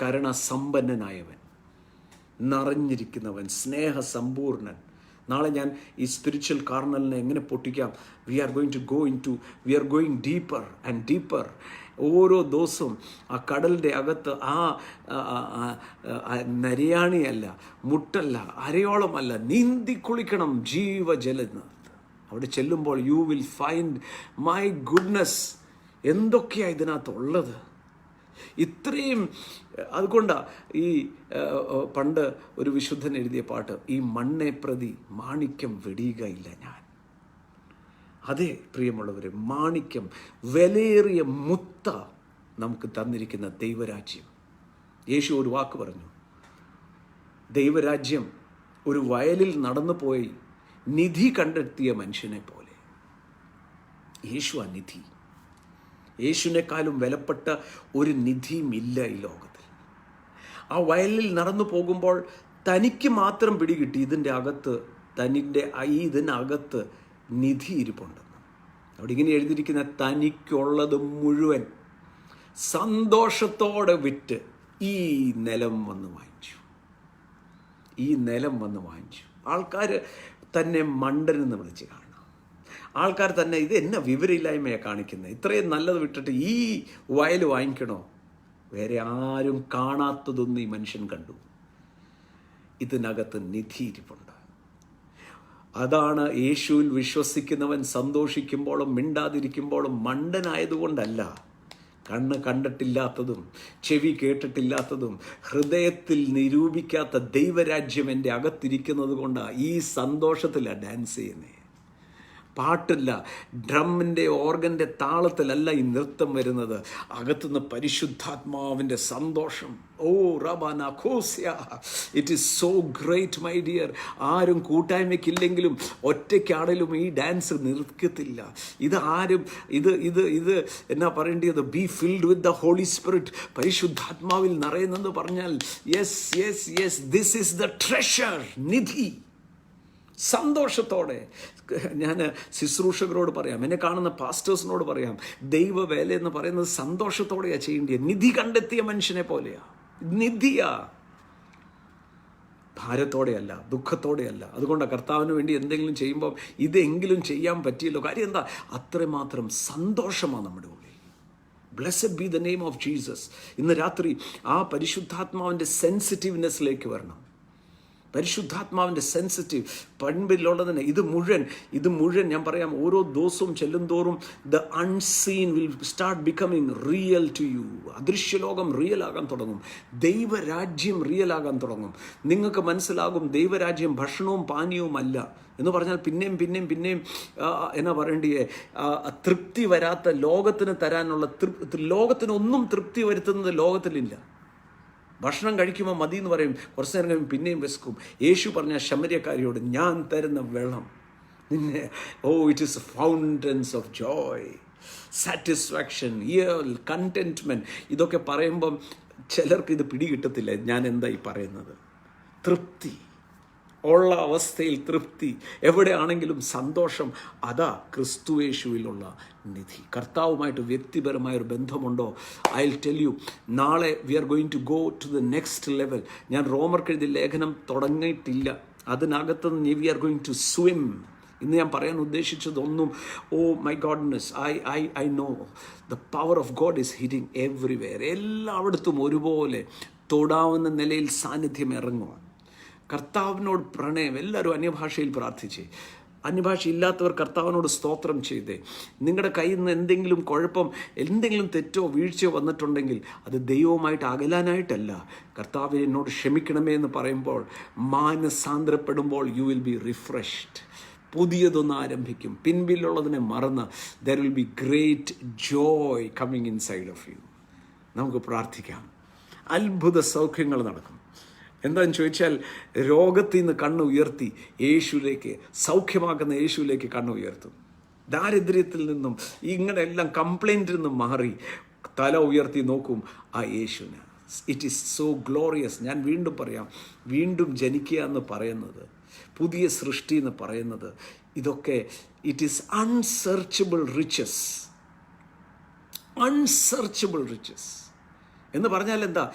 കരുണാസമ്പന്നനായവൻ, നിറഞ്ഞിരിക്കുന്നവൻ, സ്നേഹസമ്പൂർണൻ, നാളെ ഞാൻ ഈ സ്പിരിച്വൽ കാർണലിനെ എങ്ങനെ പൊട്ടിക്കാം? We are going deeper and deeper. ഓരോ ദിവസവും ആ കടലിൻ്റെ അകത്ത് നരിയാണിയല്ല, മുട്ടല്ല, അരയോളമല്ല, നീന്തി കുളിക്കണം ജീവജലത്ത്. അവിടെ ചെല്ലുമ്പോൾ you will find my goodness. എന്തൊക്കെയാണ് ഇതിനകത്തുള്ളത്? ഇത്രയും. അതുകൊണ്ടാണ് ഈ പണ്ട് ഒരു വിശുദ്ധൻ എഴുതിയ പാട്ട്, ഈ മണ്ണെ പ്രതി മാണിക്യം വെടിയുകയില്ല ഞാൻ. അതെ പ്രിയമുള്ളവരെ, മാണിക്യം, വിലയേറിയ മുത്ത നമുക്ക് തന്നിരിക്കുന്ന ദൈവരാജ്യം. യേശു ഒരു വാക്ക് പറഞ്ഞു, ദൈവരാജ്യം ഒരു വയലിൽ നടന്നു പോയി നിധി കണ്ടെത്തിയ മനുഷ്യനെ പോലെ. യേശു ആ നിധി. യേശുവിനേക്കാളും വിലപ്പെട്ട ഒരു നിധിയും ഇല്ല ഈ ലോകത്തിൽ. ആ വയലിൽ നടന്നു പോകുമ്പോൾ തനിക്ക് മാത്രം പിടികിട്ടി ഇതിനകത്ത് നിധി ഇരിപ്പുണ്ടെന്ന്. അവിടെ ഇങ്ങനെ എഴുതിയിരിക്കുന്ന, തനിക്കുള്ളത് മുഴുവൻ സന്തോഷത്തോടെ വിറ്റ് ഈ നിലം വന്ന് വാങ്ങിച്ചു. ആൾക്കാർ തന്നെ മണ്ടനെന്ന് വിളിച്ച് കാണണം. ആൾക്കാർ തന്നെ ഇത് എന്നെ വിവരമില്ലായ്മയാണ് കാണിക്കുന്നത്, ഇത്രയും നല്ലത് വിട്ടിട്ട് ഈ വയൽ വാങ്ങിക്കണോ? വേറെ ആരും കാണാത്തതൊന്നും ഈ മനുഷ്യൻ കണ്ടു. ഇതിനകത്ത് നിധി ഇരിപ്പുണ്ട്. അതാണ് യേശുവിൽ വിശ്വസിക്കുന്നവൻ സന്തോഷിക്കുമ്പോഴും മിണ്ടാതിരിക്കുമ്പോഴും മണ്ടനായതുകൊണ്ടല്ല, കണ്ണ് കണ്ടിട്ടില്ലാത്തതും ചെവി കേട്ടിട്ടില്ലാത്തതും ഹൃദയത്തിൽ നിരൂപിക്കാത്ത ദൈവരാജ്യം എൻ്റെ അകത്തിരിക്കുന്നത് കൊണ്ടാണ് ഈ സന്തോഷത്തിലാണ് ഡാൻസ് ചെയ്യുന്നത്. പാട്ടില്ല, ഡ്രമ്മിൻ്റെ ഓർഗൻ്റെ താളത്തിലല്ല ഈ നൃത്തം വരുന്നത്. അകത്തുനിന്ന് പരിശുദ്ധാത്മാവിൻ്റെ സന്തോഷം. ഓ റബാന ഖോസ്യ, it is so great my dear. ആരും കൂട്ടായ്മയ്ക്കില്ലെങ്കിലും ഒറ്റയ്ക്കാണെങ്കിലും ഈ ഡാൻസ് നിർത്തത്തില്ല. ഇത് എന്നാ പറയേണ്ടത്? Be filled with the holy spirit. പരിശുദ്ധാത്മാവിൽ നിറയുന്നെന്ന് പറഞ്ഞാൽ yes this is the treasure, നിധി. സന്തോഷത്തോടെ ഞാൻ ശുശ്രൂഷകരോട് പറയാം, എന്നെ കാണുന്ന പാസ്റ്റേഴ്സിനോട് പറയാം, ദൈവവേല എന്ന് പറയുന്നത് സന്തോഷത്തോടെയാണ് ചെയ്യേണ്ടത്. നിധി കണ്ടെത്തിയ മനുഷ്യനെ പോലെയാ. നിധിയാ, ഭാരത്തോടെയല്ല, ദുഃഖത്തോടെയല്ല. അതുകൊണ്ട് കർത്താവിന് വേണ്ടി എന്തെങ്കിലും ചെയ്യുമ്പോൾ ഇതെങ്കിലും ചെയ്യാൻ പറ്റിയല്ലോ. കാര്യം എന്താ? അത്രമാത്രം സന്തോഷമാണ് നമ്മുടെ ഉള്ളിൽ. Blessed B the name of Jesus. ഇന്ന് രാത്രി ആ പരിശുദ്ധാത്മാവിൻ്റെ സെൻസിറ്റീവ്നെസ്സിലേക്ക് വരണം. പരിശുദ്ധാത്മാവിൻ്റെ സെൻസിറ്റീവ് പண்பிലുള്ളതിന് ഇത് മുഴുവൻ ഞാൻ പറയാം, ഓരോ ദിവസവും ചെല്ലും തോറും the unseen will start becoming real to you. അദൃശ്യലോകം റിയൽ ആകാൻ തുടങ്ങും. ദൈവരാജ്യം റിയൽ ആകാൻ തുടങ്ങും. നിങ്ങൾക്ക് മനസ്സിലാകും ദൈവരാജ്യം ഭക്ഷണവും പാനീയവും അല്ല എന്ന് പറഞ്ഞാൽ പിന്നെയും എന്നാ പറയേണ്ടിയേ, തൃപ്തി വരാത്ത ലോകത്തിന് തരാനുള്ള ലോകത്തിനൊന്നും തൃപ്തി വരുത്തുന്നത് ലോകത്തിലില്ല. ഭക്ഷണം കഴിക്കുമ്പോൾ മതി എന്ന് പറയും, കുറച്ച് നേരം കഴിയുമ്പോൾ പിന്നെയും വിശക്കും. യേശു പറഞ്ഞ ശമര്യക്കാരിയോട്, ഞാൻ തരുന്ന വെള്ളം നിന്നെ, it is fountains of Joy, satisfaction, contentment. ഇതൊക്കെ പറയുമ്പം ചിലർക്ക് ഇത് പിടികിട്ടത്തില്ല. ഞാൻ എന്താ ഈ പറയുന്നത്? തൃപ്തി, ഉള്ള അവസ്ഥയിൽ തൃപ്തി, എവിടെയാണെങ്കിലും സന്തോഷം. അതാ ക്രിസ്തുയേശുവിലുള്ള നിധി. കർത്താവുമായിട്ട് വ്യക്തിപരമായൊരു ബന്ധമുണ്ടോ? ഐ വിൽ ടെൽ യു, നാളെ we are going to go to the next level. ഞാൻ റോമർക്ക് എഴുതിയ ലേഖനം തുടങ്ങിയിട്ടില്ല. അതിനകത്തുനിന്ന് we are going to swim. ഇന്ന് ഞാൻ പറയാൻ ഉദ്ദേശിച്ചതൊന്നും, my goodness, I know the power of God is hitting everywhere. എല്ലായിടത്തും ഒരുപോലെ തൊടാവുന്ന നിലയിൽ സാന്നിധ്യം ഇറങ്ങുക. കർത്താവിനോട് പ്രണയം. എല്ലാവരും അന്യഭാഷയിൽ പ്രാർത്ഥിച്ചേ. അന്യഭാഷ ഇല്ലാത്തവർ കർത്താവിനോട് സ്തോത്രം ചെയ്തേ. നിങ്ങളുടെ കയ്യിൽ നിന്ന് എന്തെങ്കിലും കുഴപ്പം, എന്തെങ്കിലും തെറ്റോ വീഴ്ചയോ വന്നിട്ടുണ്ടെങ്കിൽ അത് ദൈവവുമായിട്ട് അകലാനായിട്ടല്ല. കർത്താവ് എന്നോട് ക്ഷമിക്കണമേ എന്ന് പറയുമ്പോൾ, മാനസാന്തരപ്പെടുമ്പോൾ യു വിൽ ബി റിഫ്രഷ്ഡ്. പുതിയതൊന്ന് ആരംഭിക്കും. പിൻപിലുള്ളതിനെ മറന്ന് there will be great joy coming inside of you. നമുക്ക് പ്രാർത്ഥിക്കാം. അത്ഭുത സൗഖ്യങ്ങൾ നടക്കും. എന്താണെന്ന് ചോദിച്ചാൽ, രോഗത്തിൽ നിന്ന് കണ്ണ് ഉയർത്തി യേശുവിലേക്ക്, സൗഖ്യമാക്കുന്ന യേശുവിലേക്ക് കണ്ണ് ഉയർത്തും. ദാരിദ്ര്യത്തിൽ നിന്നും ഇങ്ങനെയെല്ലാം കംപ്ലൈൻറ്റിൽ നിന്നും മാറി തല ഉയർത്തി നോക്കും ആ യേശുവിന്. It is so glorious. ഞാൻ വീണ്ടും പറയാം, വീണ്ടും ജനിക്കുക എന്ന് പറയുന്നത്, പുതിയ സൃഷ്ടി എന്ന് പറയുന്നത്, ഇതൊക്കെ ഇറ്റ് ഈസ് അൺസെർച്ചബിൾ റിച്ചസ്. അൺസെർച്ചബിൾ റിച്ചസ് എന്ന് പറഞ്ഞാൽ എന്താ?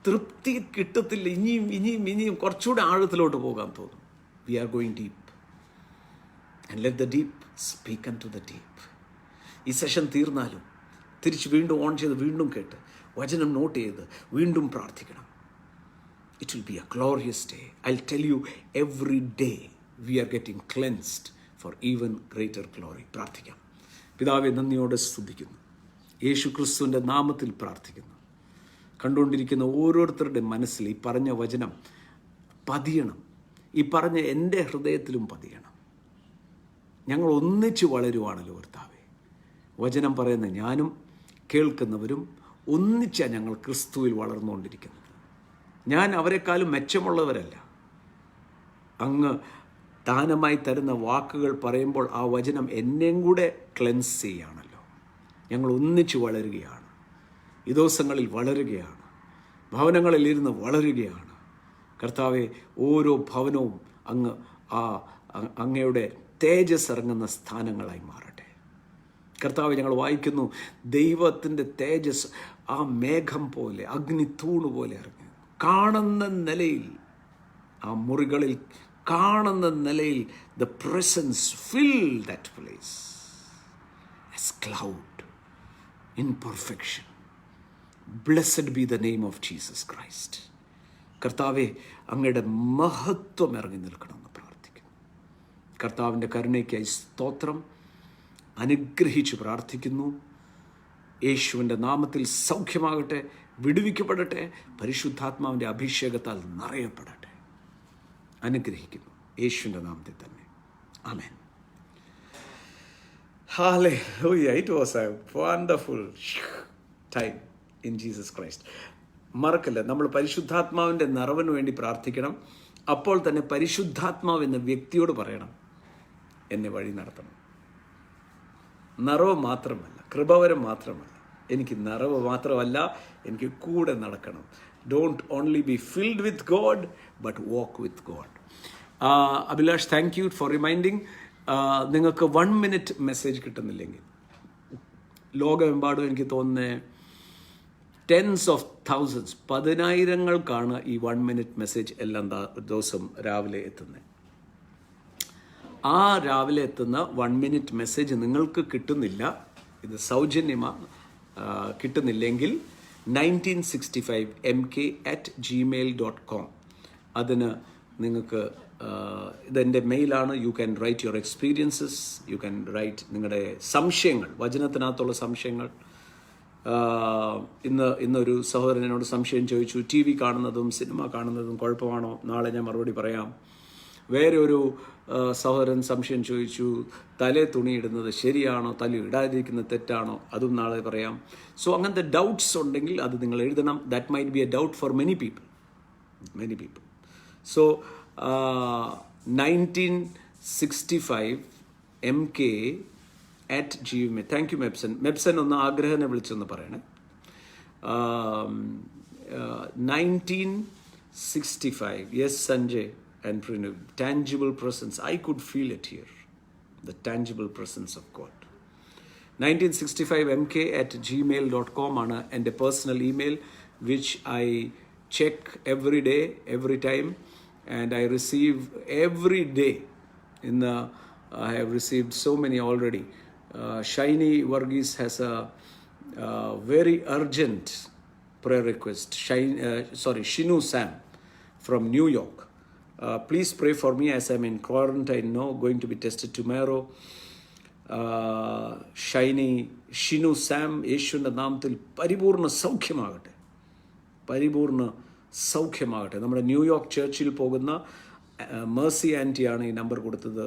തൃപ്തി കിട്ടത്തില്ല. ഇനിയും കുറച്ചുകൂടെ ആഴത്തിലോട്ട് പോകാൻ തോന്നും. We are going deep. And let the deep speak unto the deep. ഈ സെഷൻ തീർന്നാലും തിരിച്ച് വീണ്ടും ഓൺ ചെയ്ത് വീണ്ടും കേട്ട് വചനം നോട്ട് ചെയ്ത് വീണ്ടും പ്രാർത്ഥിക്കണം. It will be a glorious day. I'll tell you, every day we are getting cleansed for even greater glory. പ്രാർത്ഥിക്കാം. പിതാവേ, നന്ദിയോടെ സ്തുതിക്കുന്നു. യേശു ക്രിസ്തുവിൻ്റെ നാമത്തിൽ പ്രാർത്ഥിക്കുന്നു. കണ്ടുകൊണ്ടിരിക്കുന്ന ഓരോരുത്തരുടെ മനസ്സിൽ ഈ പറഞ്ഞ വചനം പതിയണം. ഈ പറഞ്ഞ എൻ്റെ ഹൃദയത്തിലും പതിയണം. ഞങ്ങൾ ഒന്നിച്ച് വളരുവാണല്ലോ കർത്താവേ. വചനം പറയുന്ന ഞാനും കേൾക്കുന്നവരും ഒന്നിച്ചാണ് ഞങ്ങൾ ക്രിസ്തുവിൽ വളർന്നുകൊണ്ടിരിക്കുന്നത്. ഞാൻ അവരെക്കാളും മെച്ചമുള്ളവരല്ല. അങ്ങ് ദാനമായി തരുന്ന വാക്കുകൾ പറയുമ്പോൾ ആ വചനം എന്നെയും കൂടെ ക്ലെൻസ് ചെയ്യുകയാണല്ലോ. ഞങ്ങൾ ഒന്നിച്ച് വളരുകയാണ്. ഈ ദിവസങ്ങളിൽ വളരുകയാണ്. ഭവനങ്ങളിലിരുന്ന് വളരുകയാണ്. കർത്താവെ, ഓരോ ഭവനവും അങ്ങയുടെ തേജസ് ഇറങ്ങുന്ന സ്ഥാനങ്ങളായി മാറട്ടെ. കർത്താവെ, ഞങ്ങൾ വായിക്കുന്നു, ദൈവത്തിൻ്റെ തേജസ് ആ മേഘം പോലെ, അഗ്നിത്തൂണ് പോലെ ഇറങ്ങി കാണുന്ന നിലയിൽ, ആ മുറികളിൽ കാണുന്ന നിലയിൽ the presence fill that place as cloud in perfection. Blessed be the name of Jesus Christ. കർത്താവെ, അങ്ങയുടെ മഹത്വം ഇറങ്ങി നിൽക്കണമെന്ന് പ്രാർത്ഥിക്കുന്നു. കർത്താവിൻ്റെ കരുണയ്ക്കായി സ്തോത്രം. അനുഗ്രഹിച്ച് പ്രാർത്ഥിക്കുന്നു. യേശുവിൻ്റെ നാമത്തിൽ സൗഖ്യമാകട്ടെ, വിടുവിക്കപ്പെടട്ടെ, പരിശുദ്ധാത്മാവിൻ്റെ അഭിഷേകത്താൽ നിറയപ്പെടട്ടെ. അനുഗ്രഹിക്കുന്നു യേശുവിൻ്റെ നാമത്തിൽ തന്നെ. ആമേൻ. Hallelujah. It was a wonderful time in Jesus Christ. മറക്കല്ല, നമ്മൾ പരിശുദ്ധാത്മാവിൻ്റെ നിറവിന് വേണ്ടി പ്രാർത്ഥിക്കണം. അപ്പോൾ തന്നെ പരിശുദ്ധാത്മാവ് എന്ന വ്യക്തിയോട് പറയണം, എന്നെ വഴി നടത്തണം. നിറവ് മാത്രമല്ല, കൃപവരം മാത്രമല്ല, എനിക്ക് നിറവ് മാത്രമല്ല, എനിക്ക് കൂടെ നടക്കണം. Don't only B filled with God but walk with God. Abhilash, thank you for reminding. നിങ്ങൾക്ക് 1 minute മെസ്സേജ് കിട്ടുന്നില്ലെങ്കിൽ, ലോകമെമ്പാടും എനിക്ക് തോന്നുന്നത് ടെൻസ് ഓഫ് തൗസൻഡ്സ്, 10,000-കൾക്കാണ് ഈ 1 minute മെസ്സേജ് എല്ലാ ദിവസം രാവിലെ എത്തുന്നത്. ആ രാവിലെ എത്തുന്ന 1 minute മെസ്സേജ് നിങ്ങൾക്ക് കിട്ടുന്നില്ല, ഇത് സൗജന്യമാണ്. കിട്ടുന്നില്ലെങ്കിൽ 1965mk@gmail.com, അതിന് നിങ്ങൾക്ക്, ഇതെൻ്റെ മെയിലാണ്. You can write your experiences, you can write നിങ്ങളുടെ സംശയങ്ങൾ, വചനത്തിനകത്തുള്ള സംശയങ്ങൾ. ഇന്നൊരു സഹോദരൻ എന്നോട് സംശയം ചോദിച്ചു, TV കാണുന്നതും സിനിമ കാണുന്നതും കുഴപ്പമാണോ? നാളെ ഞാൻ മറുപടി പറയാം. വേറെ ഒരു സഹോദരൻ സംശയം ചോദിച്ചു, തലേ തുണിയിടുന്നത് ശരിയാണോ, തല ഇടാതിരിക്കുന്നത് തെറ്റാണോ? അതും നാളെ പറയാം. സോ അങ്ങനത്തെ ഡൗട്ട്സ് ഉണ്ടെങ്കിൽ അത് നിങ്ങൾ എഴുതണം. That might be a doubt for many people. So 1965mk@gmail. Thank you Mebson. Mebson ഒന്ന് ആഗ്രഹനെ വിളിച്ചൊന്ന് പറയണേ. 1965. Yes Sanjay and Pranav. Tangible presence. I could feel it here. The tangible presence of God. 1965mk@gmail.com ആണ് എൻ്റെ personal email, which I check every day, every time, and I receive every day. I have received so many already. Shiny Varghese has a very urgent prayer request. Shinu Sam from New York. Please pray for me as I'm in quarantine now, going to be tested tomorrow. Shinu Sam, യേശുവിൻ്റെ നാമത്തിൽ പരിപൂർണ്ണ സൗഖ്യമാകട്ടെ, പരിപൂർണ്ണ സൗഖ്യമാകട്ടെ. നമ്മുടെ ന്യൂയോർക്ക് ചർച്ചിൽ പോകുന്ന മേഴ്സി ആൻറ്റിയാണ് ഈ നമ്പർ കൊടുത്തത്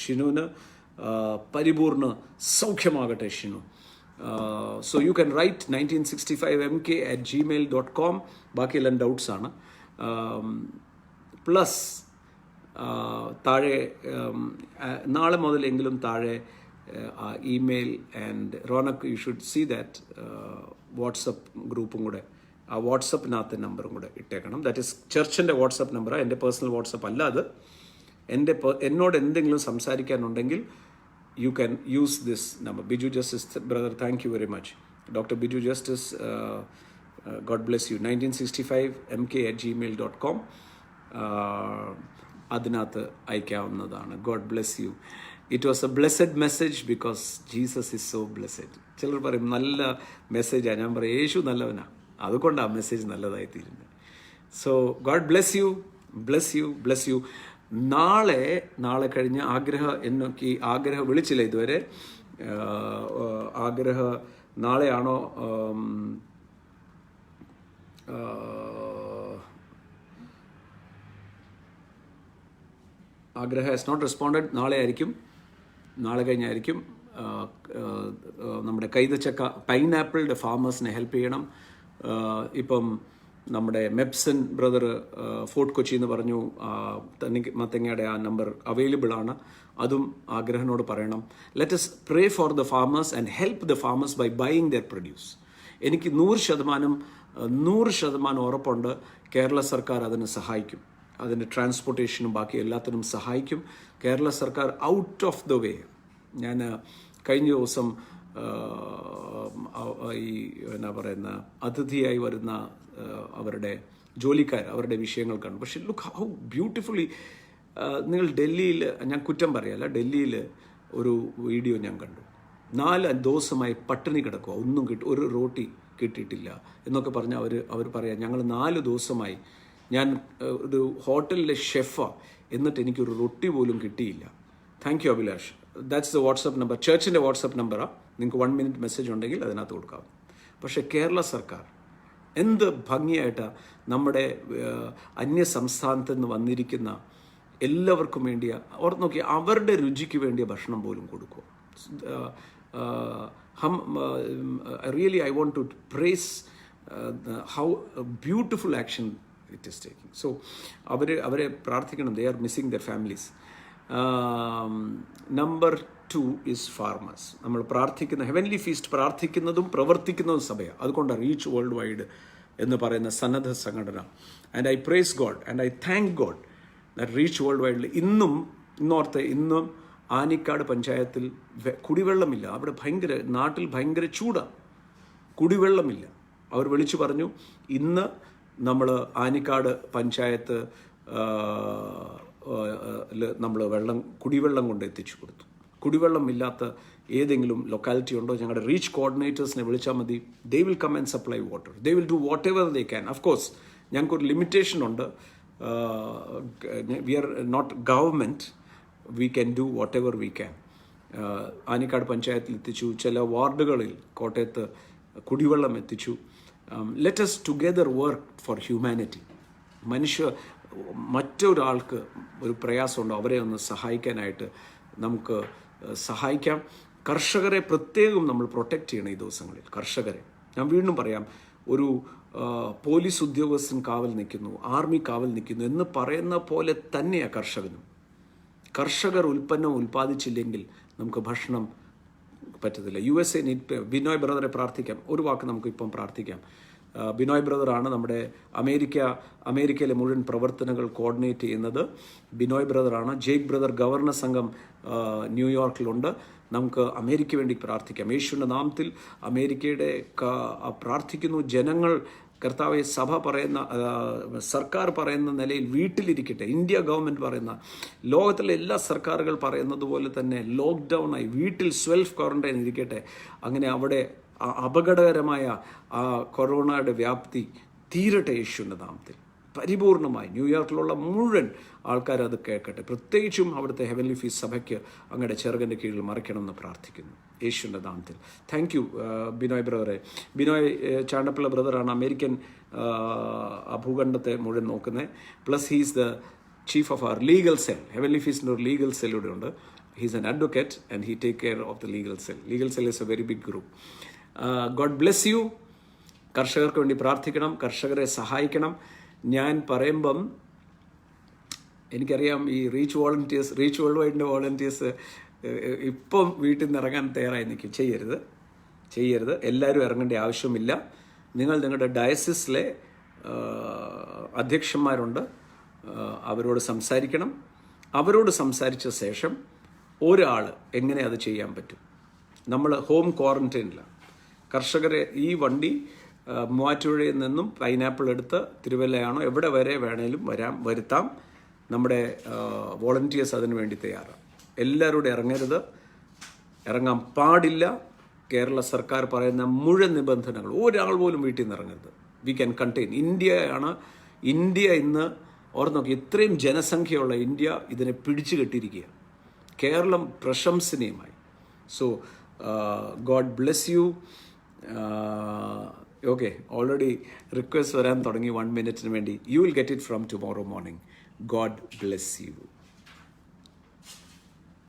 ഷിനുവിന്. പരിപൂർണ്ണ സൗഖ്യമാകട്ടെ Shinu. So you can write 1965mk@gmail.com. ബാക്കിയെല്ലാം ഡൗട്ട്സാണ്. പ്ലസ് താഴെ നാളെ മുതലെങ്കിലും താഴെ email and Ronak, you should see that WhatsApp ഗ്രൂപ്പും കൂടെ, ആ വാട്സപ്പിനകത്തെ നമ്പറും കൂടെ ഇട്ടേക്കണം. ദാറ്റ് ഇസ് ചർച്ചിൻ്റെ വാട്സപ്പ് നമ്പറാണ്, എൻ്റെ പേഴ്സണൽ വാട്സപ്പ് അല്ല അത്. എന്നോട് എന്തെങ്കിലും സംസാരിക്കാനുണ്ടെങ്കിൽ you can use this number. Biju Justice brother, thank you very much. Doctor Biju Justice, God bless you. 1965mk@gmail.com അതിനകത്ത് അയക്കാവുന്നതാണ്. God bless you. It was A blessed message because Jesus is so blessed. ചിലർ പറയും നല്ല മെസ്സേജാണ്, ഞാൻ പറയും യേശു നല്ലവനാണ്, അതുകൊണ്ടാണ് ആ മെസ്സേജ് നല്ലതായി തീരുന്നത്. So God bless U, bless you, bless you. നാളെ കഴിഞ്ഞ് എനിക്ക് ആഗ്രഹം വിളിച്ചില്ല ഇതുവരെ. നാളെയാണോ ആഗ്രഹ ഹാസ് നോട്ട് റെസ്പോണ്ടഡ്. നാളെ കഴിഞ്ഞായിരിക്കും. നമ്മുടെ കൈതച്ചക്ക പൈനാപ്പിളിൻ്റെ ഫാമേഴ്സിനെ ഹെൽപ്പ് ചെയ്യണം. ഇപ്പം നമ്മുടെ മെപ്സൺ ബ്രദർ ഫോർട്ട് കൊച്ചി എന്ന് പറഞ്ഞു, മത്തങ്ങയുടെ ആ നമ്പർ അവൈലബിൾ ആണ്. അതും ആഗ്രഹനോട് പറയണം. Let us pray for the farmers and help the farmers by buying their produce. എനിക്ക് 100% ഉറപ്പുണ്ട് കേരള സർക്കാർ അതിന് സഹായിക്കും. അതിൻ്റെ ട്രാൻസ്പോർട്ടേഷനും ബാക്കി എല്ലാത്തിനും സഹായിക്കും കേരള സർക്കാർ. ഔട്ട് ഓഫ് ദ വേ, ഞാൻ കഴിഞ്ഞ ദിവസം ഈ എന്നാ പറയുന്ന അതിഥിയായി വരുന്ന അവരുടെ ജോലിക്കാർ അവരുടെ വിഷയങ്ങൾ കണ്ടു. പക്ഷെ ലുക്ക് ഹൗ ബ്യൂട്ടിഫുള്ളി. നിങ്ങൾ ഡൽഹിയിൽ, ഞാൻ കുറ്റം പറയല്ല, ഡൽഹിയിൽ ഒരു വീഡിയോ ഞാൻ കണ്ടു. 4 ദിവസമായി പട്ടിണി കിടക്കുക, ഒന്നും ഒരു റോട്ടി കിട്ടിയിട്ടില്ല എന്നൊക്കെ പറഞ്ഞ് അവർ പറയാം, ഞങ്ങൾ 4 ദിവസമായി, ഞാൻ ഒരു ഹോട്ടലിലെ ഷെഫാണ്, എന്നിട്ട് എനിക്കൊരു റൊട്ടി പോലും കിട്ടിയില്ല. Thank you Abhilash. That's the WhatsApp number, ചർച്ചിൻ്റെ വാട്സപ്പ് നമ്പറാണ്. നിങ്ങൾക്ക് 1 മിനിറ്റ് മെസ്സേജ് ഉണ്ടെങ്കിൽ അതിനകത്ത് കൊടുക്കാം. പക്ഷേ കേരള സർക്കാർ എന്ത് ഭംഗിയായിട്ടാണ് നമ്മുടെ അന്യ സംസ്ഥാനത്ത് നിന്ന് വന്നിരിക്കുന്ന എല്ലാവർക്കും വേണ്ടിയ നോക്കി അവരുടെ രുചിക്ക് വേണ്ടിയ ഭക്ഷണം പോലും കൊടുക്കും. Really I want to praise how beautiful action it is taking. So അവരെ പ്രാർത്ഥിക്കണം. They are missing their families. Number 2 is farmers. നമ്മൾ പ്രാർത്ഥിക്കുന്ന ഹെവൻലി ഫീസ്റ്റ് പ്രാർത്ഥിക്കുന്നതും പ്രവർത്തിക്കുന്നതും സഭയാണ്. അതുകൊണ്ടാണ് റീച്ച് വേൾഡ് വൈഡ് എന്ന് പറയുന്ന സന്നദ്ധ സംഘടന. And I praise God and I thank God that Reach World വൈഡിൽ ഇന്നും ആനിക്കാട് പഞ്ചായത്തിൽ കുടിവെള്ളമില്ല. അവിടെ നാട്ടിൽ ഭയങ്കര ചൂടാണ്, കുടിവെള്ളമില്ല. അവർ വിളിച്ചു പറഞ്ഞു, ഇന്ന് നമ്മൾ ആനിക്കാട് പഞ്ചായത്ത് നമ്മൾ കുടിവെള്ളം കൊണ്ട് എത്തിച്ചു കൊടുത്തു. കുടിവെള്ളം ഇല്ലാത്ത ഏതെങ്കിലും ലൊക്കാലിറ്റി ഉണ്ടോ, ഞങ്ങളുടെ റീച്ച് കോർഡിനേറ്റേഴ്സിനെ വിളിച്ചാൽ മതി. They will come and supply water. They will do whatever they can. Of course ഞങ്ങൾക്കൊരു ലിമിറ്റേഷൻ ഉണ്ട്. We are not government. We can do whatever we can. Anikkad പഞ്ചായത്തിൽ എത്തിച്ചു. ചില വാർഡുകളിൽ കോട്ടയത്ത് കുടിവെള്ളം എത്തിച്ചു. Let us together work for humanity. മറ്റൊരാൾക്ക് ഒരു പ്രയാസമുണ്ടോ അവരെ ഒന്ന് സഹായിക്കാനായിട്ട് നമുക്ക് സഹായിക്കാം. കർഷകരെ പ്രത്യേകം നമ്മൾ പ്രൊട്ടക്റ്റ് ചെയ്യണം ഈ ദിവസങ്ങളിൽ. കർഷകരെ ഞാൻ വീണ്ടും പറയാം, ഒരു പോലീസ് ഉദ്യോഗസ്ഥൻ കാവൽ നിൽക്കുന്നു, ആർമി കാവൽ നിൽക്കുന്നു എന്ന് പറയുന്ന പോലെ തന്നെയാണ് കർഷകനും. കർഷകർ ഉൽപ്പന്നം ഉൽപ്പാദിച്ചില്ലെങ്കിൽ നമുക്ക് ഭക്ഷണം പറ്റത്തില്ല. USA ബിനോയ് ബ്രദറെ പ്രാർത്ഥിക്കാം. ഒരു വാക്ക് നമുക്കിപ്പം പ്രാർത്ഥിക്കാം. ബിനോയ് ബ്രദറാണ് നമ്മുടെ അമേരിക്കയിലെ മുഴുവൻ പ്രവർത്തനങ്ങൾ കോർഡിനേറ്റ് ചെയ്യുന്നത്. ബിനോയ് ബ്രദറാണ്. ജേക്ക് ബ്രദർ ഗവർണർ സംഘം ന്യൂയോർക്കിലുണ്ട്. നമുക്ക് അമേരിക്ക വേണ്ടി പ്രാർത്ഥിക്കാം. യേശുവിൻ്റെ നാമത്തിൽ അമേരിക്കയുടെ പ്രാർത്ഥിക്കുന്നു. ജനങ്ങൾ കർത്താവെ, സഭ പറയുന്ന, സർക്കാർ പറയുന്ന നിലയിൽ വീട്ടിലിരിക്കട്ടെ. ഇന്ത്യ ഗവൺമെൻറ് പറയുന്ന, ലോകത്തിലെ എല്ലാ സർക്കാരുകൾ പറയുന്നത് പോലെ തന്നെ ലോക്ക്ഡൗണായി വീട്ടിൽ സെൽഫ് ക്വാറന്റൈൻ ഇരിക്കട്ടെ. അങ്ങനെ അവിടെ അപകടകരമായ ആ കൊറോണയുടെ വ്യാപ്തി തീരട്ടെ യേശുവിൻ്റെ നാമത്തിൽ പരിപൂർണമായി. ന്യൂയോർക്കിലുള്ള മുഴുവൻ ആൾക്കാർ അത് കേൾക്കട്ടെ. പ്രത്യേകിച്ചും അവിടുത്തെ ഹെവൻലി ഫീസ് സഭയ്ക്ക് അങ്ങയുടെ ചെറുകൻ്റെ കീഴിൽ മറിക്കണമെന്ന് പ്രാർത്ഥിക്കുന്നു യേശുവിൻ്റെ നാമത്തിൽ. താങ്ക് യു ബിനോയ് ബ്രദറെ. ബിനോയ് ചാണ്ടപ്പിള്ള ബ്രദറാണ് അമേരിക്കൻ ഭൂഖണ്ഡത്തെ മുഴുവൻ നോക്കുന്നത്. Plus he's the chief of our legal cell. Heavenly ഫീസിൻ്റെ ഒരു ലീഗൽ സെൽ ഇവിടെ ഉണ്ട്. He's an advocate and he take care of the legal cell. Legal cell is a very big group. God bless you. കർഷകർക്ക് വേണ്ടി പ്രാർത്ഥിക്കണം, കർഷകരെ സഹായിക്കണം. ഞാൻ പറയുമ്പം എനിക്കറിയാം ഈ റീച്ച് വേൾഡ് വൈഡിൻ്റെ വോളണ്ടിയേഴ്സ് ഇപ്പം വീട്ടിൽ നിന്ന് ഇറങ്ങാൻ തയ്യാറായി നിൽക്കും. ചെയ്യരുത്. എല്ലാവരും ഇറങ്ങേണ്ട ആവശ്യമില്ല. നിങ്ങൾ നിങ്ങളുടെ ഡയസിസിലെ അധ്യക്ഷന്മാരുണ്ട്, അവരോട് സംസാരിക്കണം. അവരോട് സംസാരിച്ച ശേഷം ഒരാൾ എങ്ങനെ അത് ചെയ്യാൻ പറ്റും. നമ്മൾ ഹോം ക്വാറന്റൈനിലാണ്. കർഷകരെ ഈ വണ്ടി മൂവാറ്റുപുഴയിൽ നിന്നും പൈനാപ്പിൾ എടുത്ത് തിരുവല്ലയാണോ എവിടെ വരെ വേണേലും വരുത്താം. നമ്മുടെ വോളണ്ടിയേഴ്സ് അതിനു വേണ്ടി തയ്യാറാണ്. എല്ലാവരോടും ഇറങ്ങരുത്, ഇറങ്ങാൻ പാടില്ല. കേരള സർക്കാർ പറയുന്ന മുഴുവൻ നിബന്ധനകൾ, ഒരാൾ പോലും വീട്ടിൽ നിന്ന് ഇറങ്ങരുത്. We can contain. ഇന്ത്യ ഇന്ന് ഓർത്ത് നോക്കി, ഇത്രയും ജനസംഖ്യയുള്ള ഇന്ത്യ ഇതിനെ പിടിച്ചു കെട്ടിയിരിക്കുക. കേരളം പ്രശംസനീയമായി. So God bless you. Okay, already request വരാൻ തുടങ്ങി 1 മിനിറ്റിന് വേണ്ടി. You will get it from tomorrow morning. God bless U.